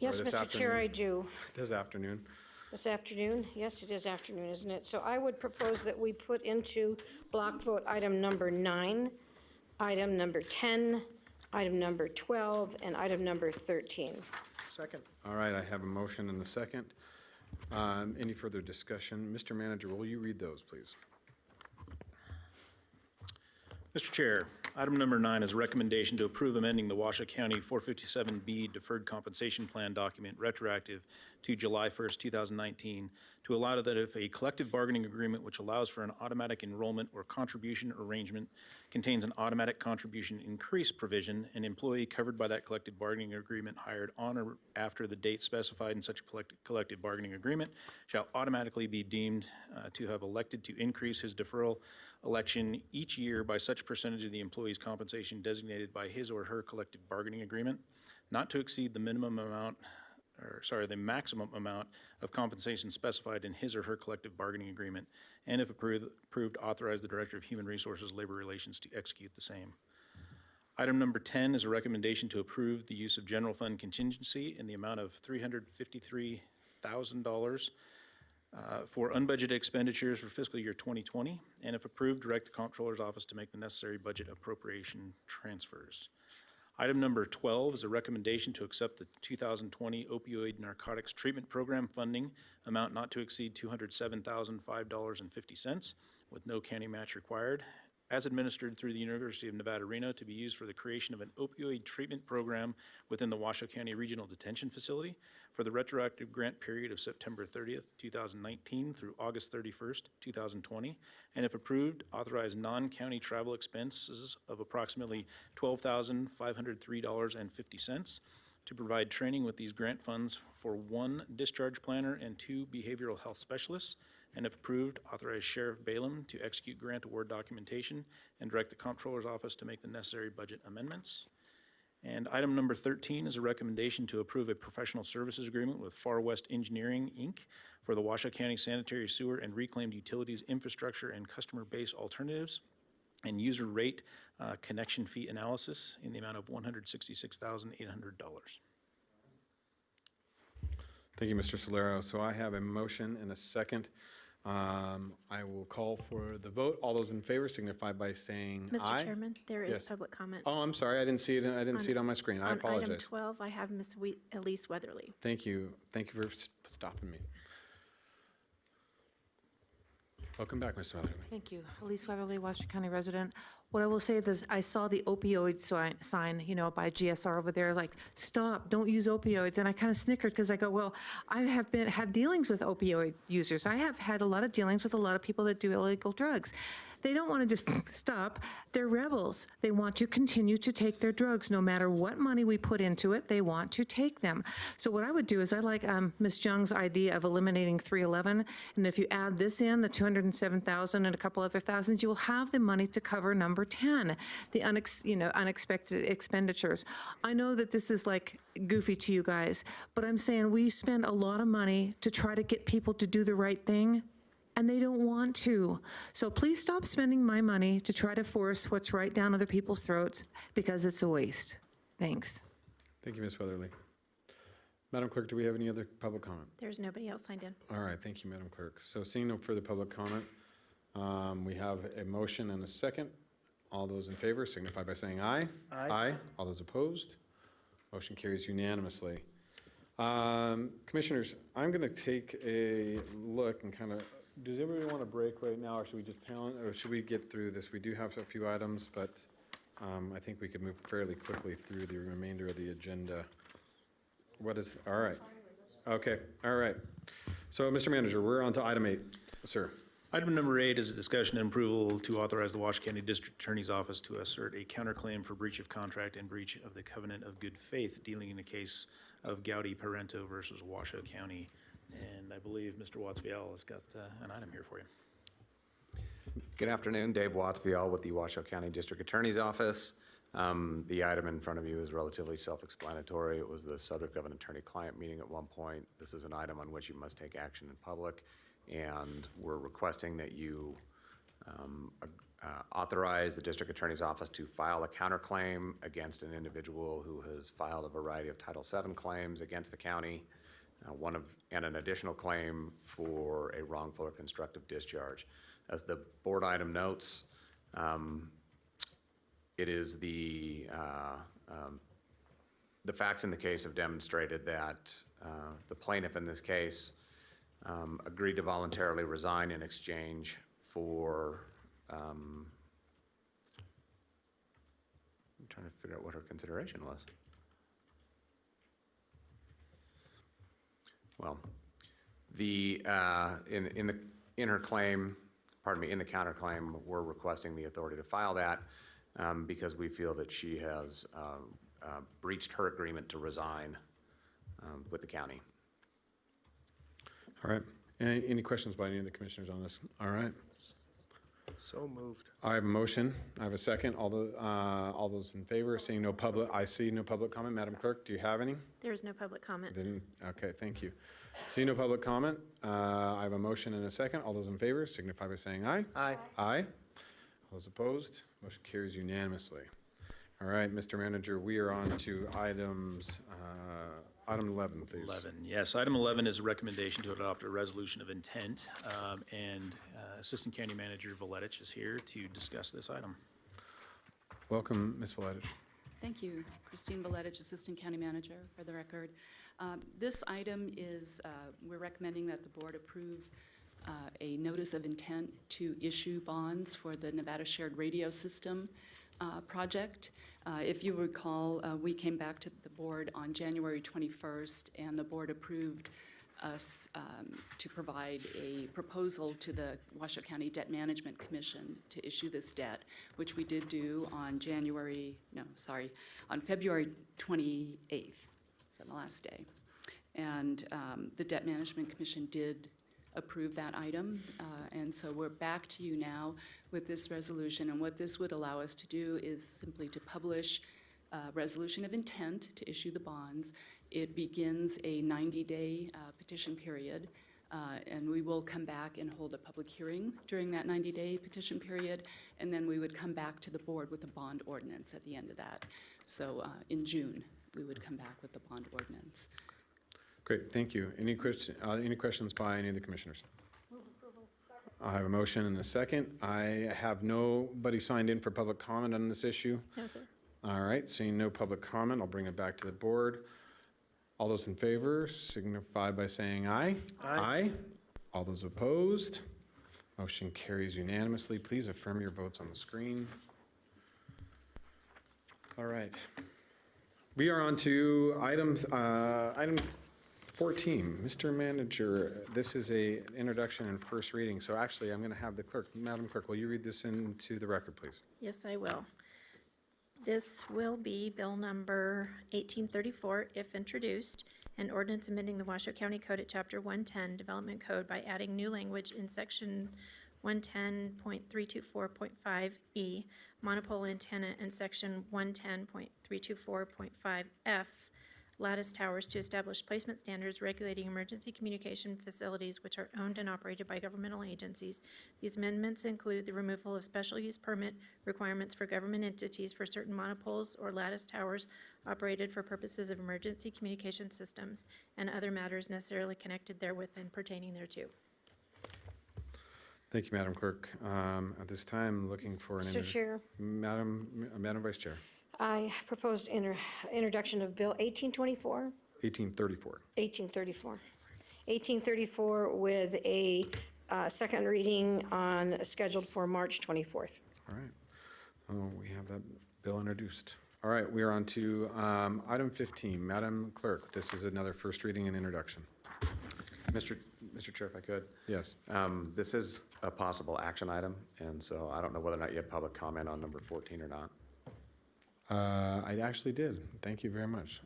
Yes, Or this Mr. Chair, afternoon? I do. This afternoon. This afternoon? Yes, it is afternoon, isn't it? So I would propose that we put into block vote item number 9, item number 10, item number 12, and item number 13. Second. All right, I have a motion and a second. Any further discussion? Mr. Manager, will you read those, please? Mr. Chair, item number 9 is a recommendation to approve amending the Washoe County 457B Deferred Compensation Plan document retroactive to July 1st, 2019, to allow that if a collective bargaining agreement which allows for an automatic enrollment or contribution arrangement contains an automatic contribution increase provision, an employee covered by that collective bargaining agreement hired on or after the date specified in such a collective bargaining agreement shall automatically be deemed to have elected to increase his deferral election each year by such percentage of the employee's compensation designated by his or her collective bargaining agreement, not to exceed the the maximum amount of compensation specified in his or her collective bargaining agreement, and if approved, authorize the Director of Human Resources, Labor Relations to execute the same. Item number 10 is a recommendation to approve the use of general fund contingency in the amount of $353,000 for unbudgeted expenditures for fiscal year 2020, and if approved, direct the Comptroller's Office to make the necessary budget appropriation transfers. Item number 12 is a recommendation to accept the 2020 opioid narcotics treatment program funding amount not to exceed $207,005.50 with no county match required, as administered through the University of Nevada, Reno, to be used for the creation of an opioid treatment program within the Washoe County Regional Detention Facility for the retroactive grant period of September 30th, 2019 through August 31st, 2020, and if approved, authorize non-county travel expenses of approximately $12,503.50 to provide training with these grant funds for 1 discharge planner and 2 behavioral health specialists, and if approved, authorize Sheriff Balaam to execute grant award documentation and direct the Comptroller's Office to make the necessary budget amendments. And item number 13 is a recommendation to approve a professional services agreement with Far West Engineering, Inc. for the Washoe County Sanitary Sewer and Reclaimed Utilities Infrastructure and Customer Base Alternatives and User Rate Connection Fee Analysis in the amount of $166,800. Thank you, Mr. Solero. So I have a motion and a second. I will call for the vote. All those in favor signify by saying aye. Mr. Chairman, there is Yes. public comment. Oh, I'm sorry. I didn't see it. I didn't see it on my screen. I On item apologize. 12, I have Ms. Elise Weatherly. Thank you. Thank you for stopping me. Welcome back, Ms. Weatherly. Thank you. Elise Weatherly, Washington County resident. What I will say is I saw the opioid sign, by GSR over there, like, stop, don't use opioids. And I kind of snickered because I go, well, I have had dealings with opioid users. I have had a lot of dealings with a lot of people that do illegal drugs. They don't want to just stop. They're rebels. They want to continue to take their drugs. No matter what money we put into it, they want to take them. So what I would do is I like Ms. Jung's idea of eliminating 311. And if you add this in, the 207,000 and a couple other thousands, you will have the money to cover number 10, the unexpected expenditures. I know that this is like goofy to you guys, but I'm saying we spend a lot of money to try to get people to do the right thing, and they don't want to. So please stop spending my money to try to force what's right down other people's throats, because it's a waste. Thanks. Thank you, Ms. Weatherly. Madam Clerk, do we have any other public comment? There's nobody else signed in. All right, thank you, Madam Clerk. So seeing no further public comment, we have a motion and a second. All those in favor signify by saying aye. Aye. All those opposed? Motion carries unanimously. Commissioners, I'm going to take a look and kind of, does everybody want a break right now, or should we just panel, or should we get through this? We do have a few items, but I think we could move fairly quickly through the remainder of the agenda. All right. Okay, all right. So, Mr. Manager, we're on to item 8. Sir. Item number 8 is a discussion and approval to authorize the Washoe County District Attorney's Office to assert a counterclaim for breach of contract and breach of the covenant of good faith dealing in a case of Gowdy Parento versus Washoe County. And I believe Mr. Watts-Vial has got an item here for you. Good afternoon, Dave Watts-Vial with the Washoe County District Attorney's Office. The item in front of you is relatively self-explanatory. It was the subject of an attorney-client meeting at one point. This is an item on which you must take action in public, and we're requesting that you authorize the District Attorney's Office to file a counterclaim against an individual who has filed a variety of Title VII claims against the county, and an additional claim for a wrongful or constructive discharge. As the board item notes, it is the facts in the case have demonstrated that the plaintiff in this case agreed to voluntarily resign in exchange for, I'm trying to figure out what her consideration was. Well, in her claim, pardon me, in the counterclaim, we're requesting the authority to file that because we feel that she has breached her agreement to resign with the county. All right. Any questions by any of the commissioners on this? All right. So moved. I have a motion. I have a second. All those in favor, seeing no public, I see no public comment. Madam Clerk, do you have any? There's no public comment. Okay, thank you. Seeing no public comment, I have a motion and a second. All those in favor signify by saying aye. Aye. Aye. All those opposed? Motion carries unanimously. All right, Mr. Manager, we are on to item 11, please. 11, yes. Item 11 is a recommendation to adopt a resolution of intent, and Assistant County Manager Valetich is here to discuss this item. Welcome, Ms. Valetich. Thank you. Christine Valetich, Assistant County Manager, for the record. This item is, we're recommending that the board approve a notice of intent to issue bonds for the Nevada Shared Radio System project. If you recall, we came back to the board on January 21st, and the board approved us to provide a proposal to the Washoe County Debt Management Commission to issue this debt, which we did do on on February 28th, so the last day. And the Debt Management Commission did approve that item, and so we're back to you now with this resolution, and what this would allow us to do is simply to publish a resolution of intent to issue the bonds. It begins a 90-day petition period, and we will come back and hold a public hearing during that 90-day petition period, and then we would come back to the board with a bond ordinance at the end of that. So in June, we would come back with the bond ordinance. Great, thank you. Any questions by any of the commissioners? I have a motion and a second. I have nobody signed in for public comment on this issue. No, sir. All right, seeing no public comment, I'll bring it back to the board. All those in favor signify by saying aye. Aye. All those opposed? Motion carries unanimously. Please affirm your votes on the screen. All right. We are on to item 14. Mr. Manager, this is an introduction and first reading, so actually I'm going to have the clerk, Madam Clerk, will you read this into the record, please? Yes, I will. This will be bill number 1834, if introduced, an ordinance amending the Washoe County Code at Chapter 110, Development Code, by adding new language in Section 110.324.5E, monopole antenna, and Section 110.324.5F, lattice towers, to establish placement standards regulating emergency communication facilities which are owned and operated by governmental agencies. These amendments include the removal of special use permit requirements for government entities for certain monopoles or lattice towers operated for purposes of emergency communication systems and other matters necessarily connected therewith and pertaining thereto. Thank you, Madam Clerk. At this time, looking for an... Mr. Chair, Madam Vice Chair. I proposed introduction of Bill 1824. 1834. 1834. 1834 with a second reading scheduled for March 24th. All right. Oh, we have that bill introduced. All right, we are on to item 15. Madam Clerk, this is another first reading and introduction. Mr. Chair, if I could. Yes. This is a possible action item, and so I don't know whether or not you had public comment on number 14 or not. I actually did. Thank you very much.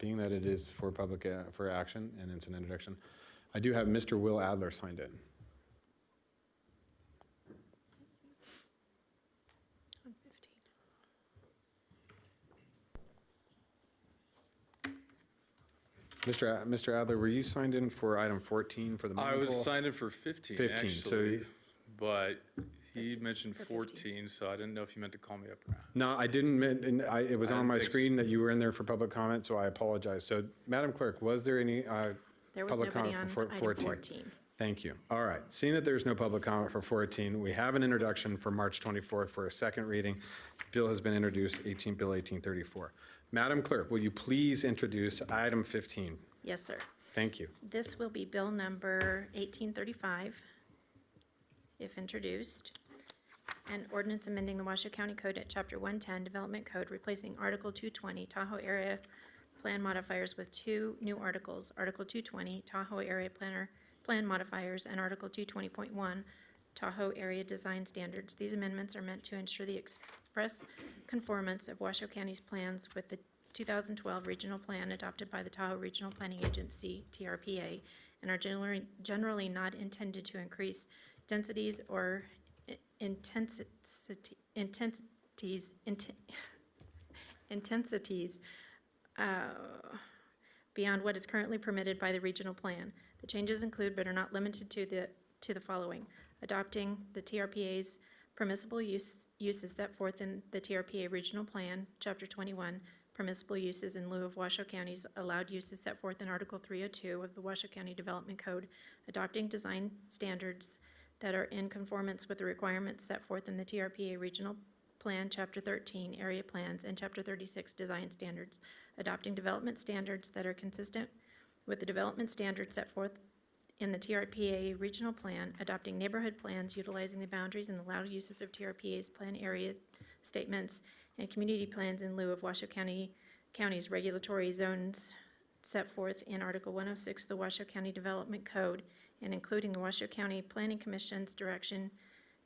Being that it is for public, for action and it's an introduction, I do have Mr. Will Adler signed in. Mr. Adler, were you signed in for item 14 for the I monopole? was signed in for 15, 15, actually, so but he mentioned 14, so I didn't know if you meant to call me up or not. No, I didn't, it was I on didn't my think so. screen that you were in there for public comment, so I apologize. So, Madam Clerk, was there any There was public nobody comment on for item 14? 14. Thank you. All right, seeing that there's no public comment for 14, we have an introduction for March 24th for a second reading. Bill has been introduced, Bill 1834. Madam Clerk, will you please introduce item 15? Yes, sir. Thank you. This will be bill number 1835, if introduced. An ordinance amending the Washoe County Code at Chapter 110, Development Code, replacing Article 220, Tahoe Area Plan Modifiers, with two new articles, Article 220, Tahoe Area Plan Modifiers, and Article 220.1, Tahoe Area Design Standards. These amendments are meant to ensure the express conformance of Washoe County's plans with the 2012 Regional Plan adopted by the Tahoe Regional Planning Agency, TRPA, and are generally not intended to increase densities or intensities beyond what is currently permitted by the regional plan. The changes include, but are not limited to, the following: adopting the TRPA's permissible uses set forth in the TRPA Regional Plan, Chapter 21, permissible uses in lieu of Washoe County's allowed uses set forth in Article 302 of the Washoe County Development Code, adopting design standards that are in conformance with the requirements set forth in the TRPA Regional Plan, Chapter 13, Area Plans, and Chapter 36, Design Standards, adopting development standards that are consistent with the development standards set forth in the TRPA Regional Plan, adopting neighborhood plans utilizing the boundaries and allowed uses of TRPA's plan areas, statements, and community plans in lieu of Washoe County's regulatory zones set forth in Article 106 of the Washoe County Development Code, and including the Washoe County Planning Commission's direction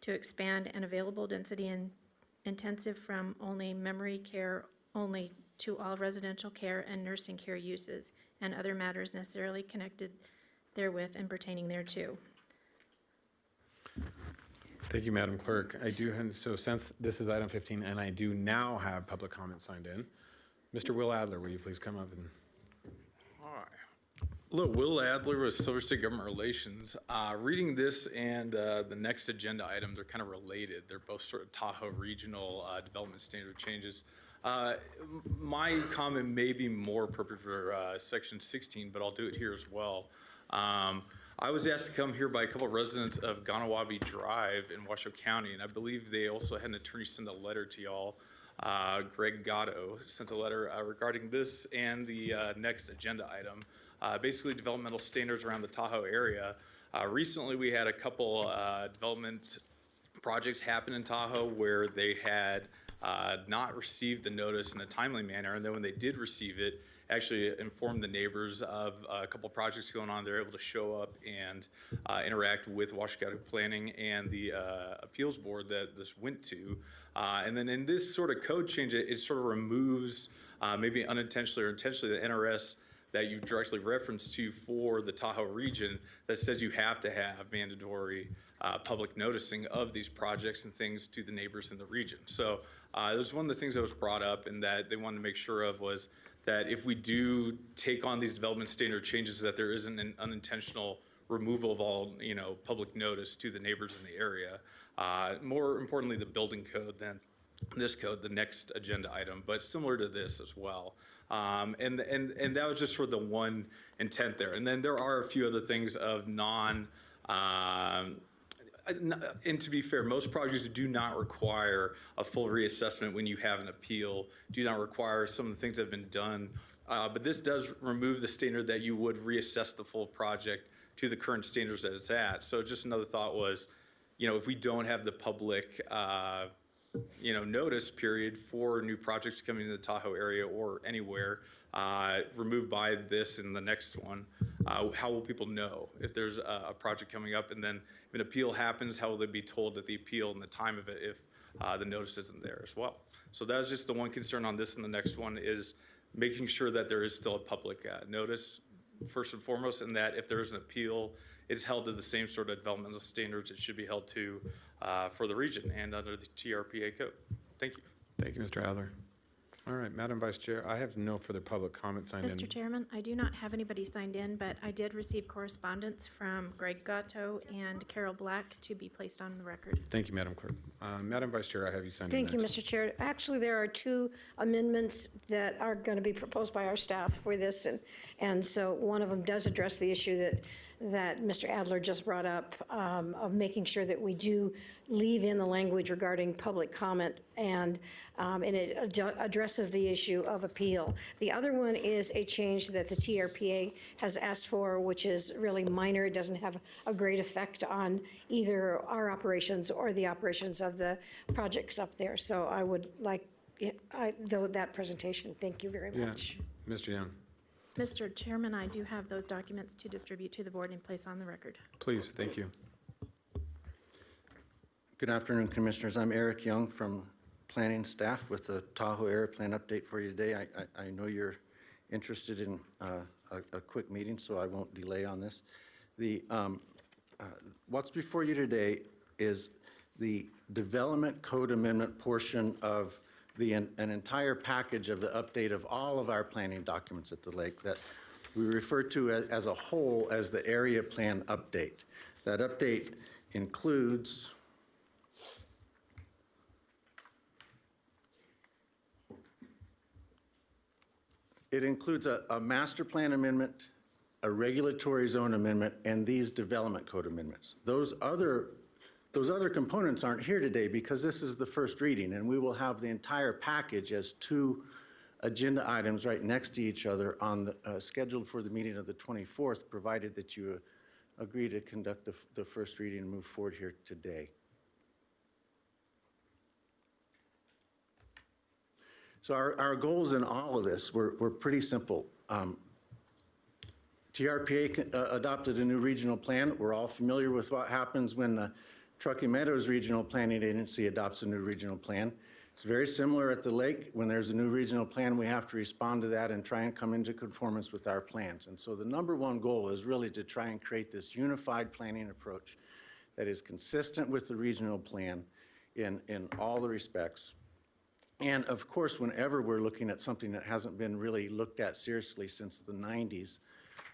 to expand an available density and intensive from only memory care only to all residential care and nursing care uses, and other matters necessarily connected therewith and pertaining thereto. Thank you, Madam Clerk. I do, so since this is item 15, and I do now have public comment signed in, Mr. Will Adler, will you please come up and... Hi. Hello, Will Adler with Silver State Government Relations. Reading this and the next agenda item, they're kind of related. They're both sort of Tahoe Regional Development Standard changes. My comment may be more appropriate for Section 16, but I'll do it here as well. I was asked to come here by a couple of residents of Ganawabi Drive in Washoe County, and I believe they also had an attorney send a letter to y'all. Greg Gatto sent a letter regarding this and the next agenda item. Basically, developmental standards around the Tahoe area. Recently, we had a couple development projects happen in Tahoe where they had not received the notice in a timely manner, and then when they did receive it, actually informed the neighbors of a couple projects going on. They're able to show up and interact with Washoe County Planning and the appeals board that this went to. And then in this sort of code change, it sort of removes, maybe unintentionally or intentionally, the NRS that you directly referenced to for the Tahoe region that says you have to have mandatory public noticing of these projects and things to the neighbors in the region. So it was one of the things that was brought up and that they wanted to make sure of was that if we do take on these development standard changes, that there isn't an unintentional removal of all, public notice to the neighbors in the area. More importantly, the building code than this code, the next agenda item, but similar to this as well. And that was just for the one intent there. And then there are a few other things of and to be fair, most projects do not require a full reassessment when you have an appeal, do not require some of the things that have been done. But this does remove the standard that you would reassess the full project to the current standards that it's at. So just another thought was, if we don't have the public, notice period for new projects coming into the Tahoe area or anywhere, removed by this and the next one, how will people know if there's a project coming up? And then if an appeal happens, how will they be told that the appeal and the time of it if the notice isn't there as well? So that's just the one concern on this, and the next one is making sure that there is still a public notice, first and foremost, and that if there is an appeal, it's held to the same sort of developmental standards it should be held to for the region and under the TRPA code. Thank you. Thank you, Mr. Adler. All right, Madam Vice Chair, I have no further public comment signed in. Mr. Chairman, I do not have anybody signed in, but I did receive correspondence from Greg Gatto and Carol Black to be placed on the record. Thank you, Madam Clerk. Madam Vice Chair, I have you signed in Thank you, next. Mr. Chair. Actually, there are two amendments that are going to be proposed by our staff for this, and so one of them does address the issue that Mr. Adler just brought up, of making sure that we do leave in the language regarding public comment, and it addresses the issue of appeal. The other one is a change that the TRPA has asked for, which is really minor. It doesn't have a great effect on either our operations or the operations of the projects up there. So I would like that presentation. Thank you very much. Yeah, Mr. Young. Mr. Chairman, I do have those documents to distribute to the board and place on the record. Please, thank you. Good afternoon, Commissioners. I'm Eric Young from Planning Staff with the Tahoe Area Plan update for you today. I know you're interested in a quick meeting, so I won't delay on this. What's before you today is the Development Code Amendment portion of an entire package of the update of all of our planning documents at the lake that we refer to as a whole as the area plan update. That update includes a master plan amendment, a regulatory zone amendment, and these development code amendments. Those other components aren't here today because this is the first reading, and we will have the entire package as two agenda items right next to each other scheduled for the meeting of the 24th, provided that you agree to conduct the first reading and move forward here today. So our goals in all of this were pretty simple. TRPA adopted a new regional plan. We're all familiar with what happens when the Truckee Meadows Regional Planning Agency adopts a new regional plan. It's very similar at the lake. When there's a new regional plan, we have to respond to that and try and come into conformance with our plans. And so the number one goal is really to try and create this unified planning approach that is consistent with the regional plan in all the respects. And of course, whenever we're looking at something that hasn't been really looked at seriously since the 90s,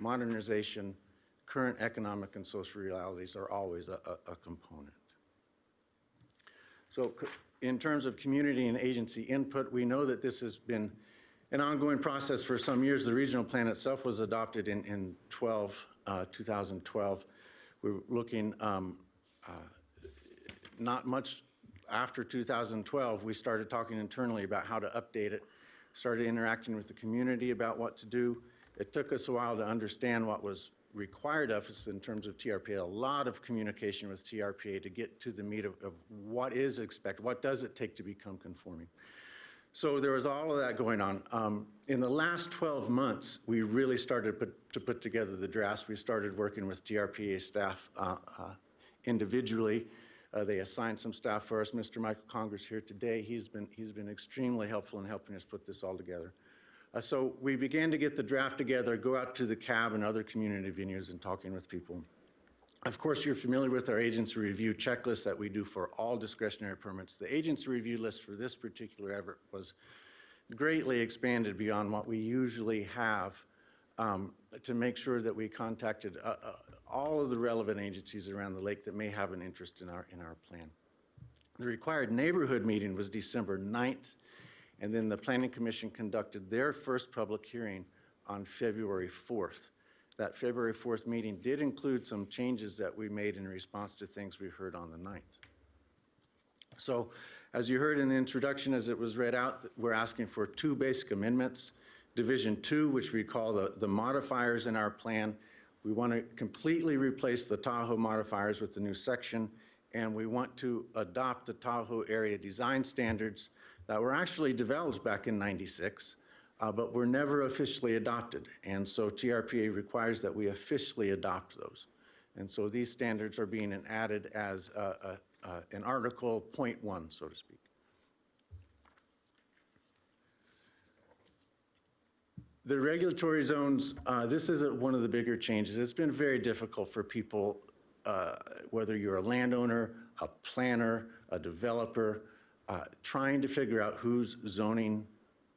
modernization, current economic and social realities are always a component. So in terms of community and agency input, we know that this has been an ongoing process for some years. The regional plan itself was adopted in 2012. We're looking not much after 2012, we started talking internally about how to update it, started interacting with the community about what to do. It took us a while to understand what was required of us in terms of TRPA, a lot of communication with TRPA to get to the meat of what is expected, what does it take to become conforming. So there was all of that going on. In the last 12 months, we really started to put together the drafts. We started working with TRPA staff individually. They assigned some staff for us. Mr. Michael Conger's here today. He's been extremely helpful in helping us put this all together. So we began to get the draft together, go out to the CAB and other community venues and talking with people. Of course, you're familiar with our agency review checklist that we do for all discretionary permits. The agency review list for this particular effort was greatly expanded beyond what we usually have to make sure that we contacted all of the relevant agencies around the lake that may have an interest in our plan. The required neighborhood meeting was December 9th, and then the Planning Commission conducted their first public hearing on February 4th. That February 4th meeting did include some changes that we made in response to things we heard on the 9th. So, as you heard in the introduction, as it was read out, we're asking for 2 basic amendments. Division 2, which we call the modifiers in our plan. We want to completely replace the Tahoe modifiers with the new section, and we want to adopt the Tahoe area design standards that were actually developed back in '96, but were never officially adopted. And so TRPA requires that we officially adopt those. And so these standards are being added as an article .1, so to speak. The regulatory zones, this is one of the bigger changes. It's been very difficult for people, whether you're a landowner, a planner, a developer, trying to figure out whose zoning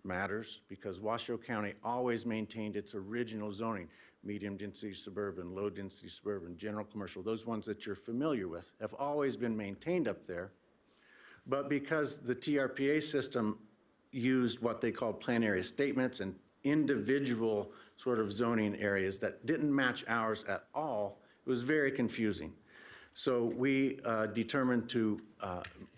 matters, because Washoe County always maintained its original zoning, medium density suburban, low density suburban, general commercial, those ones that you're familiar with have always been maintained up there. But because the TRPA system used what they called plan area statements and individual sort of zoning areas that didn't match ours at all, it was very confusing. So we determined to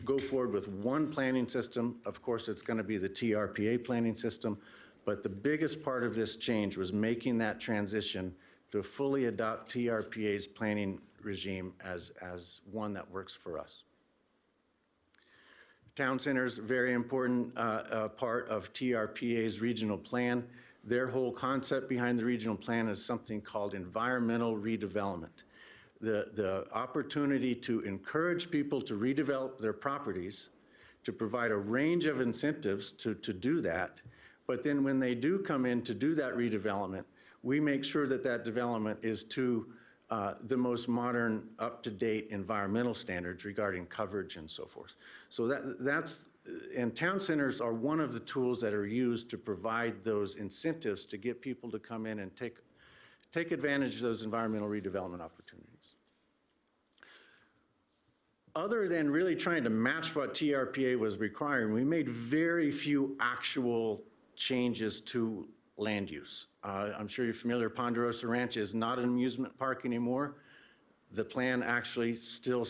go forward with one planning system. Of course, it's going to be the TRPA planning system, but the biggest part of this change was making that transition to fully adopt TRPA's planning regime as one that works for us. Town centers, very important part of TRPA's regional plan. Their whole concept behind the regional plan is something called environmental redevelopment. The opportunity to encourage people to redevelop their properties, to provide a range of incentives to do that, but then when they do come in to do that redevelopment, we make sure that that development is to the most modern, up-to-date environmental standards regarding coverage and so forth. So and town centers are one of the tools that are used to provide those incentives to get people to come in and take advantage of those environmental redevelopment opportunities. Other than really trying to match what TRPA was requiring, we made very few actual changes to land use. I'm sure you're familiar, Ponderosa Ranch is not an amusement park anymore. The plan actually still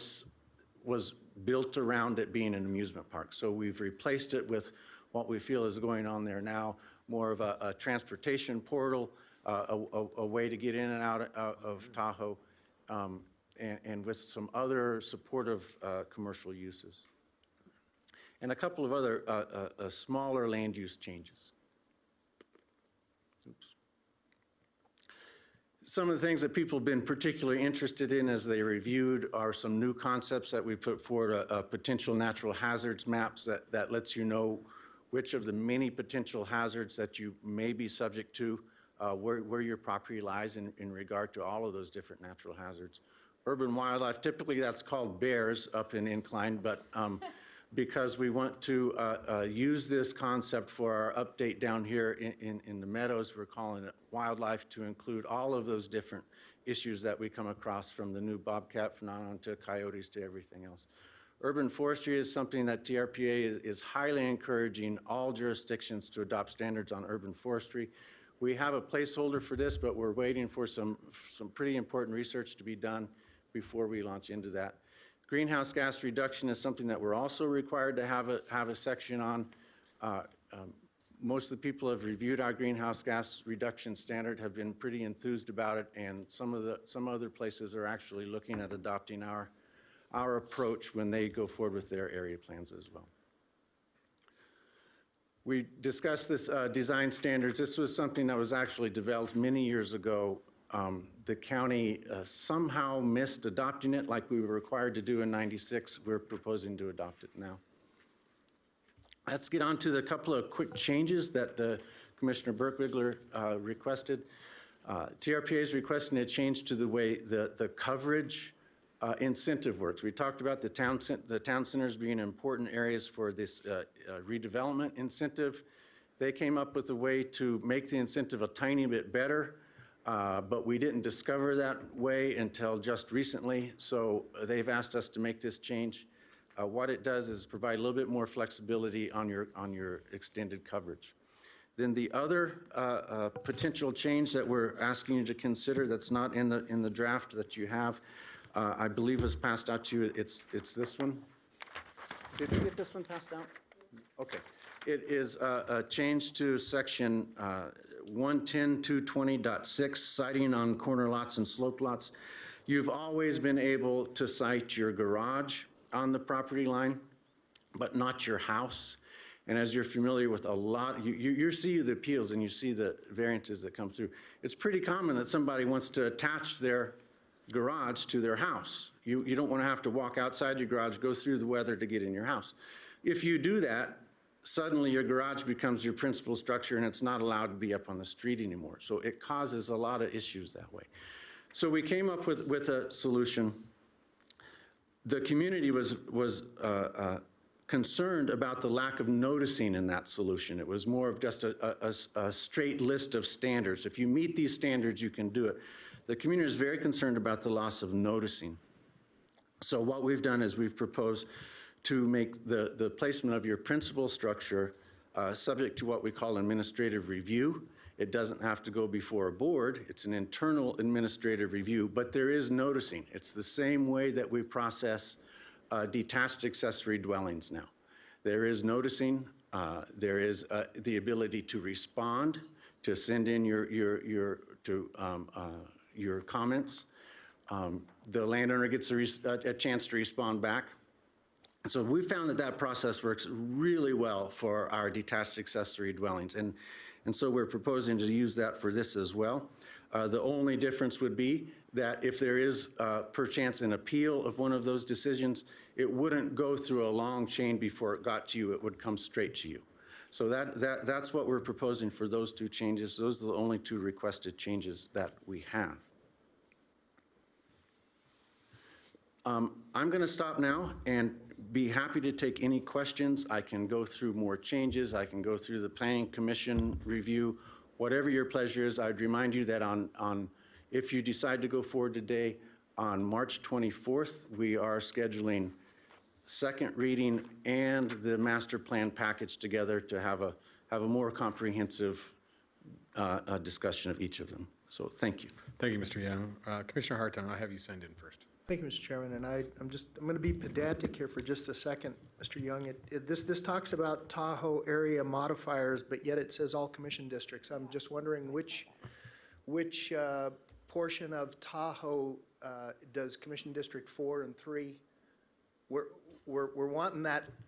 was built around it being an amusement park. So we've replaced it with what we feel is going on there now, more of a transportation portal, a way to get in and out of Tahoe, and with some other supportive commercial uses. And a couple of other smaller land use changes. Oops. Some of the things that people have been particularly interested in as they reviewed are some new concepts that we put forward, potential natural hazards maps that lets you know which of the many potential hazards that you may be subject to, where your property lies in regard to all of those different natural hazards. Urban wildlife, typically that's called bears up in Incline, but because we want to use this concept for our update down here in the meadows, we're calling it wildlife to include all of those different issues that we come across, from the new bobcat phenomenon to coyotes to everything else. Urban forestry is something that TRPA is highly encouraging all jurisdictions to adopt standards on urban forestry. We have a placeholder for this, but we're waiting for some pretty important research to be done before we launch into that. Greenhouse gas reduction is something that we're also required to have a section on. Most of the people have reviewed our greenhouse gas reduction standard, have been pretty enthused about it, and some other places are actually looking at adopting our approach when they go forward with their area plans as well. We discussed this design standards. This was something that was actually developed many years ago. The county somehow missed adopting it like we were required to do in '96. We're proposing to adopt it now. Let's get on to the couple of quick changes that Commissioner Burkwiggler requested. TRPA is requesting a change to the way the coverage incentive works. We talked about the town centers being important areas for this redevelopment incentive. They came up with a way to make the incentive a tiny bit better, but we didn't discover that way until just recently, so they've asked us to make this change. What it does is provide a little bit more flexibility on your extended coverage. Then the other potential change that we're asking you to consider that's not in the draft that you have, I believe was passed out to you. It's this one. Did you get this one passed out? Okay. It is a change to section 110.220.6, citing on corner lots and sloped lots. You've always been able to cite your garage on the property line, but not your house. And as you're familiar with a lot, you see the appeals and you see the variances that come through. It's pretty common that somebody wants to attach their garage to their house. You don't want to have to walk outside your garage, go through the weather to get in your house. If you do that, suddenly your garage becomes your principal structure and it's not allowed to be up on the street anymore. So it causes a lot of issues that way. So we came up with a solution. The community was concerned about the lack of noticing in that solution. It was more of just a straight list of standards. If you meet these standards, you can do it. The community is very concerned about the loss of noticing. So what we've done is we've proposed to make the placement of your principal structure subject to what we call administrative review. It doesn't have to go before a board. It's an internal administrative review, but there is noticing. It's the same way that we process detached accessory dwellings now. There is noticing. There is the ability to respond, to send in your comments. The landowner gets a chance to respond back. So we found that process works really well for our detached accessory dwellings. And so we're proposing to use that for this as well. The only difference would be that if there is perchance an appeal of one of those decisions, it wouldn't go through a long chain before it got to you. It would come straight to you. So that's what we're proposing for those two changes. Those are the only two requested changes that we have. I'm going to stop now and be happy to take any questions. I can go through more changes. I can go through the Planning Commission review, whatever your pleasure is. I'd remind you that if you decide to go forward today, on March 24th, we are scheduling second reading and the master plan package together to have a more comprehensive discussion of each of them. So thank you. Thank you, Mr. Young. Commissioner Hartung, I'll have you signed in first. Thank you, Mr. Chairman, and I'm going to be pedantic here for just a second, Mr. Young. This talks about Tahoe area modifiers, but yet it says all commission districts. I'm just wondering which portion of Tahoe does Commission District 4 and 3? We're wanting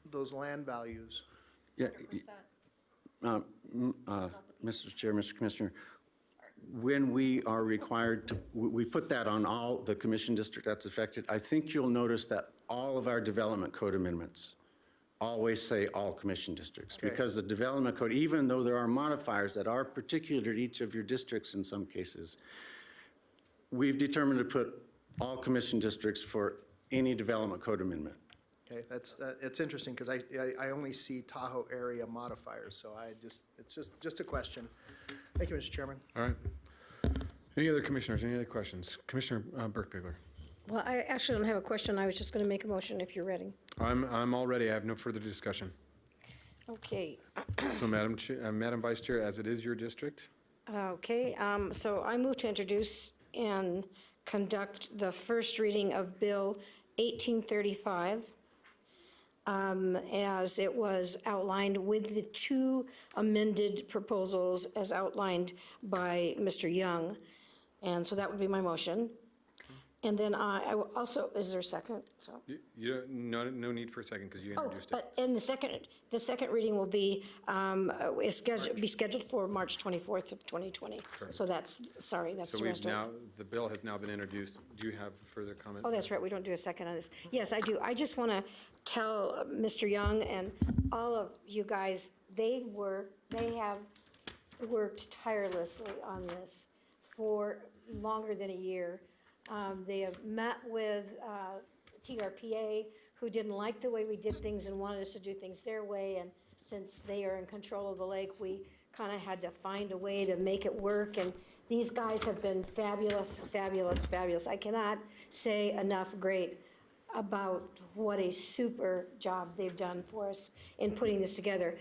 those land values. Yeah, Mr. Chair, Mr. Commissioner, when we are required to, we put that on all the commission district that's affected. I think you'll notice that all of our development code amendments always say all commission districts. Okay. Because the development code, even though there are modifiers that are particular to each of your districts in some cases, we've determined to put all commission districts for any development code amendment. Okay, it's interesting because I only see Tahoe area modifiers, so it's just a question. Thank you, Mr. Chairman. All right. Any other commissioners, any other questions? Commissioner Burkbiegler. Well, I actually don't have a question. I was just going to make a motion if you're ready. I'm all ready. I have no further discussion. Okay. So Madam Vice Chair, as it is your district. Okay, so I move to introduce and conduct the first reading of Bill 1835, as it was outlined with the 2 amended proposals as outlined by Mr. Young. And so that would be my motion. And then I will also, is there a second? So. You don't, no need for a second because you Oh, introduced it. but in the second reading will be, scheduled for March 24th of 2020. So that's, sorry, that's So the we've rest of it. now, the bill has now been introduced. Do you have further comment? Oh, that's right, we don't do a second on this. Yes, I do. I just want to tell Mr. Young and all of you guys, they have worked tirelessly on this for longer than a year. They have met with TRPA, who didn't like the way we did things and wanted us to do things their way. And since they are in control of the lake, we kind of had to find a way to make it work. And these guys have been fabulous, fabulous, fabulous. I cannot say enough great about what a super job they've done for us in putting this together.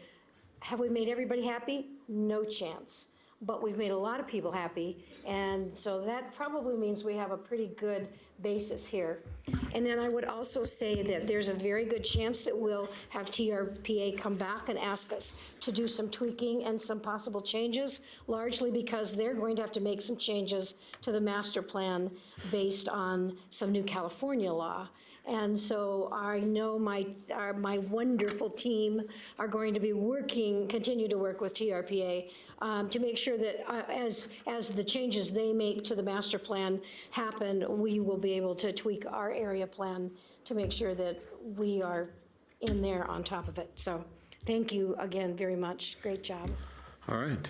Have we made everybody happy? No chance. But we've made a lot of people happy, and so that probably means we have a pretty good basis here. And then I would also say that there's a very good chance that we'll have TRPA come back and ask us to do some tweaking and some possible changes, largely because they're going to have to make some changes to the master plan based on some new California law. And so I know my wonderful team are going to be continue to work with TRPA to make sure that as the changes they make to the master plan happen, we will be able to tweak our area plan to make sure that we are in there on top of it. So thank you again very much. Great job. All right.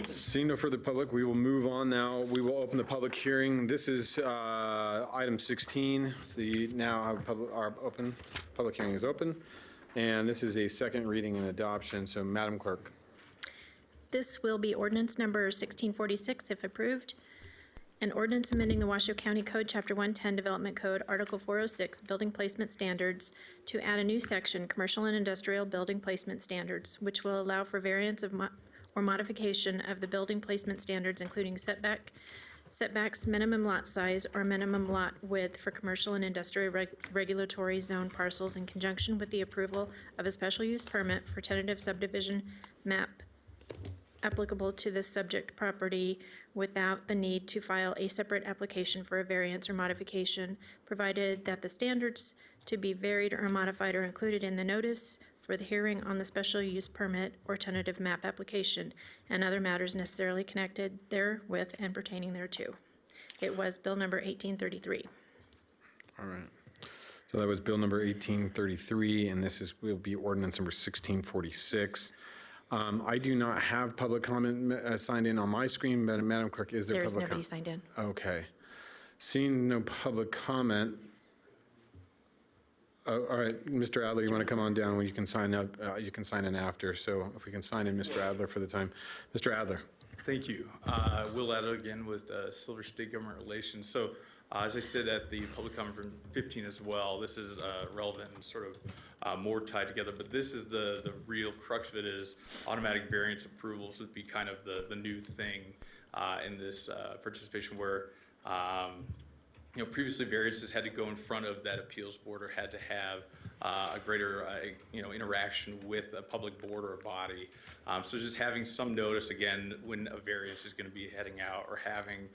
Seeing no further public, we will move on now. We will open the public hearing. This is item 16. Now our public hearing is open. And this is a second reading and adoption. So Madam Clerk. This will be ordinance number 1646, if approved. An ordinance amending the Washoe County Code, Chapter 110, Development Code, Article 406, Building Placement Standards, to add a new section, Commercial and Industrial Building Placement Standards, which will allow for variance of or modification of the building placement standards, including setbacks, minimum lot size, or minimum lot width for commercial and industrial regulatory zone parcels in conjunction with the approval of a special use permit for tentative subdivision map applicable to this subject property without the need to file a separate application for a variance or modification, provided that the standards to be varied or modified are included in the notice for the hearing on the special use permit or tentative map application, and other matters necessarily connected therewith and pertaining thereto. It was Bill number 1833. All right. So that was Bill number 1833, and will be ordinance number 1646. I do not have public comment signed in on my screen, but Madam Clerk, is there There is public nobody comment? signed in. Okay. Seeing no public comment, all right, Mr. Adler, you want to come on down? Well, you can sign up. You can sign in after. So if we can sign in Mr. Adler for the time. Mr. Adler. Thank you. Will Adler again with Silver State Government Relations. So as I said at the public comment from 15 as well, this is relevant and sort of more tied together, but this is the real crux of it is automatic variance approvals would be kind of the new thing in this participation where previously variances had to go in front of that appeals board or had to have a greater, interaction with a public board or a body. So just having some notice, again, when a variance is going to be heading out or having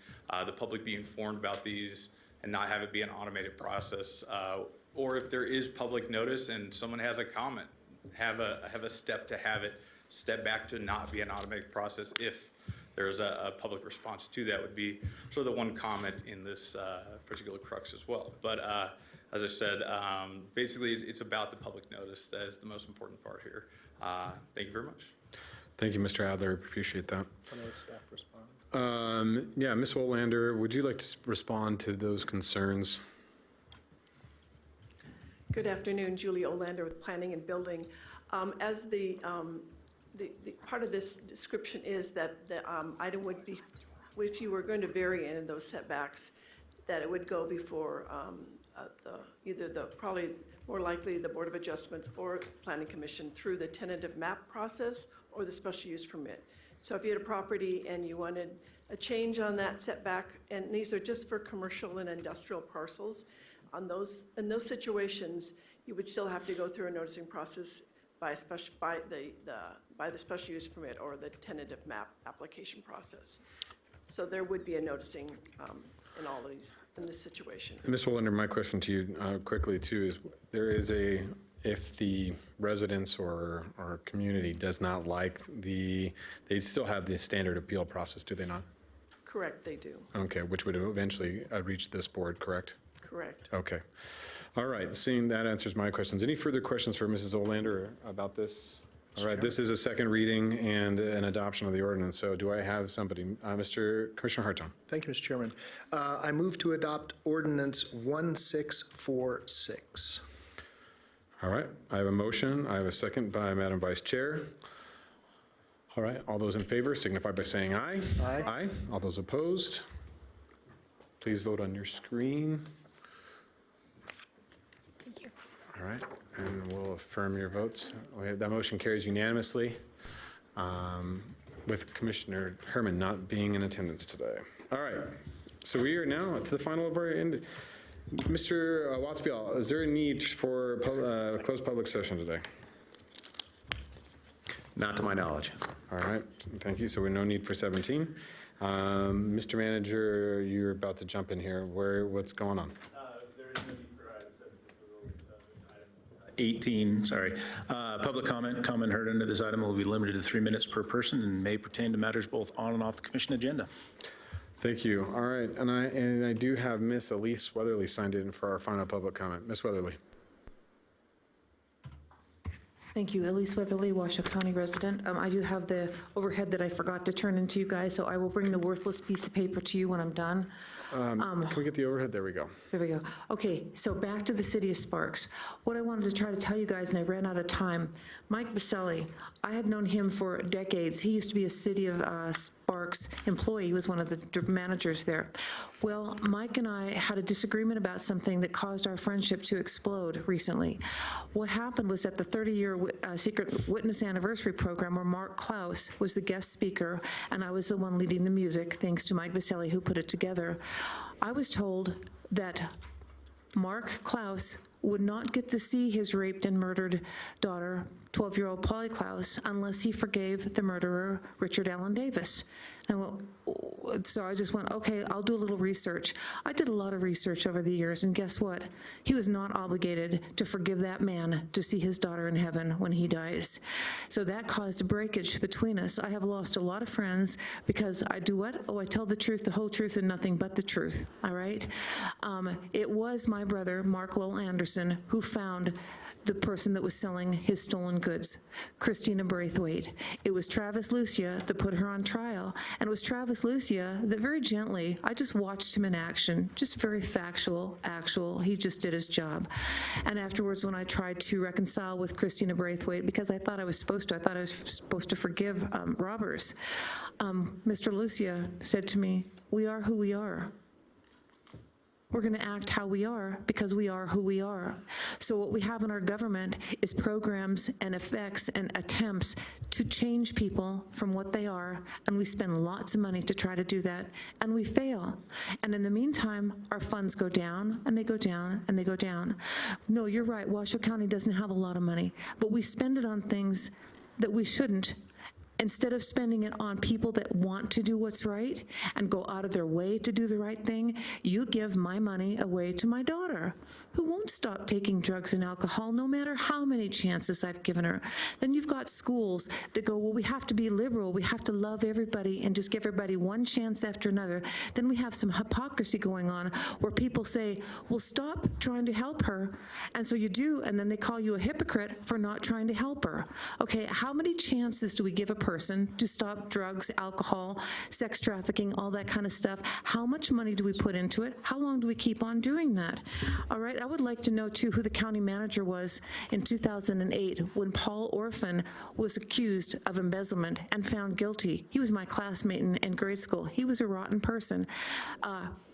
the public be informed about these and not have it be an automated process. Or if there is public notice and someone has a comment, have a step to have it step back to not be an automatic process if there's a public response to that would be sort of the one comment in this particular crux as well. But as I said, basically it's about the public notice that is the most important part here. Thank you very much. Thank you, Mr. Adler. Appreciate that. I'll let staff respond. Yeah, Ms. Wolander, would you like to respond to those concerns? Good afternoon, Julie Olander with Planning and Building. As the part of this description is that the item would be, if you were going to vary in those setbacks, that it would go before probably more likely the Board of Adjustments or Planning Commission through the tentative map process or the special use permit. So if you had a property and you wanted a change on that setback, and these are just for commercial and industrial parcels, in those situations, you would still have to go through a noticing process by the special use permit or the tentative map application process. So there would be a noticing in all of these, in this situation. And Ms. Wolander, my question to you quickly too is, if the residents or community does not like they still have the standard appeal process, do they not? Correct, they do. Okay, which would eventually reach this board, correct? Correct. Okay. All right, seeing that answers my questions. Any further questions for Mrs. Olander about this? All right, this is a second reading and an adoption of the ordinance. So do I have somebody? Commissioner Hartung. Thank you, Mr. Chairman. I move to adopt ordinance 1646. All right, I have a motion. I have a second by Madam Vice Chair. All right, all those in favor signify by saying aye. Aye. Aye. All those opposed? Please vote on your screen. Thank you. All right, and we'll affirm your votes. That motion carries unanimously, with Commissioner Herman not being in attendance today. All right, so we are now to the final of our end. Mr. Watsfield, is there a need for closed public session today? Not to my knowledge. All right, thank you. So we're no need for 17. Mr. Manager, you're about to jump in here. What's going on? There is no need for item 18, sorry. Public comment heard under this item will be limited to 3 minutes per person and may pertain to matters both on and off the commission agenda. Thank you. All right, and I do have Miss Elise Weatherly signed in for our final public comment. Miss Weatherly. Thank you. Elise Weatherly, Washoe County resident. I do have the overhead that I forgot to turn into you guys, so I will bring the worthless piece of paper to you when I'm done. Can we get the overhead? There we go. There we go. Okay, so back to the city of Sparks. What I wanted to try to tell you guys, and I ran out of time, Mike Baselli, I had known him for decades. He used to be a city of Sparks employee. He was one of the managers there. Well, Mike and I had a disagreement about something that caused our friendship to explode recently. What happened was at the 30-year Secret Witness Anniversary Program, where Mark Klaus was the guest speaker, and I was the one leading the music, thanks to Mike Baselli, who put it together. I was told that Mark Klaus would not get to see his raped and murdered daughter, 12-year-old Polly Klaus, unless he forgave the murderer, Richard Allen Davis. So I just went, okay, I'll do a little research. I did a lot of research over the years, and guess what? He was not obligated to forgive that man to see his daughter in heaven when he dies. So that caused a breakage between us. I have lost a lot of friends because I do what? Oh, I tell the truth, the whole truth, and nothing but the truth, all right? It was my brother, Mark Lowell Anderson, who found the person that was selling his stolen goods, Christina Braithwaite. It was Travis Lucia that put her on trial, and it was Travis Lucia that very gently, I just watched him in action, just very factual, actual, he just did his job. And afterwards, when I tried to reconcile with Christina Braithwaite, because I thought I was supposed to forgive robbers, Mr. Lucia said to me, we are who we are. We're going to act how we are because we are who we are. So what we have in our government is programs and effects and attempts to change people from what they are, and we spend lots of money to try to do that, and we fail. And in the meantime, our funds go down, and they go down, and they go down. No, you're right, Washoe County doesn't have a lot of money, but we spend it on things that we shouldn't. Instead of spending it on people that want to do what's right and go out of their way to do the right thing, you give my money away to my daughter, who won't stop taking drugs and alcohol no matter how many chances I've given her. Then you've got schools that go, well, we have to be liberal, we have to love everybody and just give everybody one chance after another. Then we have some hypocrisy going on where people say, well, stop trying to help her. And so you do, and then they call you a hypocrite for not trying to help her. Okay, how many chances do we give a person to stop drugs, alcohol, sex trafficking, all that kind of stuff? How much money do we put into it? How long do we keep on doing that? All right, I would like to know, too, who the county manager was in 2008 when Paul Orphan was accused of embezzlement and found guilty. He was my classmate in grade school. He was a rotten person.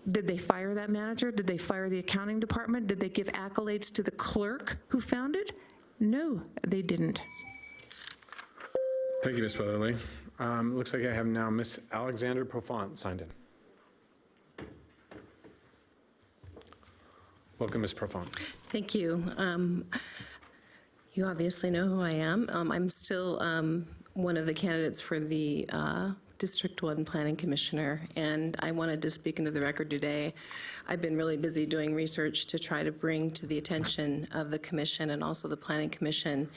Did they fire that manager? Did they fire the accounting department? Did they give accolades to the clerk who found it? No, they didn't. Thank you, Ms. Weatherly. Looks like I have now Ms. Alexander Profant signed in. Welcome, Ms. Profont. Thank you. You obviously know who I am. I'm still one of the candidates for the District 1 Planning Commissioner, and I wanted to speak into the record today. I've been really busy doing research to try to bring to the attention of the commission and also the Planning Commission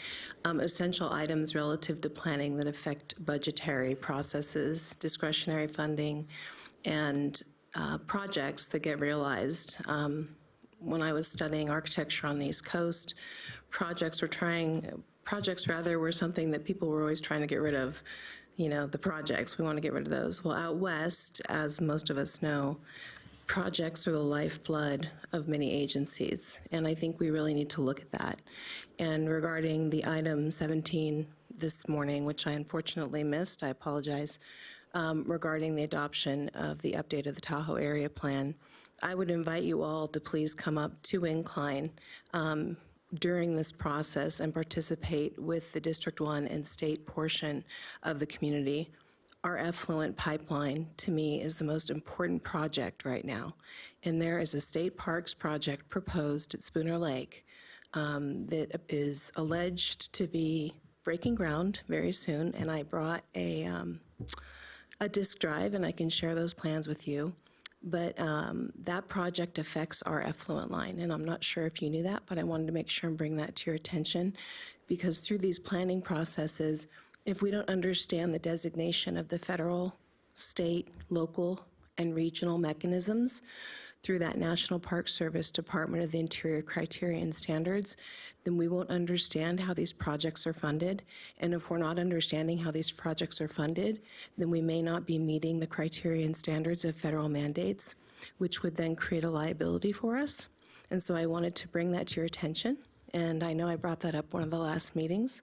essential items relative to planning that affect budgetary processes, discretionary funding, and projects that get realized. When I was studying architecture on the East Coast, projects were something that people were always trying to get rid of. You know, the projects, we want to get rid of those. Well, out west, as most of us know, projects are the lifeblood of many agencies, and I think we really need to look at that. And regarding the item 17 this morning, which I unfortunately missed, I apologize, regarding the adoption of the update of the Tahoe Area Plan, I would invite you all to please come up to Incline during this process and participate with the District 1 and state portion of the community. Our effluent pipeline, to me, is the most important project right now. And there is a state parks project proposed at Spooner Lake that is alleged to be breaking ground very soon. And I brought a disk drive, and I can share those plans with you. But that project affects our effluent line, and I'm not sure if you knew that, but I wanted to make sure and bring that to your attention, because through these planning processes, if we don't understand the designation of the federal, state, local, and regional mechanisms through that National Park Service Department of the Interior criteria and standards, then we won't understand how these projects are funded. And if we're not understanding how these projects are funded, then we may not be meeting the criteria and standards of federal mandates, which would then create a liability for us. And so I wanted to bring that to your attention. And I know I brought that up one of the last meetings.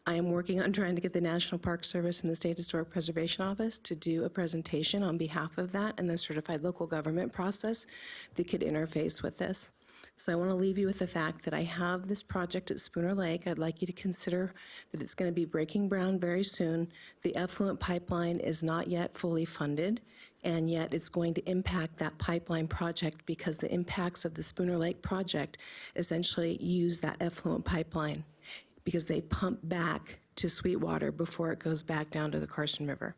I am working on trying to get the National Park Service and the State Historic Preservation Office to do a presentation on behalf of that and the certified local government process that could interface with this. So I want to leave you with the fact that I have this project at Spooner Lake. I'd like you to consider that it's going to be breaking ground very soon. The effluent pipeline is not yet fully funded, and yet it's going to impact that pipeline project because the impacts of the Spooner Lake project essentially use that effluent pipeline, because they pump back to Sweetwater before it goes back down to the Carson River.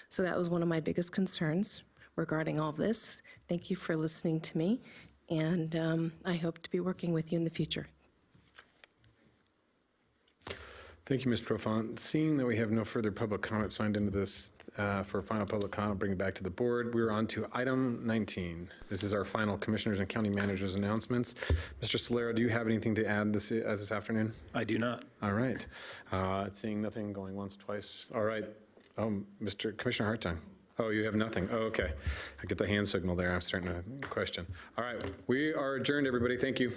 So that was one of my biggest concerns regarding all this. Thank you for listening to me, and I hope to be working with you in the future. Thank you, Ms. Profont. Seeing that we have no further public comment signed into this for final public comment, bring it back to the board. We're on to item 19. This is our final commissioners and county managers announcements. Mr. Solero, do you have anything to add this afternoon? I do not. All right. Seeing nothing, going once, twice. All right. Mr. Commissioner Hartine. Oh, you have nothing. Oh, okay. I get the hand signal there. I'm starting to question. All right. We are adjourned, everybody. Thank you.